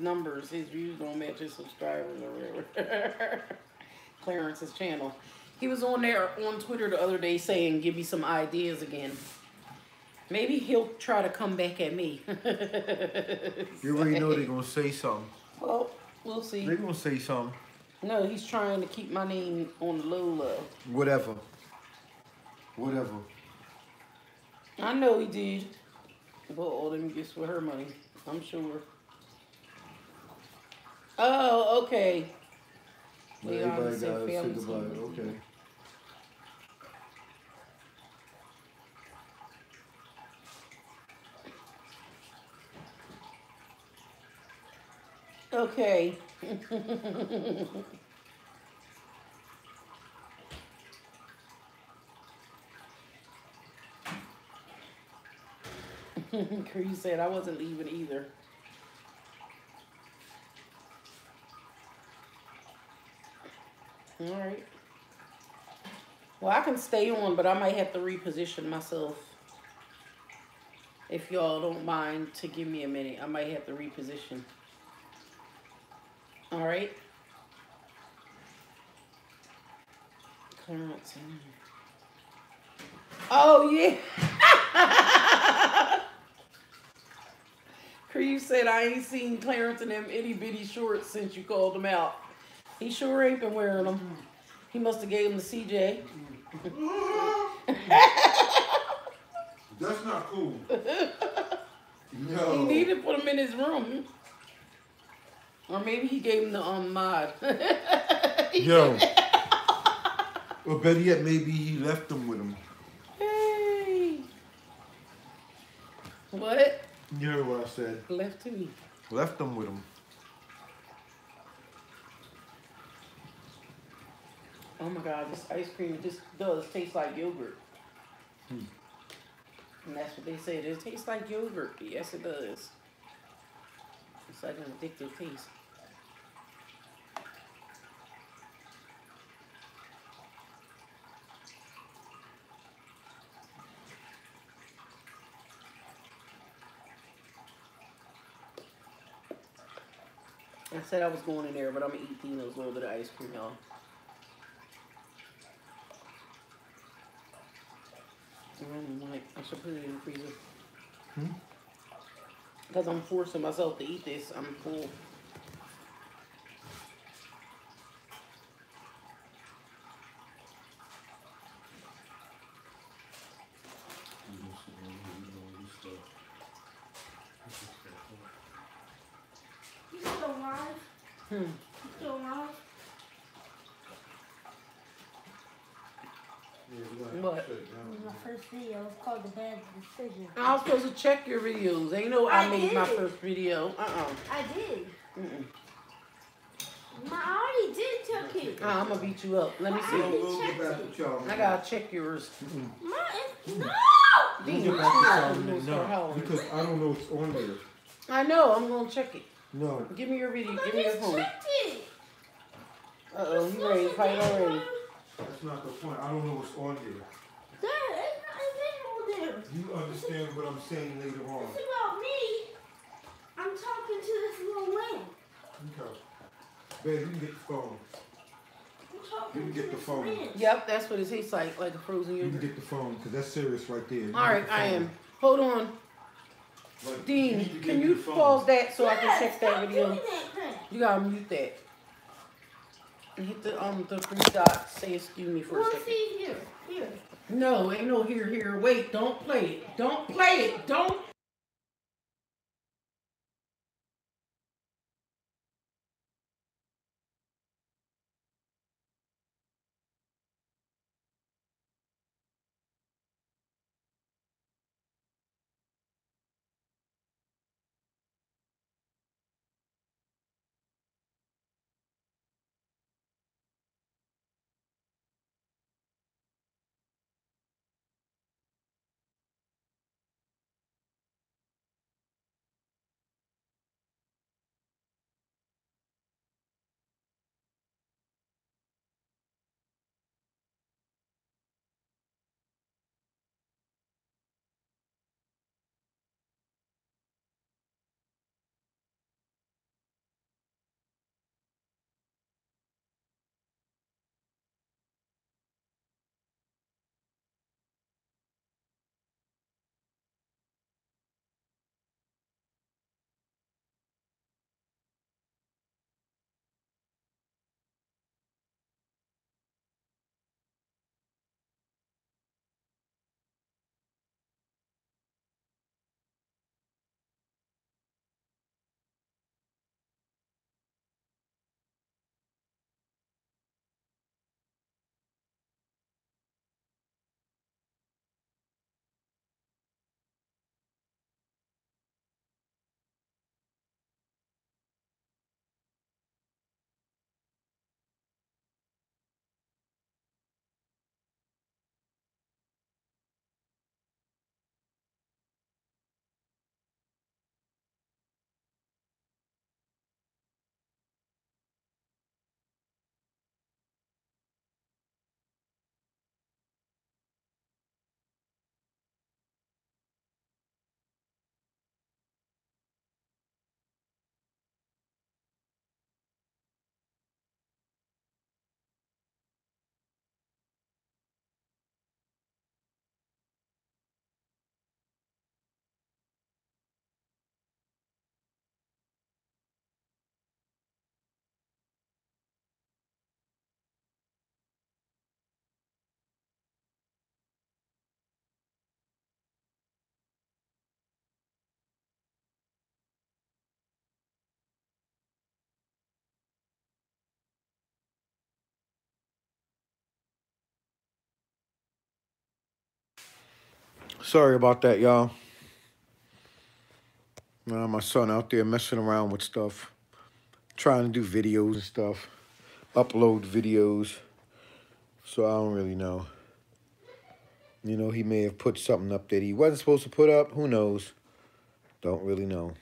numbers. His views don't match his subscribers or whatever. Clarence's channel. He was on there on Twitter the other day saying, give me some ideas again. Maybe he'll try to come back at me. You already know they're gonna say something. Well, we'll see. They're gonna say something. No, he's trying to keep my name on the low. Whatever. Whatever. I know he did. But all them gifts with her money, I'm sure. Oh, okay. Well, Leon everybody said gotta say family goodbye. team. Okay. Okay. Cree said I wasn't leaving either. All right. Well, I can stay on, but I might have to reposition myself. If y'all don't mind to give me a minute, I might have to reposition. All right. Clarence. Oh, yeah. Cree said I ain't seen Clarence in them itty bitty shorts since you called him out. He sure ain't been wearing them. He must have gave them to CJ. That's not cool. He No. needed to put them in his room. Or maybe he gave him the mod. Yo. Or better yet, maybe he left them with him. Hey. What? You heard what I said. Left to me. Left them with him. Oh my God, this ice cream just does taste like yogurt. And that's what they said. It tastes like yogurt. Yes, it does. It's like an addictive taste. I said I was going in there, but I'm gonna eat Dino's little bit of ice cream, y'all. I should put it in the freezer. Because I'm forcing myself to eat this. I'm full. Still wrong. What? It was my first video. It's called The Bad Decision. I was supposed to check your videos. Ain't no I made my did. first video. I did. Mm-mm. I already did check it. I'm gonna beat you up. Let me see. We'll get back with y'all. I gotta check yours. No! We'll get back with y'all now. Because I don't know what's on there. I know. I'm gonna check it. No. Give me your video. I Give me your just phone. checked it. You ready to fight already? That's not the point. I don't know what's on there. There, it's not there. You understand what I'm saying later on. It's about me. I'm talking to this little lamb. Okay. Babe, you can get the phone. I'm talking You can to get the this phone. lamb. Yep, that's what it tastes like a frozen You can yogurt. get the phone, because that's serious right there. You All get right, the I phone. am. Hold on, Like, you need to Dean. give Can me you the phone. pause that so I can Yes, check that stop video? doing that crap. You gotta mute that. And hit the three dots. Say excuse me for a Well, second. see here. Here. No, ain't no here. Wait, don't play it. Don't play it. Don't. Sorry about that, y'all. My son out there messing around with stuff, trying to do videos and stuff, upload videos. So I don't really know. You know, he may have put something up that he wasn't supposed to put up. Who knows? Don't really know.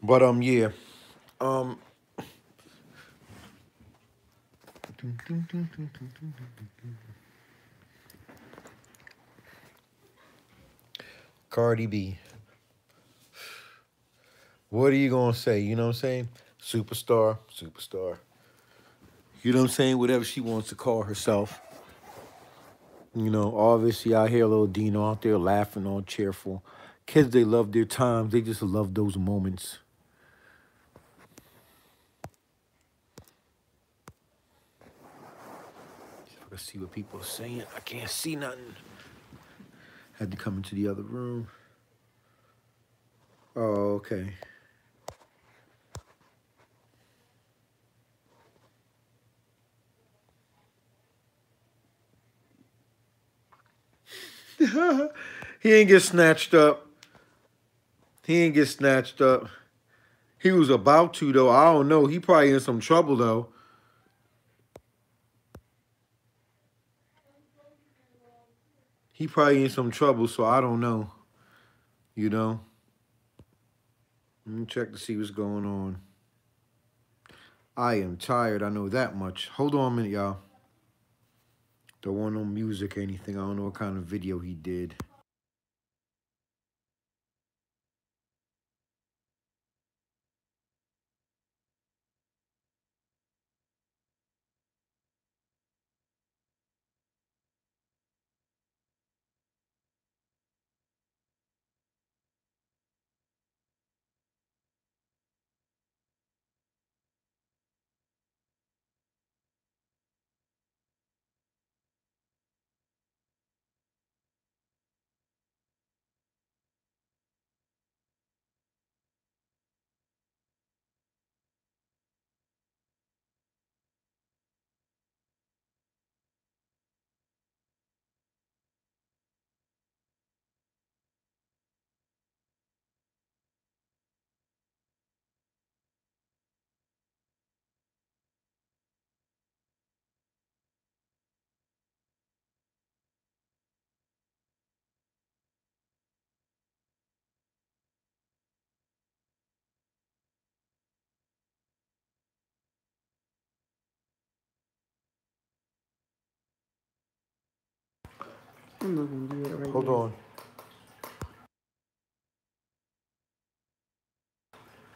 But yeah. Cardi B. What are you gonna say? You know what I'm saying? Superstar. You know what I'm saying? Whatever she wants to call herself. You know, obviously I hear little Dino out there laughing, all cheerful. Kids, they love their times. They just love those moments. Let's see what people are saying. I can't see nothing. Had to come into the other room. Oh, okay. He ain't get snatched up. He ain't get snatched up. He was about to, though. I don't know. He probably in some trouble, though. He probably in some trouble, so I don't know. You know? Let me check to see what's going on. I am tired. I know that much. Hold on a minute, y'all. Don't want no music or anything. I don't know what kind of video he did. I'm not gonna do it right Hold now. on.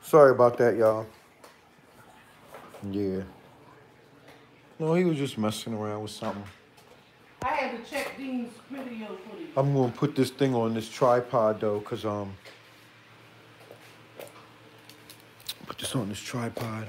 Sorry about that, y'all. Yeah. No, he was just messing around with something. I had to check Dean's video footage. I'm gonna put this thing on this tripod though, cause put this on this tripod.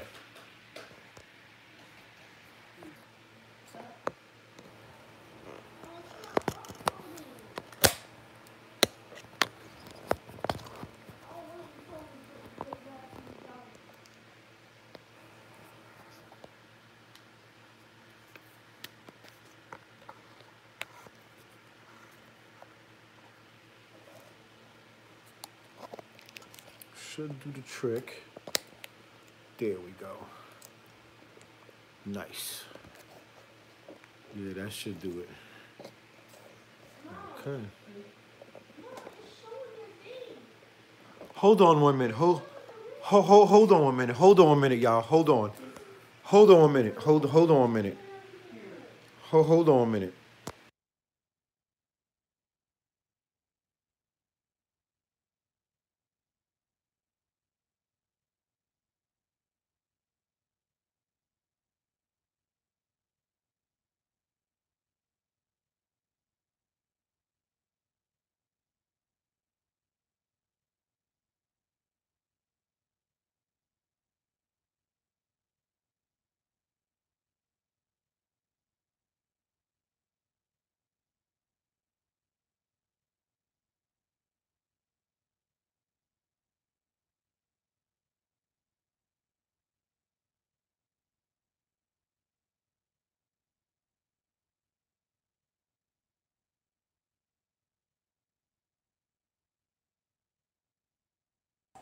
Should do the trick. There we go. Nice. Yeah, that should do it. Okay. Hold on 1 minute. Hold on 1 minute. Hold on 1 minute, y'all. Hold on. Hold on 1 minute. Hold on 1 minute. Hold on 1 minute.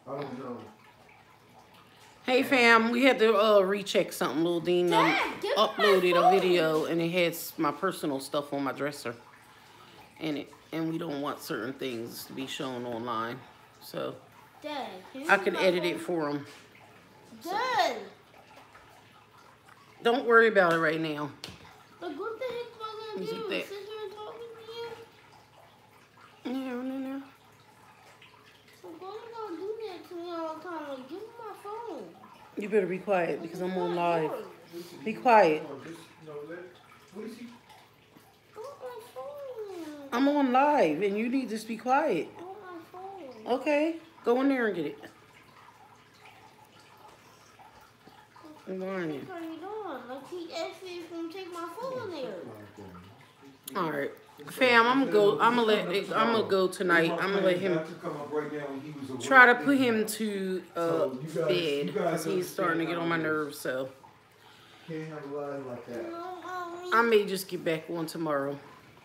I don't know. Hey fam, we had to recheck something. Lil Dean uploaded a video and it has my personal stuff on my dresser in it, and we don't want certain things to be shown online, so Dad, I can edit it for him. Dad, Don't worry about it right now. like what the heck am I gonna Is it do? that- Sit here and talking to you? No. So why you gonna do that to me all the time? Like, give me my phone. You better be quiet because I'm on live. Yours. Be quiet. What is he? I want my phone. I'm on live and you need to be quiet. I want my phone. Okay, go in there and get it. Good morning. What are you doing? Like, he asked me if I'm gonna take my phone there. All right, fam. I'm gonna go tonight. I'm gonna let him try to put him to bed because he's starting to get on my nerves. So Can't have a line like that. No, I may just get back on tomorrow.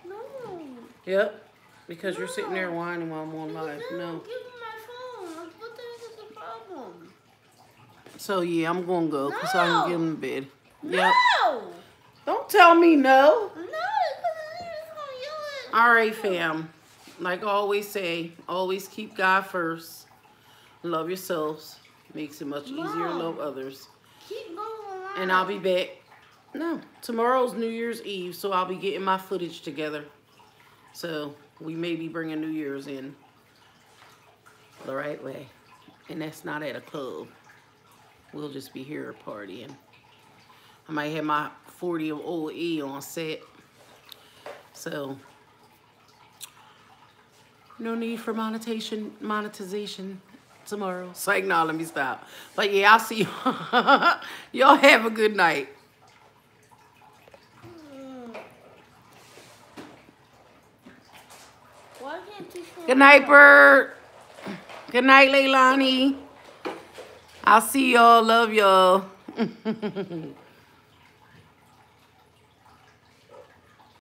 no. Yep. Because you're sitting there whining while I'm on live. No. Give me my phone. What the heck is the problem? So yeah, I'm gonna go because I can get him to bed. Yep. No! Don't tell me no. No, because I'm just gonna yell at All right, fam. Like I always say, always keep God first. Love yourselves. Makes it much easier to Mom. love others. Keep going on. And I'll be back. No, tomorrow's New Year's Eve, so I'll be getting my footage together. So we may be bringing New Year's in the right way. And that's not at a club. We'll just be here partying. I might have my 40 of Old E on set. So, no need for monetization tomorrow. It's like, no, let me stop. But yeah, I'll see you. Y'all have a good night. Why can't you say Good night, Bert. Good night, Leilani. I'll see y'all. Love y'all.